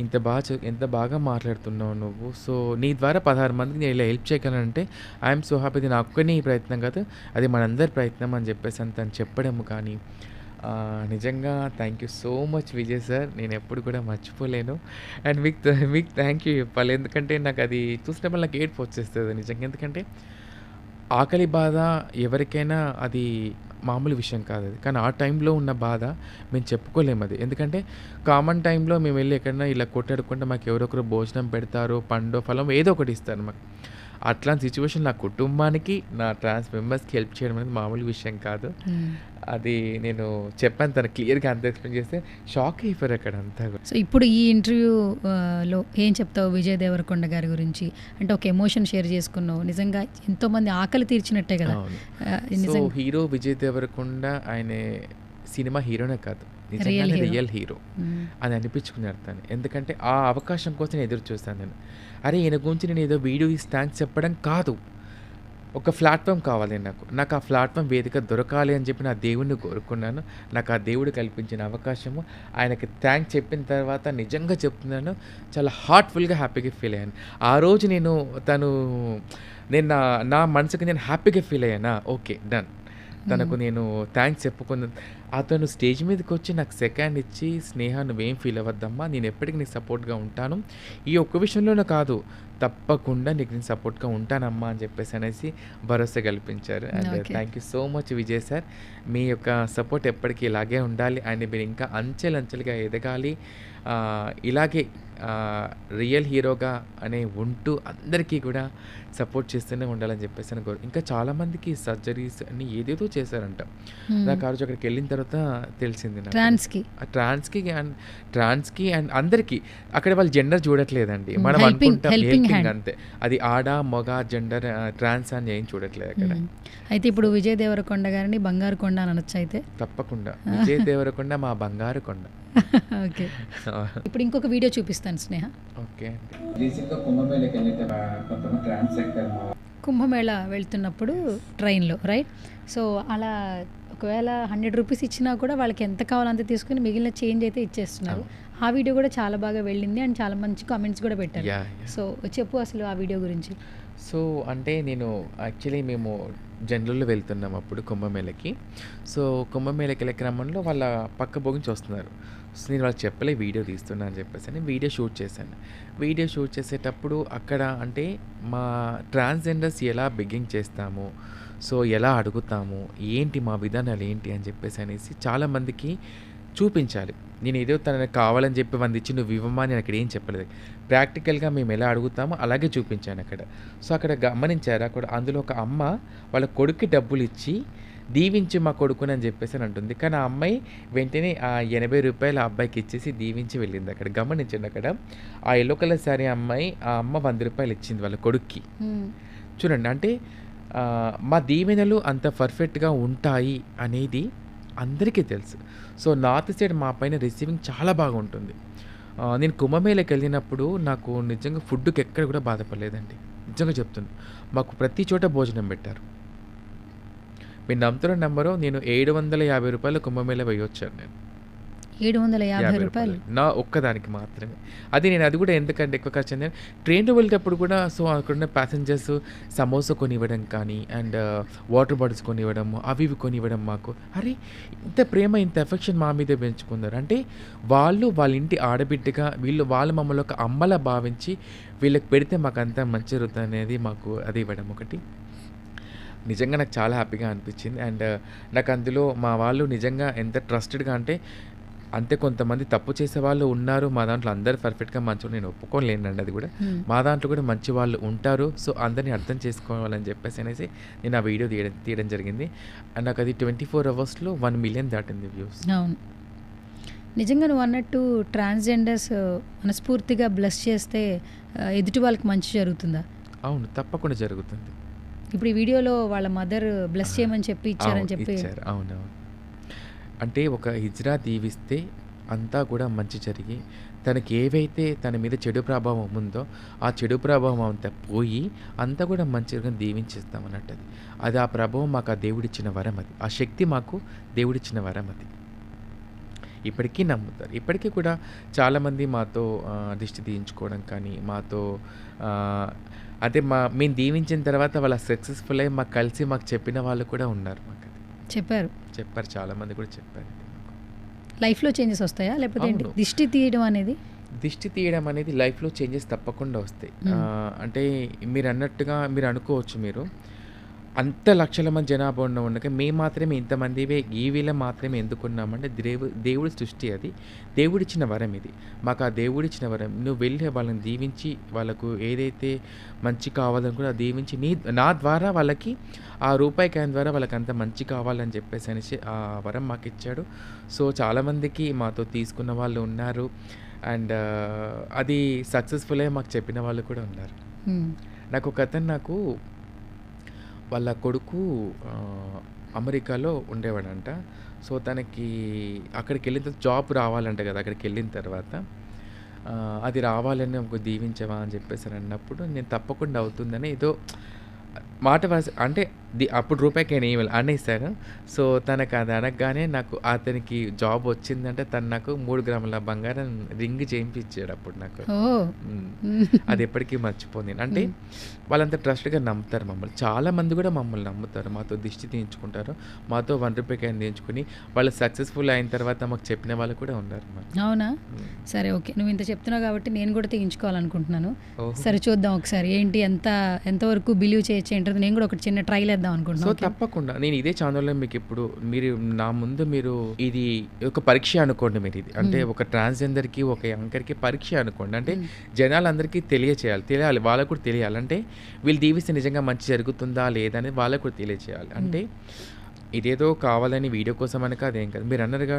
ఎంత బాగా మాట్లాడుతున్నావు నువ్వు, సో నీ ద్వారా 16 మందికి నేను ఇలా హెల్ప్ చేయగలనంటే ఐఎమ్ సో హ్యాపీ. ఇది నా ఒక్కని ప్రయత్నం కాదు, అది మనందరి ప్రయత్నం అని చెప్పేసి అని తను చెప్పడము. కానీ నిజంగా thank you so much Vijay sir, నేను ఎప్పుడు కూడా మర్చిపోలేను. అండ్ మీకు థ్యాంక్ యూ చెప్పాలి, ఎందుకంటే నాకు అది చూసినప్పుడు నాకు ఏడుపు వచ్చేస్తుంది నిజంగా. ఎందుకంటే ఆకలి బాధ ఎవరికైనా అది మామూలు విషయం కాదు అది. కానీ ఆ టైంలో ఉన్న బాధ మేము చెప్పుకోలేము అది. ఎందుకంటే కామన్ టైంలో మేము వెళ్ళి ఎక్కడైనా ఇలా కొట్టాడుకుంటే మాకు ఎవరొకరు భోజనం పెడతారు, పండో ఫలం ఏదో ఒకటి ఇస్తారు మాకు. అట్లాంటి సిచ్యువేషన్ నా కుటుంబానికి, నా ట్రాన్స్ మెంబర్స్కి హెల్ప్ చేయడం అనేది మామూలు విషయం కాదు. అది నేను చెప్పాను, తను క్లియర్గా అంత ఎక్స్ప్లెయిన్ చేస్తే షాక్ అయిపోయారు అక్కడ అంతా కూడా. సో ఇప్పుడు ఈ ఇంటర్వ్యూలో ఏం చెప్తావు విజయ్ దేవరకొండ గారి గురించి? అంటే ఒక ఎమోషన్ షేర్ చేసుకున్నావు, నిజంగా ఎంతోమంది ఆకలి తీర్చినట్టే కదా. సో హీరో విజయ్ దేవరకొండ ఆయన సినిమా హీరోనే కాదు, నిజంగానే రియల్ హీరో అని అనిపించుకున్నారు తను. ఎందుకంటే ఆ అవకాశం కోసం నేను ఎదురు చూస్తాను నేను. అరే ఈయన గురించి నేను ఏదో వీడియో థ్యాంక్స్ చెప్పడం కాదు, ఒక ప్లాట్ఫామ్ కావాలి నాకు ఆ ప్లాట్ఫామ్ వేదిక దొరకాలి అని చెప్పి నా దేవుడిని కోరుకున్నాను. నాకు ఆ దేవుడు కల్పించిన అవకాశము, ఆయనకి థ్యాంక్స్ చెప్పిన తర్వాత నిజంగా చెప్తున్నాను చాలా హార్ట్ఫుల్గా హ్యాపీగా ఫీల్ అయ్యాను. ఆ రోజు నేను నా మనసుకి నేను హ్యాపీగా ఫీల్ అయ్యానా, ఓకే డన్. తనకు నేను థ్యాంక్స్ చెప్పుకున్నాను. అతను స్టేజ్ మీదకి వచ్చి నాకు సెకండ్ ఇచ్చి, స్నేహ నువ్వేం ఫీల్ అవ్వద్దమ్మా, నేను ఎప్పటికీ నీకు సపోర్ట్గా ఉంటాను, ఈ ఒక్క విషయంలోనే కాదు తప్పకుండా నీకు నేను సపోర్ట్గా ఉంటానమ్మా అని చెప్పేసి అనేసి భరోసా కల్పించారు. And thank you so much Vijay sir, మీ యొక్క సపోర్ట్ ఎప్పటికీ ఇలాగే ఉండాలి అండ్ మీరు ఇంకా అంచెలంచెలుగా ఎదగాలి, ఇలాగే రియల్ హీరోగా అనే ఉంటూ అందరికీ కూడా సపోర్ట్ చేస్తూనే ఉండాలని చెప్పేసి అని ఇంకా చాలామందికి సర్జరీస్ అన్ని ఏదేదో చేశారంట. నాకు ఆ రోజు అక్కడికి వెళ్ళిన తర్వాత తెలిసింది ట్రాన్స్కి అండ్ అందరికీ. అక్కడ వాళ్ళు జెండర్ చూడట్లేదండి, మనం అనుకుంటాం హెల్పింగ్ అంతే, అది ఆడ మగ జెండర్ ట్రాన్స్ అని ఏం చూడట్లేదు అక్కడ. అయితే ఇప్పుడు విజయ్ దేవరకొండ గారిని బంగారు కొండ అని అనొచ్చు అయితే? తప్పకుండా విజయ్ దేవరకొండ మా బంగారు కొండ. ఓకే, ఇప్పుడు ఇంకొక వీడియో చూపిస్తాను స్నేహ. ఓకే, కుంభమేళ వెళ్తున్నప్పుడు ట్రైన్లో రైట్. సో అలా ఒకవేళ 100 రూపీస్ ఇచ్చినా కూడా వాళ్ళకి ఎంత కావాలో అంత తీసుకుని మిగిలిన చేంజ్ అయితే ఇచ్చేస్తున్నారు. ఆ వీడియో కూడా చాలా బాగా వెళ్ళింది అండ్ చాలా మంచి కామెంట్స్ కూడా పెట్టారు. సో చెప్పు అసలు ఆ వీడియో గురించి. సో అంటే నేను యాక్చువల్లీ మేము జనరల్లో వెళ్తున్నాం అప్పుడు కుంభమేళకి. సో కుంభమేళకి వెళ్ళే క్రమంలో వాళ్ళ పక్క బోగించి వస్తున్నారు. సో నేను వాళ్ళకి చెప్పలే వీడియో తీస్తున్నా అని చెప్పేసి అని వీడియో షూట్ చేశాను. వీడియో షూట్ చేసేటప్పుడు అక్కడ అంటే మా ట్రాన్స్జెండర్స్ ఎలా బిగ్గింగ్ చేస్తాము, సో ఎలా అడుగుతాము, ఏంటి మా విధానాలు ఏంటి అని చెప్పేసి అనేసి చాలామందికి చూపించాలి. నేను ఏదో తనని కావాలని చెప్పి 100 ఇచ్చి నువ్వు ఇవ్వమా అని అక్కడ ఏం చెప్పలేదు. ప్రాక్టికల్గా మేము ఎలా అడుగుతామో అలాగే చూపించాను అక్కడ. సో అక్కడ గమనించారు, అక్కడ అందులో ఒక అమ్మ వాళ్ళ కొడుక్కి డబ్బులు ఇచ్చి దీవించి మా కొడుకుని అని చెప్పేసి అని అంటుంది. కానీ ఆ అమ్మాయి వెంటనే ఆ 80 రూపాయలు ఆ అబ్బాయికి ఇచ్చేసి దీవించి వెళ్ళింది. అక్కడ గమనించండి, అక్కడ ఆ ఎల్లో కలర్ శారీ అమ్మాయి, ఆ అమ్మ 100 రూపాయలు ఇచ్చింది వాళ్ళ కొడుక్కి. చూడండి, అంటే మా దీవెనలు అంత పర్ఫెక్ట్గా ఉంటాయి అనేది అందరికీ తెలుసు. సో నార్త్ సైడ్ మా పైన రిసీవింగ్ చాలా బాగా ఉంటుంది. నేను కుంభమేళకి వెళ్ళినప్పుడు నాకు నిజంగా ఫుడ్కి ఎక్కడ కూడా బాధపడలేదండి, నిజంగా చెప్తుంది. మాకు ప్రతి చోట భోజనం పెట్టారు. మీరు నమ్ముతున్న నెంబరు, నేను 750 రూపాయలు కుంభమేళ పోయి వచ్చాను నేను. 750 రూ. రూపాయలు. నా ఒక్కదానికి మాత్రమే. అది కూడా ఎందుకంటే ఎక్కువ ఖర్చయింది. ట్రైన్‌లో వెళ్ళేటప్పుడు కూడా సో, అక్కడున్న ప్యాసింజర్స్ సమోసా కొనివ్వడం కానీ, అండ్ వాటర్ బాటిల్స్ కొనివ్వడము, అవి ఇవి కొనివ్వడం మాకు. అరే! ఇంత ప్రేమ, ఇంత ఎఫెక్షన్ మా మీదే పెంచుకున్నారు. అంటే వాళ్ళ ఇంటి ఆడబిడ్డగా వాళ్ళు మమ్మల్ని ఒక అమ్మలా భావించి వీళ్ళకి పెడితే మాకంతా మంచి జరుగుతుందనేది మాకు అది ఇవ్వడం ఒకటి. నిజంగా నాకు చాలా హ్యాపీగా అనిపించింది. అండ్ నాకు అందులో మా వాళ్ళు నిజంగా ఎంత ట్రస్టెడ్‌గా అంటే, అంతే కొంతమంది తప్పు చేసేవాళ్ళు ఉన్నారు. మా దాంట్లో అందరూ పర్ఫెక్ట్‌గా మంచోళ్ళు నేను ఒప్పుకోలేనండి అది కూడా. హ్మ్. మా దాంట్లో కూడా మంచి వాళ్ళు ఉంటారు. సో, అందరిని అర్థం చేసుకోవాలని చెప్పేసి నేను ఆ వీడియో తీయడం జరిగింది. అండ్ నాకు అది 24 అవర్స్‌లో 1,000,000 దాటింది వ్యూస్. అవును. నిజంగా నువ్వన్నట్టు ట్రాన్స్‌జెండర్స్ మనస్ఫూర్తిగా బ్లెస్ చేస్తే ఎదుటి వాళ్ళకి మంచి జరుగుతుందా? అవును. తప్పకుండా జరుగుతుంది. ఇప్పుడు ఈ వీడియోలో వాళ్ళ మదర్ బ్లెస్ చేయమని చెప్పి ఇచ్చారని అవును. చెప్పి ఇచ్చారు. అవునవును. అంటే ఒక హిజ్రా దీవిస్తే అంతా కూడా మంచి జరిగి, తనకి ఏవైతే తన మీద చెడు ప్రభావం ఉందో, ఆ చెడు ప్రభావం అంతా పోయి అంతా కూడా మంచిగా దీవించేస్తామన్నట్టు అది. అది ఆ ప్రభావం మాకు ఆ దేవుడిచ్చిన వరం అది. ఆ శక్తి మాకు దేవుడిచ్చిన వరం అది. ఇప్పటికీ నమ్ముతారు. ఇప్పటికీ కూడా చాలామంది మాతో దిష్టి తీయించుకోవడం కానీ, మాతో అదే మేము దీవించిన తర్వాత వాళ్ళ సక్సెస్‌ఫుల్ అయ్యి మాకు చెప్పిన వాళ్ళు కూడా ఉన్నారు మాకది. చెప్పారు. చాలామంది కూడా చెప్పారు. లైఫ్‌లో చేంజెస్ వస్తాయా? లేకపోతే ఏంటి? అవును. దిష్టి తీయడం అనేది? దిష్టి తీయడం అనేది లైఫ్‌లో చేంజెస్ తప్పకుండా వస్తాయి. అంటే మీరన్నట్టుగా మీరు అనుకోవచ్చు మీరు. అంత లక్షల మంది జనాభా ఉండగా మేము మాత్రమే ఇంతమందివే ఈ వీళ్ళం మాత్రమే ఎందుకున్నామంటే దేవుడి సృష్టి అది. దేవుడిచ్చిన వరం ఇది. మాకు ఆ దేవుడిచ్చిన వరం. నువ్వు వెళ్ళి వాళ్ళని దీవించి వాళ్ళకు ఏదైతే మంచి కావాలనుకున్నా దీవించి నా ద్వారా వాళ్ళకి ఆ రూపాయి కాయిన్ ద్వారా వాళ్ళకి అంత మంచి కావాలని చెప్పేసి ఆ వరం మాకు ఇచ్చాడు. సో, చాలామందికి మాతో తీసుకున్న వాళ్ళు ఉన్నారు. అండ్ అది సక్సెస్‌ఫుల్ అయ్యి మాకు చెప్పిన వాళ్ళు కూడా ఉన్నారు. నాకు ఒక అతను వాళ్ళ కొడుకు అమెరికాలో ఉండేవాడంట. సో, తనకి అక్కడికి వెళ్ళిన తర్వాత జాబ్ రావాలంట కదా! అక్కడికి వెళ్ళిన తర్వాత అది రావాలని ఒక దీవించవా అని చెప్పేసి అన్నప్పుడు నేను తప్పకుండా అవుతుందని ఏదో మాట అంటే అప్పుడు రూపాయికైనా అనేసాను. సో, తనకు అది అనగానే నాకు అతనికి జాబ్ వచ్చిందంటే తను నాకు 3 గ్రాముల బంగారం రింగ్ చేయించిచ్చాడు అప్పుడు నాకు. అది ఎప్పటికీ మర్చిపోను. అంటే వాళ్ళంత ట్రస్ట్‌గా నమ్ముతారు మమ్మల్ని. చాలామంది కూడా మమ్మల్ని నమ్ముతారు. మాతో దిష్టి తీయించుకుంటారు. మాతో 1 రూపాయికైనా తీయించుకొని వాళ్ళు సక్సెస్‌ఫుల్ అయిన తర్వాత మాకు చెప్పిన వాళ్ళు కూడా ఉన్నారు. అవునా? సరే, ఓకే. నువ్వు ఇంత చెప్తున్నావు కాబట్టి నేను కూడా తీయించుకోవాలనుకుంటున్నాను. ఓహో! సరే, చూద్దాం ఒకసారి ఏంటి ఎంతవరకు బిలీవ్ చేయొచ్చు ఏంటో నేను కూడా ఒకటి చిన్న ట్రైల్ వేద్దాం సో, అనుకుంటున్నాను. తప్పకుండా నేను ఇదే ఛానల్‌లో మీకు ఇప్పుడు నా ముందు మీరు ఇది ఒక పరీక్ష అనుకోండి మీరు ఇది. అంటే ఒక ట్రాన్స్‌జెండర్‌కి, ఒక యాంకర్‌కి పరీక్ష అనుకోండి. అంటే జనాలందరికీ తెలియాలి. వాళ్ళకి కూడా తెలియాలి. అంటే వీళ్ళు దీవిస్తే నిజంగా మంచి జరుగుతుందా లేదా అనేది వాళ్ళకి కూడా తెలియచేయాలి. అంటే ఇదేదో కావాలని వీడియో కోసం అని కాదు, ఏం కాదు. మీరు అన్నారుగా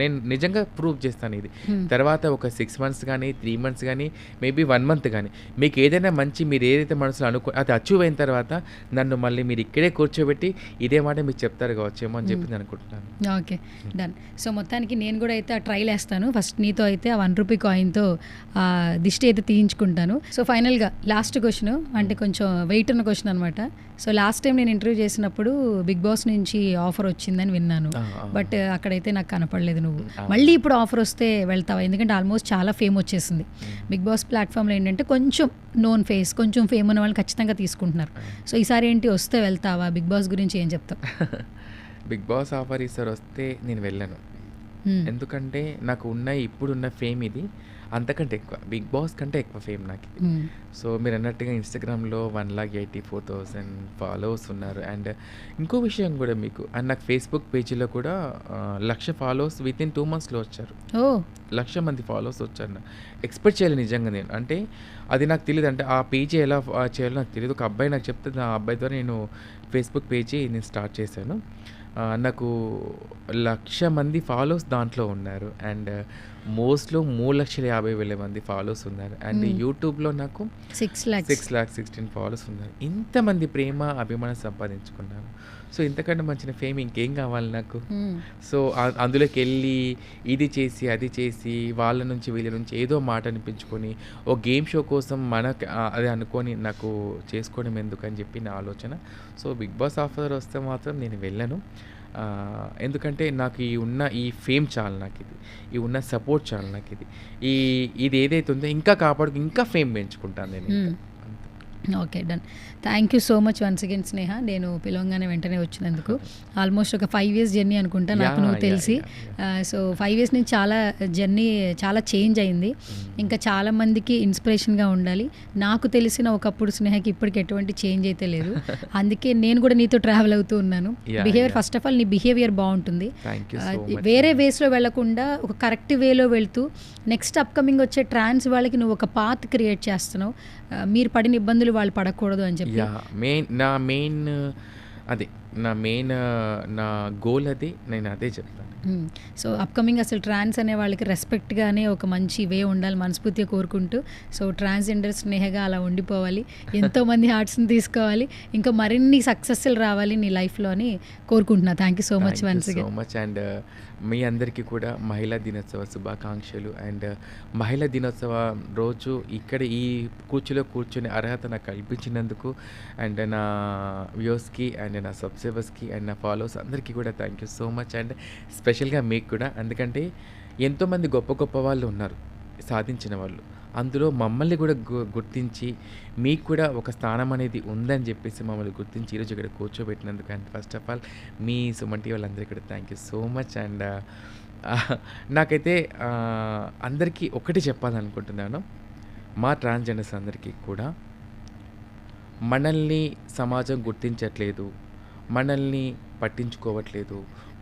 నేను నిజంగా ప్రూవ్ చేస్తాను ఇది. తర్వాత ఒక 6 మంత్స్ కానీ, 3 మంత్స్ కానీ, మేబీ 1 మంత్ కానీ మీకు ఏదైనా మంచి మీరు ఏదైతే మనసులో అది అచీవ్ అయిన తర్వాత నన్ను మళ్ళీ మీరు ఇక్కడే కూర్చోబెట్టి ఇదే మాట మీకు చెప్తారు కావచ్చేమో అని చెప్పి నేను అనుకుంటున్నాను. Okay, done. సో, మొత్తానికి నేను కూడా అయితే ఆ ట్రైల్ వేస్తాను. ఫస్ట్ నీతో అయితే ఆ 1 రూపీ కాయిన్‌తో దిష్టి అయితే తీయించుకుంటాను. సో, ఫైనల్‌గా లాస్ట్ క్వశ్చన్, అంటే కొంచెం వెయిట్ ఉన్న క్వశ్చన్ అనమాట. సో, లాస్ట్ టైం నేను ఇంటర్వ్యూ చేసినప్పుడు బిగ్ బాస్ నుంచి ఆఫర్ వచ్చిందని విన్నాను. బట్ అక్కడైతే నాకు కనపడలేదు నువ్వు. మళ్ళీ ఇప్పుడు ఆఫర్ వస్తే వెళ్తావా? ఎందుకంటే ఆల్మోస్ట్ చాలా ఫేమ్ వచ్చేసింది. బిగ్ బాస్ ప్లాట్ఫామ్లో ఏంటంటే కొంచెం నోన్ ఫేస్, కొంచెం ఫేమ్ ఉన్న వాళ్ళని ఖచ్చితంగా తీసుకుంటున్నారు. సో, ఈసారి ఏంటి, వస్తే వెళ్తావా? బిగ్ బాస్ గురించి ఏం చెప్తావు? బిగ్ బాస్ ఆఫర్ ఈసారి వస్తే నేను వెళ్ళను. ఎందుకంటే నాకు ఇప్పుడున్న ఫేమ్ ఇది అంతకంటే ఎక్కువ. బిగ్ బాస్ కంటే ఎక్కువ ఫేమ్ నాకు ఇది. సో, మీరు అన్నట్టుగా ఇన్స్టాగ్రామ్లో 1,84,000 ఫాలోవర్స్ ఉన్నారు. అండ్ ఇంకో విషయం కూడా మీకు, అండ్ నాకు ఫేస్బుక్ పేజీలో కూడా 1,00,000 ఫాలోవర్స్ వితిన్ 2 మంత్స్లో వచ్చారు. 1,00,000 మంది ఫాలోవర్స్ వచ్చారు. నాకు ఎక్స్పెక్ట్ చేయలేదు నిజంగా నేను. అంటే అది నాకు తెలియదు. అంటే ఆ పేజీ ఎలా చేయాలో నాకు తెలియదు. ఒక అబ్బాయి నాకు చెప్తే ఆ అబ్బాయి ద్వారా నేను ఫేస్బుక్ పేజీ నేను స్టార్ట్ చేశాను. నాకు 1,00,000 మంది ఫాలోవర్స్ దాంట్లో ఉన్నారు. అండ్ మోస్ట్లో 3,50,000 మంది ఫాలోవర్స్ ఉన్నారు. అండ్ యూట్యూబ్లో నాకు 6,16,000 ఫాలోవర్స్ ఉన్నారు. ఇంతమంది ప్రేమ అభిమానం సంపాదించుకున్నాను. సో, ఇంతకంటే మంచిన ఫేమ్ ఇంకేం కావాలి నాకు? సో, అందులోకి వెళ్ళి ఇది చేసి అది చేసి వాళ్ళ నుంచి వీళ్ళ నుంచి ఏదో మాట అనిపించుకొని ఒక గేమ్ షో కోసం అది అనుకొని నాకు చేసుకోవడం ఎందుకని చెప్పి నా ఆలోచన. సో, బిగ్ బాస్ ఆఫర్ వస్తే మాత్రం నేను వెళ్ళను. ఎందుకంటే నాకు ఈ ఫేమ్ చాలు నాకు ఇది. ఈ ఉన్న సపోర్ట్ చాలు నాకు ఇది. ఇది ఏదైతే ఉందో ఇంకా ఇంకా ఫేమ్ పెంచుకుంటాను నేను ఇంకా. Okay, done. Thank you so much once again Sneha. నేను పిలవంగానే వెంటనే వచ్చినందుకు. ఆల్మోస్ట్ ఒక 5 years జర్నీ అనుకుంటా నాకు నువ్వు తెలిసి. సో 5 years నుంచి చాలా జర్నీ చాలా చేంజ్ అయింది. ఇంకా చాలా మందికి ఇన్స్పిరేషన్గా ఉండాలి. నాకు తెలిసిన ఒకప్పుడు స్నేహకి ఇప్పటికి ఎటువంటి చేంజ్ అయితే లేదు. అందుకే నేను కూడా నీతో ట్రావెల్ అవుతూ ఉన్నాను. బిహేవియర్ ఫస్ట్ ఆఫ్ ఆల్ నీ బిహేవియర్ బాగుంటుంది. వేరే వేస్లో వెళ్లకుండా ఒక కరెక్ట్ వేలో వెళ్తూ నెక్స్ట్ అప్కమింగ్ వచ్చే ట్రాన్స్ వాళ్ళకి నువ్వు ఒక పాత్ క్రియేట్ చేస్తున్నావు. మీరు పడిన ఇబ్బందులు వాళ్ళు పడకూడదు అని చెప్పి. నా గోల్ అది, నేను అదే చెప్తాను. సో అప్కమింగ్ అసలు ట్రాన్స్ అనే వాళ్ళకి రెస్పెక్ట్గానే ఒక మంచి వే ఉండాలి మనస్ఫూర్తిగా కోరుకుంటూ. సో ట్రాన్స్జెండర్ స్నేహగా అలా ఉండిపోవాలి, ఎంతోమంది హార్ట్స్ని తీసుకోవాలి, ఇంకా మరిన్ని సక్సెస్లు రావాలి నీ లైఫ్లో అని కోరుకుంటున్నా. Thank you so much once again. So much. And మీ అందరికీ కూడా మహిళా దినోత్సవ శుభాకాంక్షలు. అండ్ మహిళా దినోత్సవ రోజు ఇక్కడ ఈ కూర్చులో కూర్చొని అర్హత నాకు కల్పించినందుకు అండ్ నా వ్యూస్కి అండ్ నా సబ్స్క్రైబర్స్కి అండ్ నా ఫాలోవర్స్ అందరికీ కూడా thank you so much. And స్పెషల్గా మీకు కూడా, ఎందుకంటే ఎంతోమంది గొప్ప గొప్ప వాళ్ళు ఉన్నారు సాధించిన వాళ్ళు. అందులో మమ్మల్ని కూడా గుర్తించి మీకు కూడా ఒక స్థానం అనేది ఉందని చెప్పేసి మమ్మల్ని గుర్తించి ఈరోజు ఇక్కడ కూర్చోబెట్టినందుకు అండ్ ఫస్ట్ ఆఫ్ ఆల్ మీ సుమన్ టీవీ వాళ్ళందరికీ కూడా thank you so much. And నాకైతే అందరికీ ఒకటి చెప్పాలనుకుంటున్నాను, మా ట్రాన్స్జెండర్స్ అందరికీ కూడా మనల్ని సమాజం గుర్తించట్లేదు, మనల్ని పట్టించుకోవట్లేదు,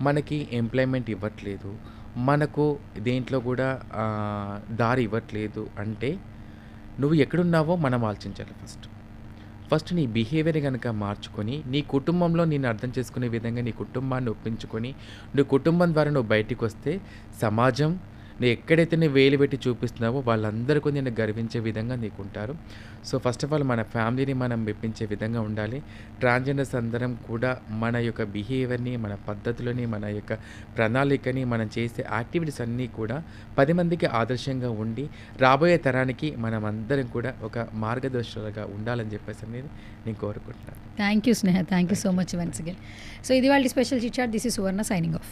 మనకి ఎంప్లాయ్మెంట్ ఇవ్వట్లేదు, మనకు దేంట్లో కూడా దారి ఇవ్వట్లేదు అంటే నువ్వు ఎక్కడున్నావో మనం ఆలోచించాలి. ఫస్ట్ నీ బిహేవియర్ కనుక మార్చుకొని నీ కుటుంబంలో నిన్ను అర్థం చేసుకునే విధంగా నీ కుటుంబాన్ని ఒప్పించుకొని నువ్వు కుటుంబం ద్వారా నువ్వు బయటికి వస్తే సమాజం నువ్వు ఎక్కడైతే నువ్వు వేలు పెట్టి చూపిస్తున్నావో వాళ్ళందరూ కూడా నిన్ను గర్వించే విధంగా నీకు ఉంటారు. సో ఫస్ట్ ఆఫ్ ఆల్ మన ఫ్యామిలీని మనం మెప్పించే విధంగా ఉండాలి. ట్రాన్స్జెండర్స్ అందరం కూడా మన యొక్క బిహేవియర్ని, మన పద్ధతులని, మన యొక్క ప్రణాళికని, మనం చేసే యాక్టివిటీస్ అన్నీ కూడా 10 మందికి ఆదర్శంగా ఉండి రాబోయే తరానికి మనం అందరం కూడా ఒక మార్గదర్శకులుగా ఉండాలని చెప్పేసి అనేది నేను కోరుకుంటున్నాను. Thank you Sneha, thank you so much once again. So ఇది వాళ్ళ special chit chat. This is Suvarna signing of.